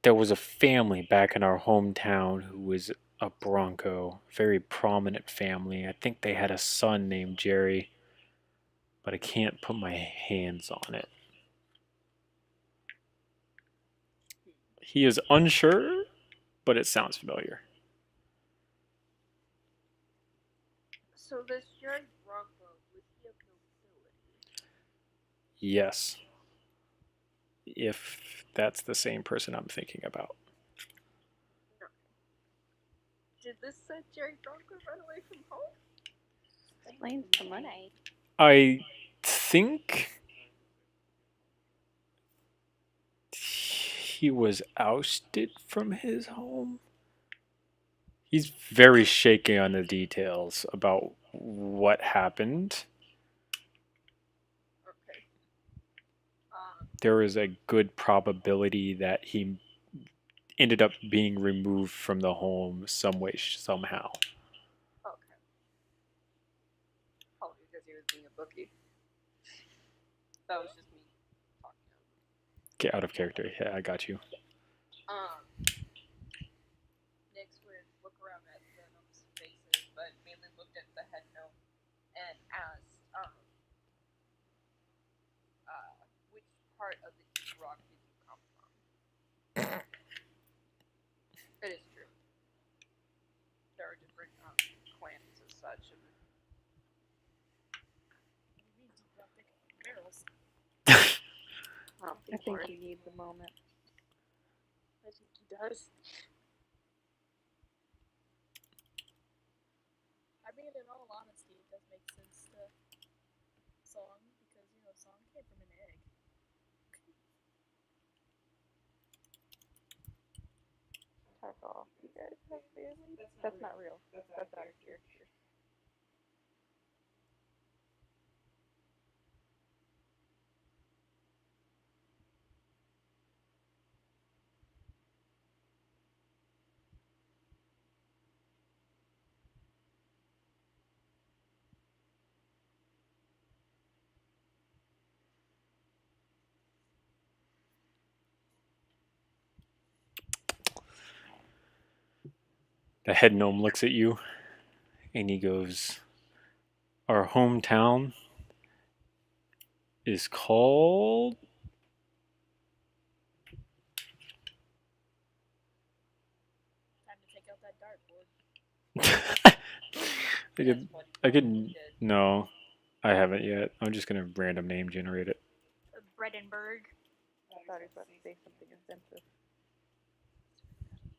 there was a family back in our hometown who was a Bronco, very prominent family. I think they had a son named Jerry, but I can't put my hands on it. He is unsure, but it sounds familiar. So this Jerry Bronco, was he of nobility? Yes. If that's the same person I'm thinking about. No. Did this Jerry Bronco run away from home? Explains the money. I think he was ousted from his home. He's very shaky on the details about what happened. Okay. There is a good probability that he ended up being removed from the home some way, somehow. Okay. Probably because he was being a bookie. That was just me talking out. Get out of character. Yeah, I got you. Nyx would look around at the gnomes' faces, but mainly looked at the head gnome and asked, which part of the Deep Rock did you come from? It is true. There are different clans as such. Barrels. I think you need the moment. I think he does. I mean, in all honesty, it does make sense to Song because, you know, Song came from an egg. Talk off. You guys have family? That's not real. That's out of character. The head gnome looks at you and he goes, our hometown is called... Time to take out that dartboard. I could, no, I haven't yet. I'm just gonna random name generate it. Bredenberg. I thought he was about to say something offensive.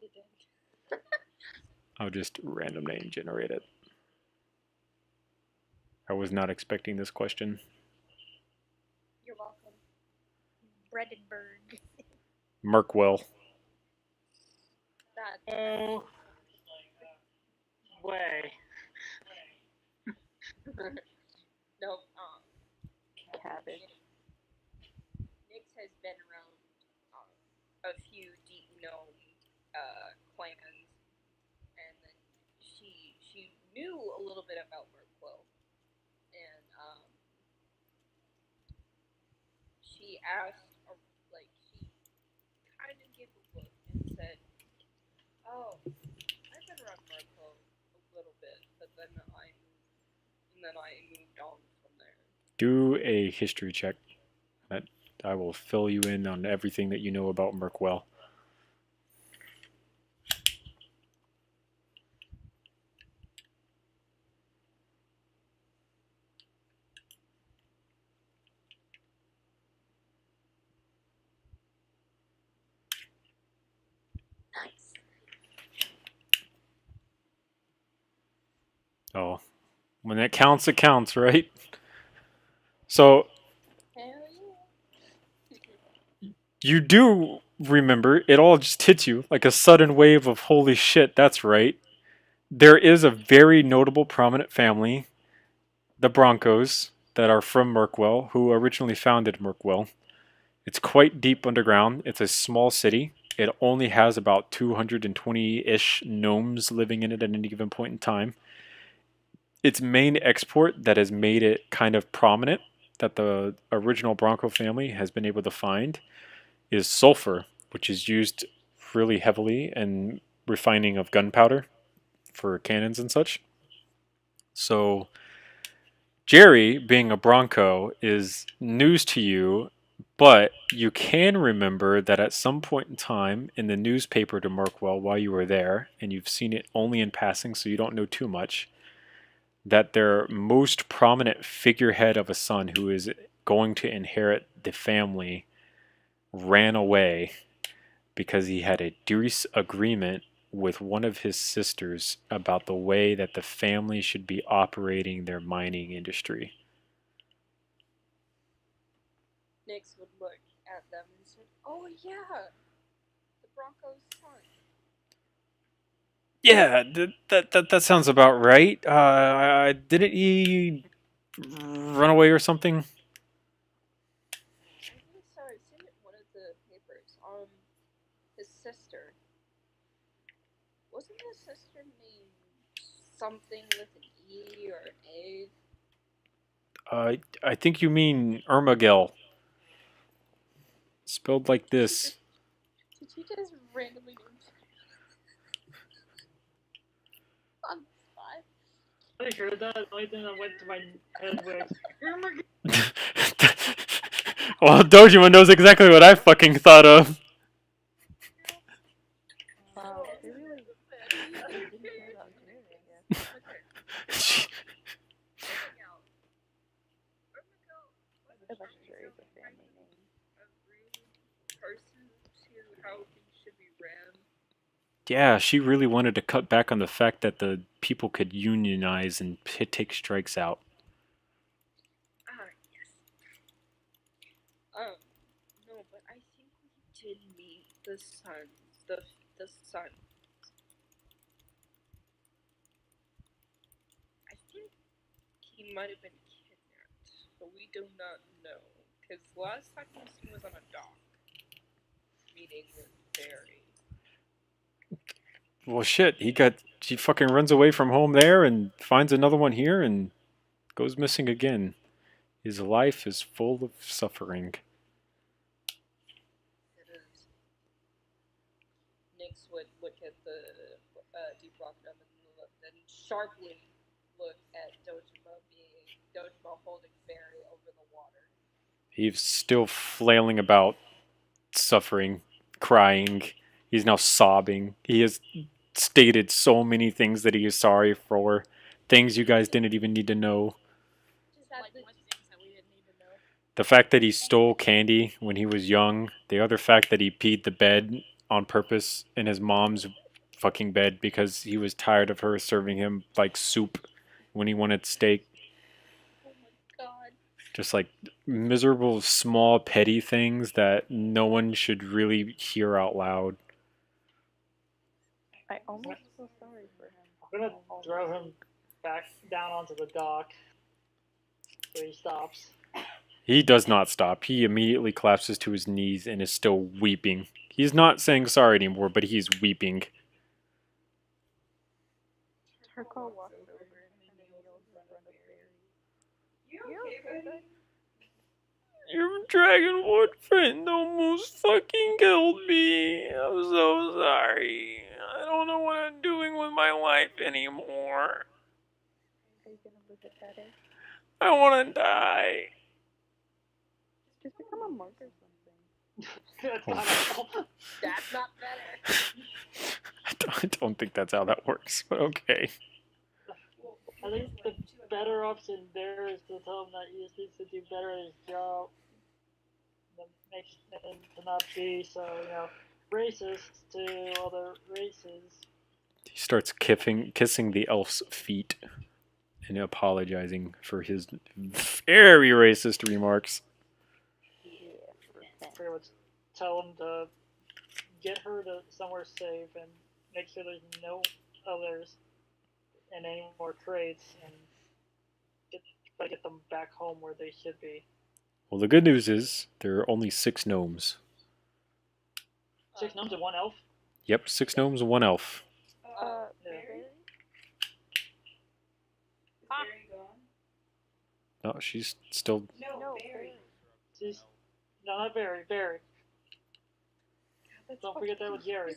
He did. I'll just random name generate it. I was not expecting this question. You're welcome. Bredenberg. Merkwell. That. Oh. Way. No, Cabbage. Nyx has been around a few deep gnome clans, and then she knew a little bit about Merkwill, and she asked, she kind of gave a look and said, "Oh, I've been around Merkwill a little bit, but then I moved on from there." Do a history check. I will fill you in on everything that you know about Merkwell. Nice. Oh, when it counts, right? So Hell yeah. you do remember. It all just hits you like a sudden wave of holy shit, that's right. There is a very notable prominent family, the Broncos, that are from Mirkwell, who originally founded Mirkwell. It's quite deep underground. It's a small city. It only has about 220-ish gnomes living in it at any given point in time. Its main export that has made it kind of prominent that the original Bronco family has been able to find is sulfur, which is used really heavily in refining of gunpowder for cannons and such. So Jerry, being a Bronco, is news to you, but you can remember that at some point in time in the newspaper to Mirkwell while you were there, and you've seen it only in passing so you don't know too much, that their most prominent figurehead of a son who is going to inherit the family ran away because he had a disagreement with one of his sisters about the way that the family should be operating their mining industry. Nix would look at them and say, "Oh yeah, the Broncos' son." Yeah, that sounds about right. Didn't he run away or something? I think so. I've seen it in one of the papers. His sister. Wasn't his sister named something with an E or an A? I think you mean Ermagel. Spelled like this. Did you just randomly name on the spot? I heard that. The only thing that went to my head was, Well, Dojima knows exactly what I fucking thought of. Wow, they really didn't care about doing it, I guess. Electra is a family name. A rude person to how things should be ran. Yeah, she really wanted to cut back on the fact that the people could unionize and take strikes out. Yes. No, but I think we did meet the sons. The son. I think he might have been kidnapped, but we do not know. Because last time he was on a dock, meeting with Barry. Well, shit, he fucking runs away from home there and finds another one here and goes missing again. His life is full of suffering. It is. Nix would look at the deep rock and then sharply look at Dojima holding Barry over the water. He's still flailing about, suffering, crying. He's now sobbing. He has stated so many things that he is sorry for. Things you guys didn't even need to know. Like what things that we didn't even know. The fact that he stole candy when he was young. The other fact that he peed the bed on purpose in his mom's fucking bed because he was tired of her serving him like soup when he wanted steak. Oh my god. Just like miserable, small, petty things that no one should really hear out loud. I almost feel sorry for him. I'm gonna throw him back down onto the dock so he stops. He does not stop. He immediately collapses to his knees and is still weeping. He's not saying sorry anymore, but he's weeping. Turco walks over and kneels in front of Barry. You okay, bud? Your dragonwood friend almost fucking killed me. I'm so sorry. I don't know what I'm doing with my life anymore. Are you gonna live it better? I want to die. Just become a monk or something. That's not helpful. That's not better. I don't think that's how that works, but okay. I think the better option there is to tell him that he just needs to do better at his job. And to not be so, racist to other races. He starts kissing the elf's feet and apologizing for his very racist remarks. Pretty much tell him to get her to somewhere safe and make sure there's no others and any more crates and get them back home where they should be. Well, the good news is there are only 6 gnomes. 6 gnomes and 1 elf? Yep, 6 gnomes and 1 elf. Yeah. Barry? Huh? Is Barry gone? No, she's still... No, Barry. She's, no, not Barry. Barry. Don't forget that was Jerry.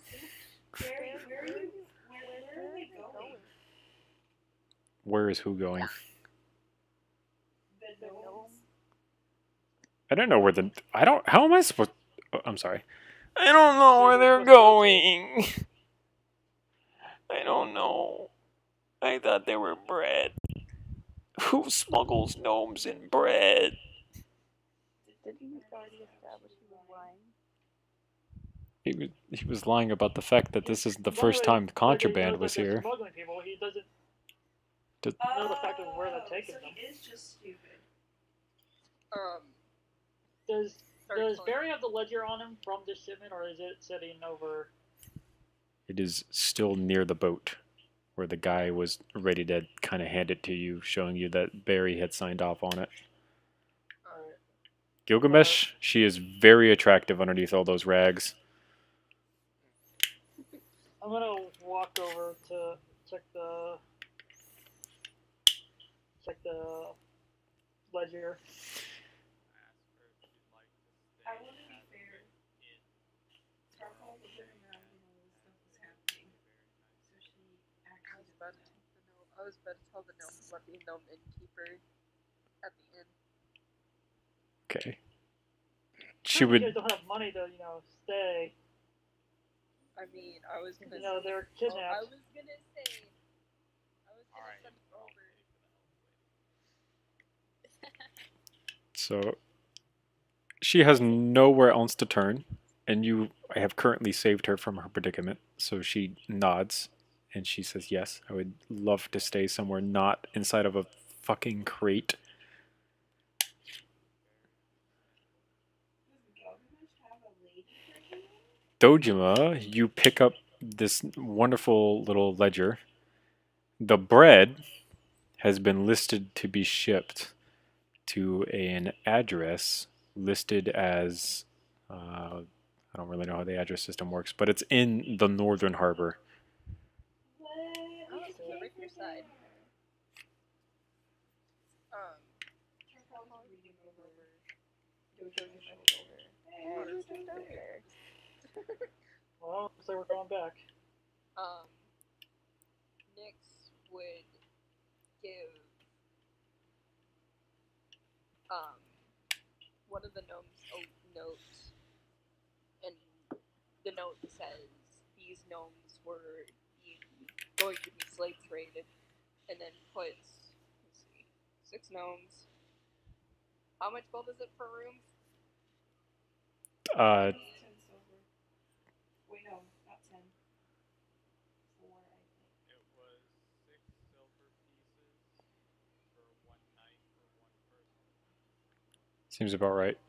Barry, where are you? Where are they going? Where is who going? The gnomes. I don't know where the... How am I supposed... Oh, I'm sorry. I don't know where they're going. I don't know. I thought they were bread. Who smuggles gnomes in bread? Did you already establish he was lying? He was lying about the fact that this is the first time contraband was here. Smuggling people. He doesn't Just- know the fact of where they're taking so them. he is just stupid. Does Sorry. Barry have the ledger on him from this shipment, or is it sitting over? It is still near the boat, where the guy was ready to kind of hand it to you, showing you that Barry had signed off on it. Alright. Gilgamesh, she is very attractive underneath all those rags. I'm gonna walk over to check the ledger. I want to be fair. Tarkal wasn't around when all this stuff was happening. So she actually I was about to tell the gnome about the gnome innkeeper at the inn. Okay. You guys don't have money to, stay. I mean, I was gonna They're say, kidnapped. I was gonna send over. So, she has nowhere else to turn, and I have currently saved her from her predicament. So she nods, and she says, yes, I would love to stay somewhere not inside of a fucking crate. Does Gilgamesh have a lady version? Dojima, you pick up this wonderful little ledger. The bread has been listed to be shipped to an address listed as, I don't really know how the address system works, but it's in the northern harbor. What? Oh, it's the Richter side. Tarkal's reading over. Hey, who's just over there? Well, looks like we're going back. Nyx would give one of the gnomes a note, and the note says these gnomes were going to be slave traded, and then puts, let's see, 6 gnomes. How much gold is it per room? 10 silver. Wait, no, not 10. 4, I think. It was 6 silver pieces for 1 night for 1 person. Seems about right.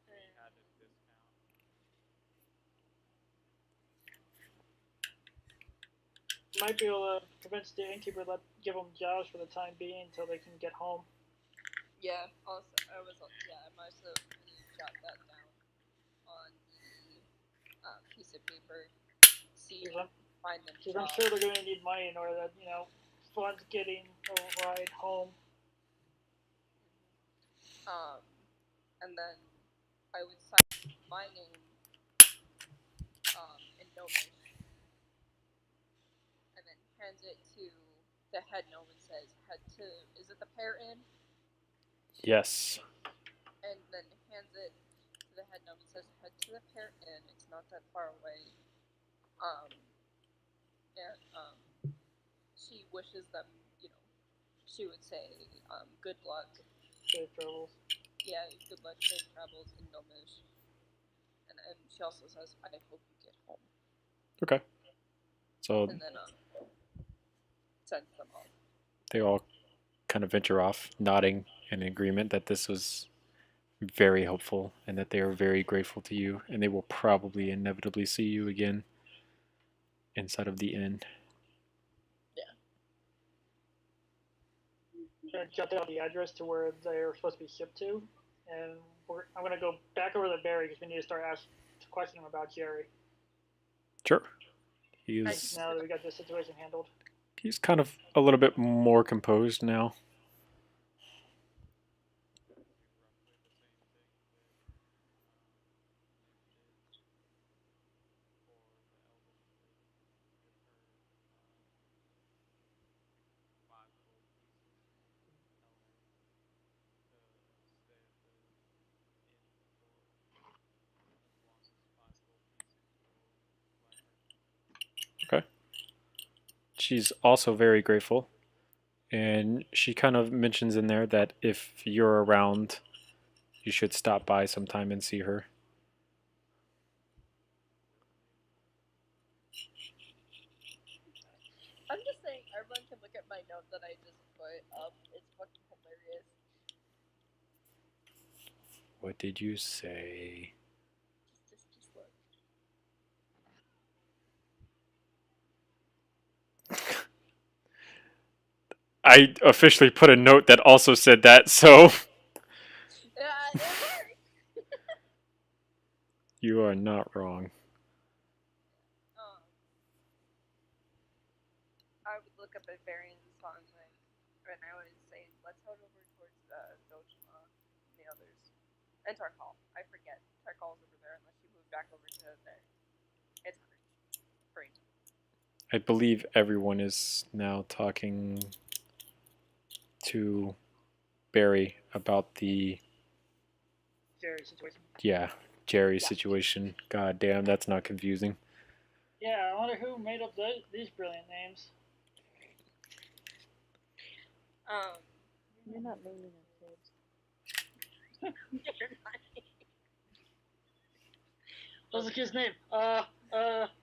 We had a discount. Might be able to convince the innkeeper to give them jobs for the time being until they can get home. Yeah, also, I must have jot that down on the piece of paper. See, Because find them I'm jobs. sure they're going to need money in order to, fund getting a ride home. And then I would sign my name in gnomish, and then hands it to the head gnome and says, is it the Pear Inn? Yes. And then hands it to the head gnome and says, head to the Pear Inn, it's not that far away. She wishes them, she would say, good luck. Safe travels. Yeah, good luck, safe travels in gnomish. And she also says, I hope you get home. Okay. So And then sends them off. they all kind of venture off, nodding in agreement that this was very helpful and that they are very grateful to you, and they will probably inevitably see you again inside of the inn. I'm gonna jot down the address to where they're supposed to be shipped to, and I'm gonna go back over to Barry because we need to start questioning him about Jerry. Sure. He's Now that we got this situation handled. He's kind of a little bit more composed now. Okay. She's also very grateful. And she kind of mentions in there that if you're around, you should stop by sometime and see her. I'm just saying, everyone can look at my note that I just put up. It's fucking hilarious. What did you say? Just look. I officially put a note that also said that, so It worked. you are not wrong. I would look up at variants on when I was saying, let's head over towards Dojima and the others. And Tarkal. I forget. Tarkal's over there unless you move back over to there. It's hard. Brain. I believe everyone is now talking to Barry about the Jerry situation. Jerry's situation. God damn, that's not confusing. Yeah, I wonder who made up these brilliant names. You're not naming them kids. You're not. What's the kid's name?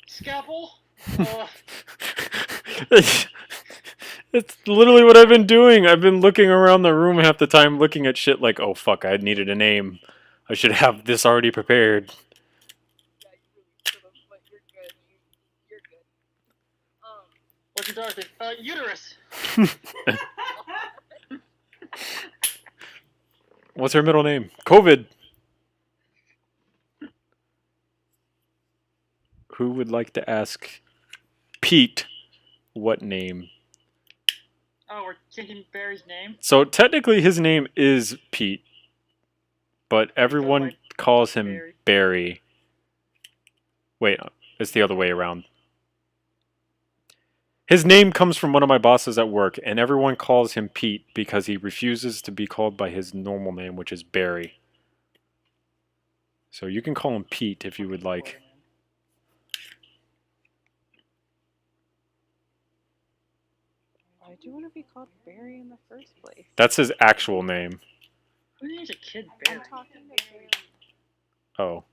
Scalpel? It's literally what I've been doing. I've been looking around the room half the time looking at shit like, oh fuck, I needed a name. I should have this already prepared. Yeah, you really should have, but you're good. You're good. What's your daughter's name? Uterus! What's her middle name? COVID. Who would like to ask Pete what name? Oh, we're changing Barry's name? So technically his name is Pete, but everyone calls him Barry. Wait, it's the other way around. His name comes from one of my bosses at work, and everyone calls him Pete because he refuses to be called by his normal name, which is Barry. So you can call him Pete if you would like. Why do you want to be called Barry in the first place? That's his actual name. Who names a kid Barry? I'm talking to Barry. Oh.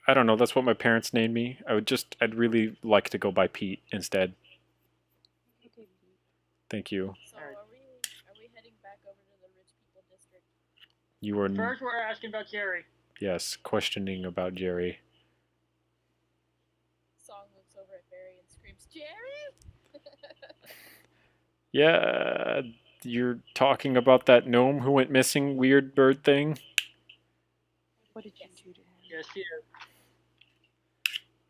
I don't know, that's what my parents named me. I'd really like to go by Pete instead. Thank you. So are we heading back over to the rich people district? You were... First, we're asking about Jerry. Yes, questioning about Jerry. Song looks over at Barry and screams, Jerry! Yeah, you're talking about that gnome who went missing, weird bird thing? What did you do to him? Yes, he is.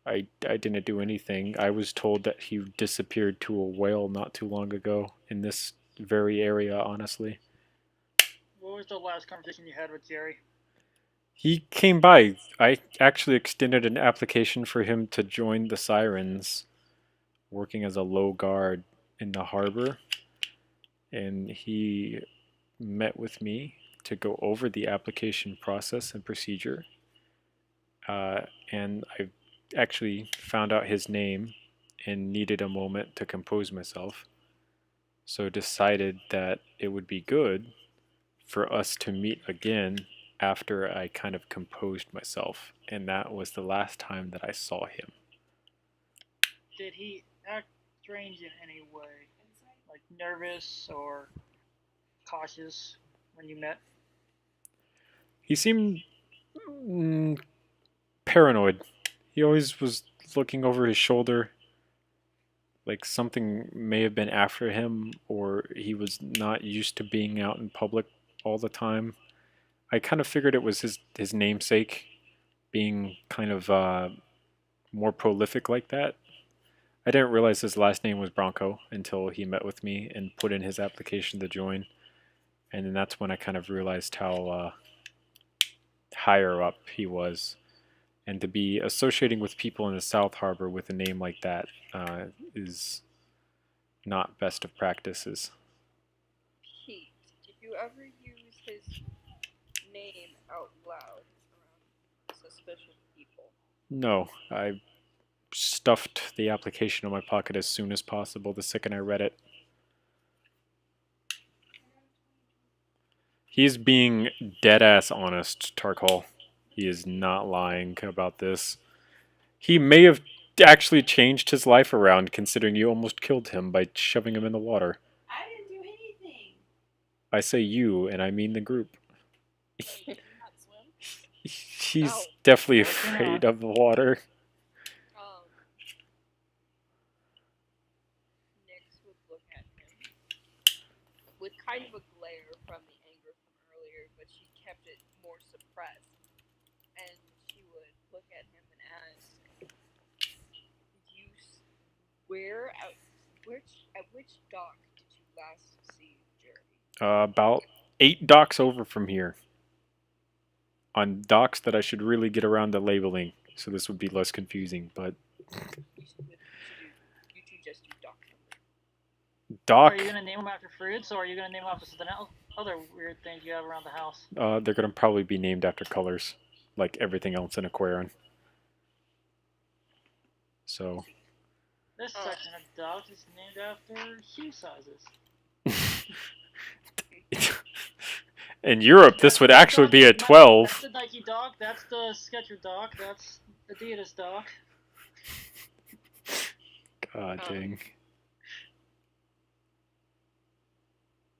I didn't do anything. I was told that he disappeared to a whale not too long ago in this very area, honestly. What was the last conversation you had with Jerry? He came by. I actually extended an application for him to join the Sirens, working as a low guard in the harbor. And he met with me to go over the application process and procedure. And I actually found out his name and needed a moment to compose myself. So decided that it would be good for us to meet again after I kind of composed myself. And that was the last time that I saw him. Did he act strange in any way? Like nervous or cautious when you met? He seemed paranoid. He always was looking over his shoulder, like something may have been after him, or he was not used to being out in public all the time. I kind of figured it was his namesake being kind of more prolific like that. I didn't realize his last name was Bronco until he met with me and put in his application to join. And then that's when I kind of realized how higher up he was. And to be associating with people in the South Harbor with a name like that is not best of practices. Pete, did you ever use his name out loud around suspicious people? No, I stuffed the application in my pocket as soon as possible the second I read it. He's being dead-ass honest, Tarkal. He is not lying about this. He may have actually changed his life around, considering you almost killed him by shoving him in the water. I didn't do anything. I say you, and I mean the group. He's Ow. definitely afraid of the water. Nyx would look at him with kind of a glare from the anger from earlier, but she kept it more suppressed. And she would look at him and ask, "You where at which dock did you last see Jeremy?" About 8 docks over from here. On docks that I should really get around to labeling, so this would be less confusing, but... You two just do dock number. Dock... Are you gonna name them after fruits, or are you gonna name them after something else? Other weird things you have around the house? they're gonna probably be named after colors, like everything else in Aquarin. So... This section of dock is named after hue sizes. In Europe, this would actually be a 12. That's the Nike dock, that's the Skechers dock, that's Adidas dock. God dang.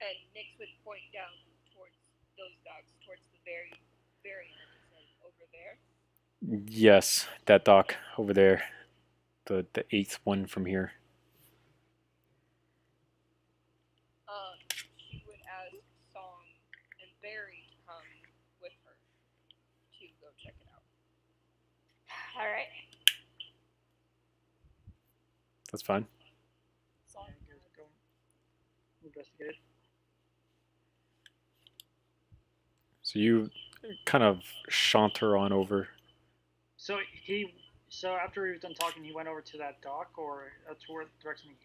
And Nyx would point down towards those docks, towards the very end, and say, "Over there?" Yes, that dock over there. The 8th one from here. She would ask Song and Barry to come with her to go check it out. Alright. That's fine. Song, go investigate. So you kind of saunter on over. So after we were done talking, he went over to that dock, or toward the direction he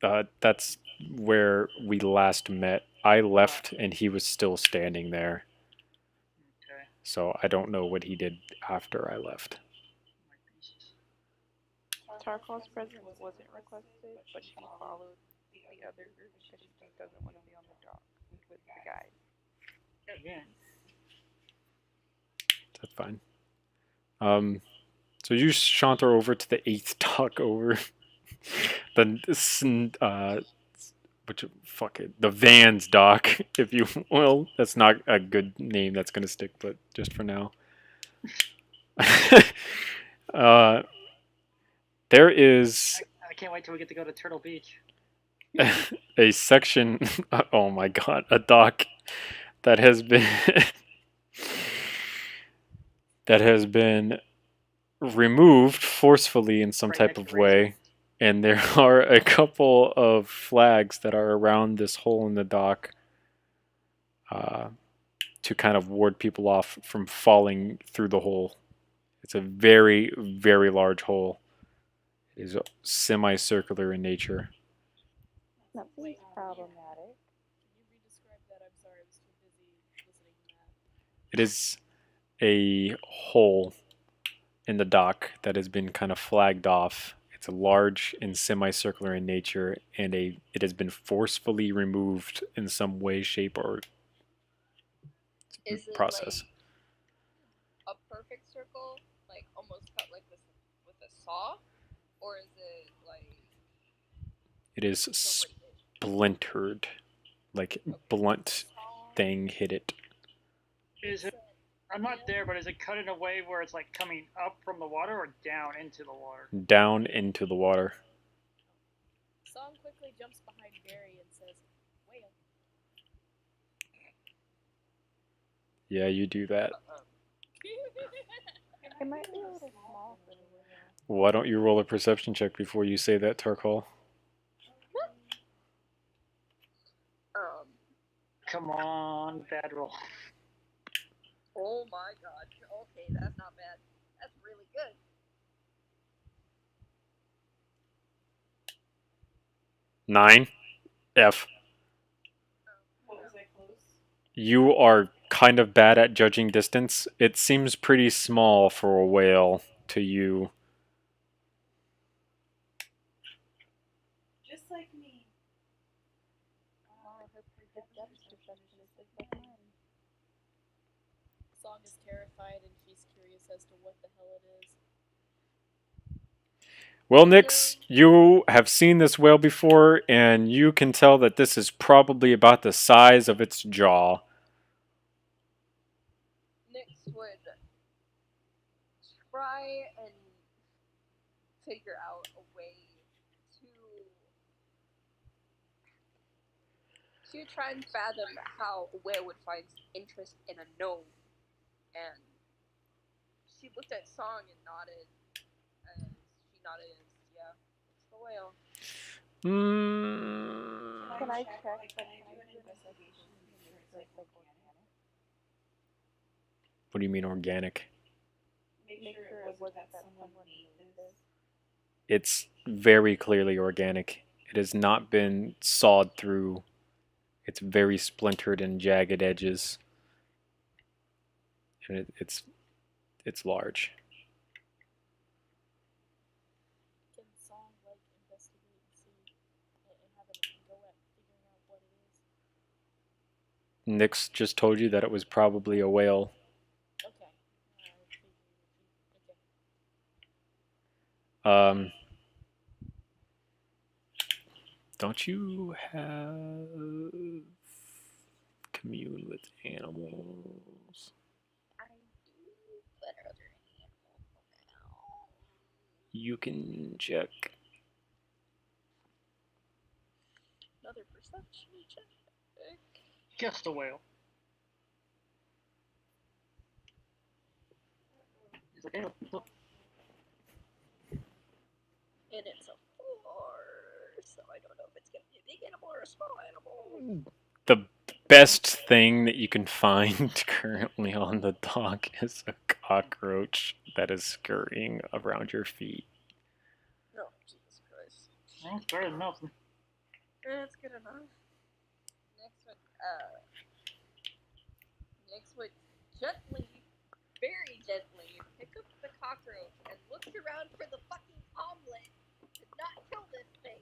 had? That's where we last met. I left and he was still standing there. Okay. So I don't know what he did after I left. My pieces. Tarkal's presence wasn't requested, but she followed the other group because she just doesn't want to be on the dock with the guys. Yeah. That's fine. So you saunter over to the 8th dock over. The Vans dock, if you will. That's not a good name that's going to stick, but just for now. There is... I can't wait till we get to go to Turtle Beach. a section... Oh my god, a dock that has been... that has been removed forcefully in some type of way, and there are a couple of flags that are around this hole in the dock to kind of ward people off from falling through the hole. It's a very, very large hole. It is semicircular in nature. That seems problematic. Can you re-describe that? I'm sorry, I was too busy listening to that. It is a hole in the dock that has been kind of flagged off. It's large and semicircular in nature, and it has been forcefully removed in some way, shape, or Is it process. Like a perfect circle, like almost cut like this with a saw, or is it like? It is splintered, like blunt. thing hit it. Is it? I'm not there, but is it cut in a way where it's like coming up from the water or down into the water? Down into the water. Song quickly jumps behind Barry and says, "Whale." Yeah, you do that. It might be a little small for the whale. Why don't you roll a perception check before you say that, Tarkal? Come on, bad roll. Oh my god. Okay, that's not bad. That's really good. Nine. F. What was I close? You are kind of bad at judging distance. It seems pretty small for a whale to you. Just like me. Song is terrified and she's curious as to what the hell it is. Well, Nix, you have seen this whale before, and you can tell that this is probably about the size of its jaw. Nix would try and figure out a way to try and fathom how a whale would find interest in a gnome. And she looked at Song and nodded. And she nodded and yeah, it's the whale. Can I check? What do you mean organic? Make sure it wasn't that someone made this. It's very clearly organic. It has not been sawed through. It's very splintered and jagged edges. And it's large. Can Song like investigate and see and have a go at figuring out what it is? Nix just told you that it was probably a whale. Okay. Don't you have commune with animals? I do, but are there any animals now? You can check. Another perception check. Just a whale. He's like, hey, look. And it's a 4, so I don't know if it's gonna be a big animal or a small animal. The best thing that you can find currently on the dock is a cockroach that is scurrying around your feet. Oh, Jesus Christ. Well, it's better than nothing. That's good enough. Next would gently, very gently, pick up the cockroach and look around for the fucking omelet to not kill this thing.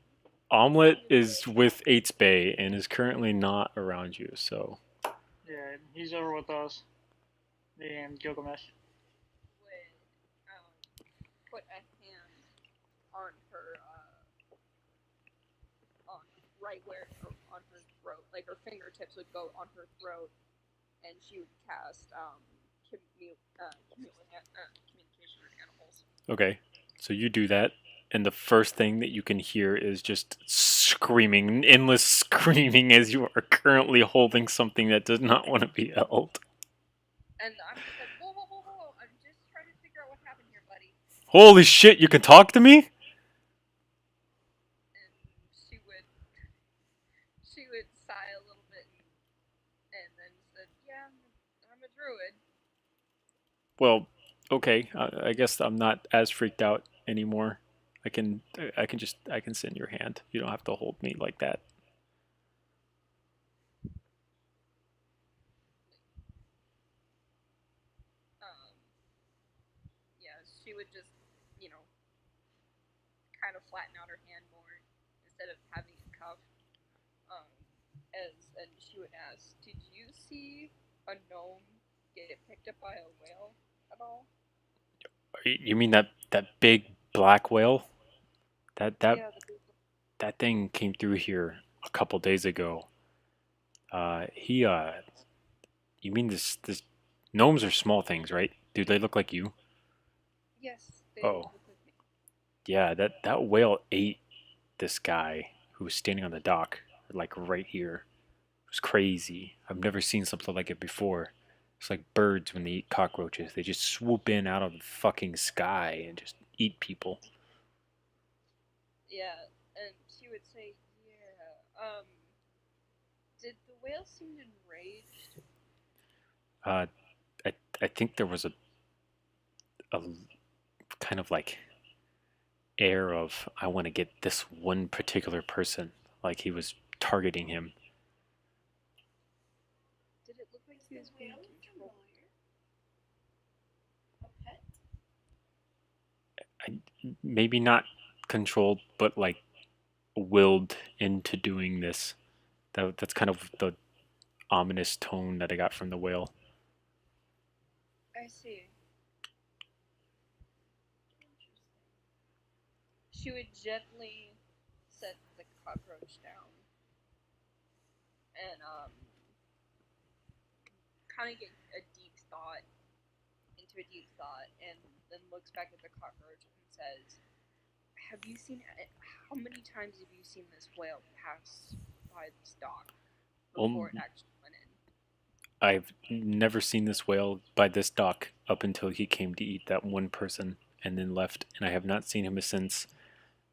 Omelet is with 8's Bay and is currently not around you, so. Yeah, he's over with us. And Gilgamesh. Would put a hand on her, on right where, on her throat, like her fingertips would go on her throat, and she would cast communication with animals. Okay, so you do that, and the first thing that you can hear is just screaming, endless screaming as you are currently holding something that does not want to be held. And I'm just like, whoa, I'm just trying to figure out what happened here, buddy. Holy shit, you can talk to me? And she would sigh a little bit and then said, yeah, I'm a druid. Well, okay, I guess I'm not as freaked out anymore. I can send your hand. You don't have to hold me like that. Yeah, she would just, kind of flatten out her hand more instead of having it cuffed. And she would ask, did you see a gnome get picked up by a whale at all? You mean that big black whale? That thing came through here a couple days ago. He You mean this gnomes are small things, right? Do they look like you? Yes, they Oh. look like me. Yeah, that whale ate this guy who was standing on the dock, like right here. It was crazy. I've never seen something like it before. It's like birds when they eat cockroaches. They just swoop in out of the fucking sky and just eat people. Yeah, and she would say, yeah, did the whale seem enraged? I think there was a kind of like air of I want to get this one particular person, like he was targeting him. Did it look like he was being controlled? Maybe not controlled, but like willed into doing this. That's kind of the ominous tone that I got from the whale. I see. She would gently set the cockroach down and kind of get a deep thought and then looks back at the cockroach and says, have you seen it? How many times have you seen this whale pass by this dock before it actually went in? I've never seen this whale by this dock up until he came to eat that one person and then left, and I have not seen him since,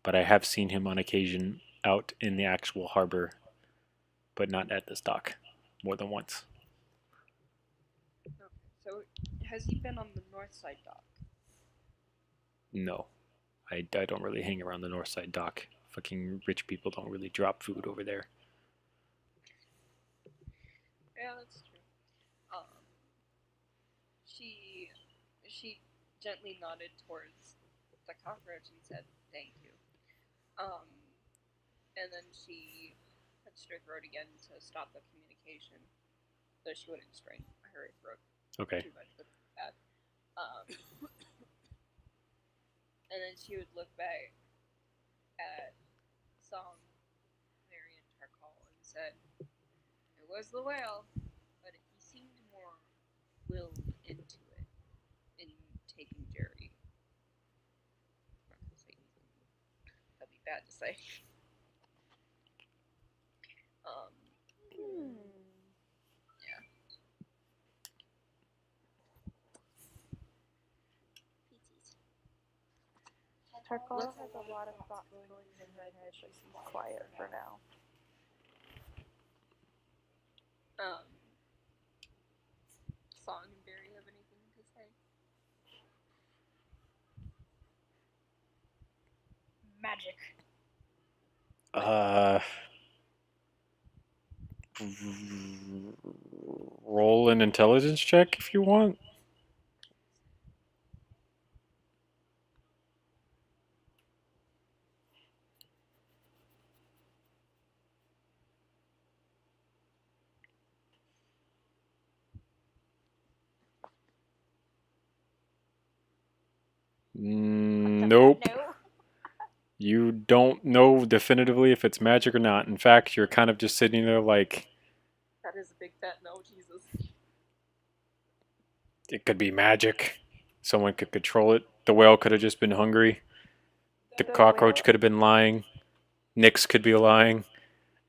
but I have seen him on occasion out in the actual harbor, but not at this dock more than once. Okay, so has he been on the north side dock? No. I don't really hang around the north side dock. Fucking rich people don't really drop food over there. Yeah, that's true. She gently nodded towards the cockroach and said, thank you. And then she touched her throat again to stop the communication, though she wouldn't strain her throat Okay. too much with that. And then she would look back at Song, Mary, and Tarkal and said, it was the whale, but he seemed more willed into it in taking Jerry. I'm not gonna say anything. That'd be bad to say. Yeah. Tarkal has a lot of thoughts going in her head, but she's quiet for now. Song and Barry have anything to say? Magic. Roll an intelligence check if you want. Nope. No. You don't know definitively if it's magic or not. In fact, you're kind of just sitting there like, That is a big fat no, Jesus. it could be magic. Someone could control it. The whale could have just been hungry. The cockroach could have been lying. Nyx could be lying.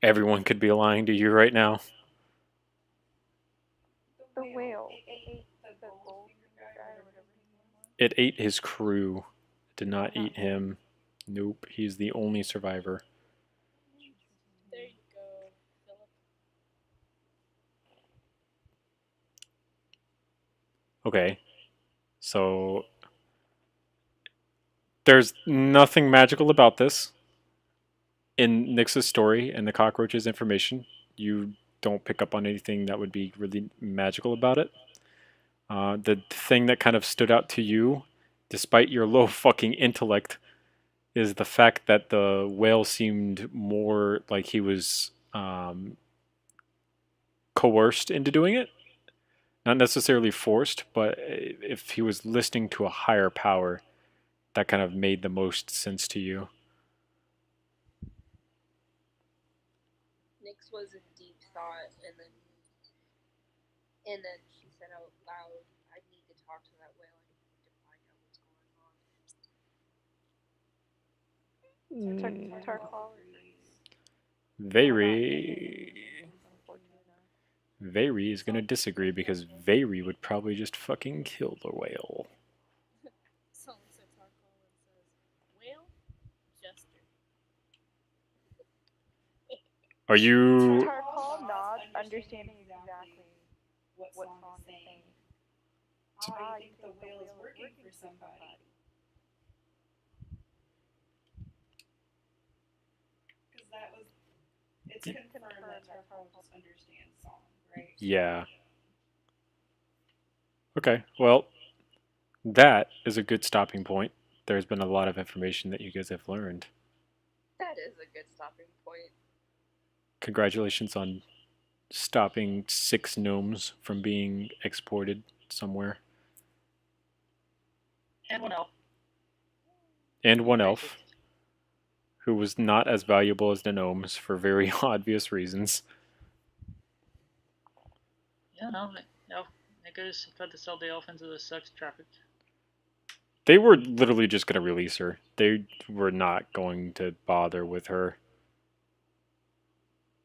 Everyone could be lying to you right now. The whale, it ate the gold guy or whatever his name was. It ate his crew. It did not eat him. Nope, he's the only survivor. There you go, Philip. Okay, so there's nothing magical about this. In Nyx's story and the cockroach's information, you don't pick up on anything that would be really magical about it. The thing that kind of stood out to you, despite your low fucking intellect, is the fact that the whale seemed more like he was coerced into doing it. Not necessarily forced, but if he was listening to a higher power, that kind of made the most sense to you. Nyx was in deep thought, and then And then she said out loud, I need to talk to that whale. I need to find out what's going on. Tarkal. Vayri is going to disagree because Vayri would probably just fucking kill the whale. Someone said Tarkal and says, whale? Jester. Are you... Tarkal nods, understanding exactly what song is saying. Ah, you think the whale is working for somebody. Because that was... It's confirmed that Tarkal just understands song, right? Yeah. Okay, well, that is a good stopping point. There's been a lot of information that you guys have learned. That is a good stopping point. Congratulations on stopping 6 gnomes from being exported somewhere. And 1 elf. And 1 elf, who was not as valuable as the gnomes for very obvious reasons. Yeah, no, they could have tried to sell the elf into the sex traffic. They were literally just going to release her. They were not going to bother with her.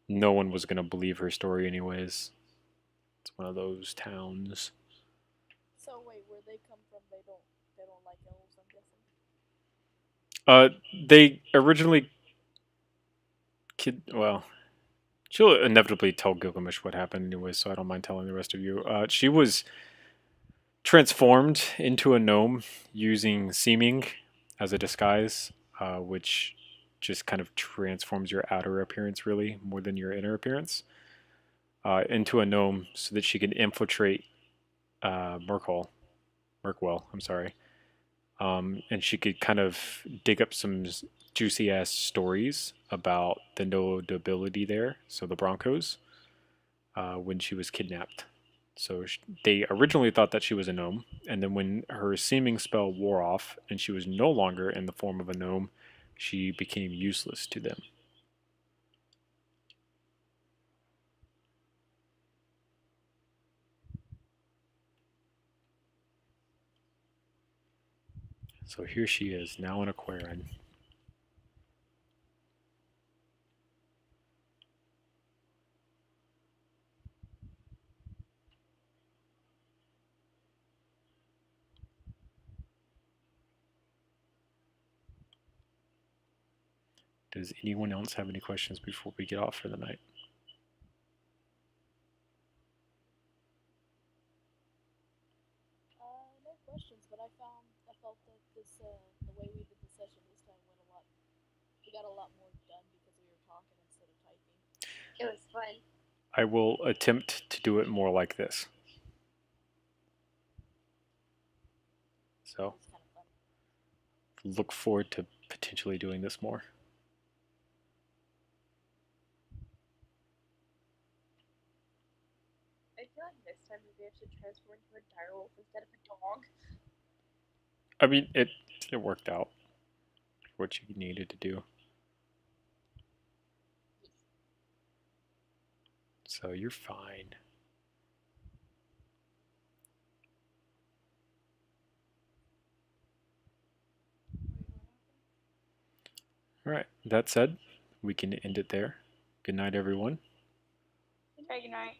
No one was going to believe her story anyways. It's one of those towns. So wait, where they come from, they don't like elves, I'm guessing? They originally... Well, she'll inevitably tell Gilgamesh what happened anyway, so I don't mind telling the rest of you. She was transformed into a gnome using seeming as a disguise, which just kind of transforms your outer appearance really more than your inner appearance, into a gnome so that she can infiltrate Merkwell, I'm sorry. And she could kind of dig up some juicy ass stories about the notability there, so the Broncos, when she was kidnapped. So they originally thought that she was a gnome, and then when her seeming spell wore off and she was no longer in the form of a gnome, she became useless to them. So here she is, now in Aquarin. Does anyone else have any questions before we get off for the night? No questions, but I felt that this, the way we did the session this time we got a lot more done because we were talking instead of typing. It was fun. I will attempt to do it more like this. So, It's kind of fun. look forward to potentially doing this more. I feel like this time maybe I should transform into a direwolf instead of a dog. I mean, it worked out for what you needed to do. So you're fine. Alright, that said, we can end it there. Good night, everyone. Good night.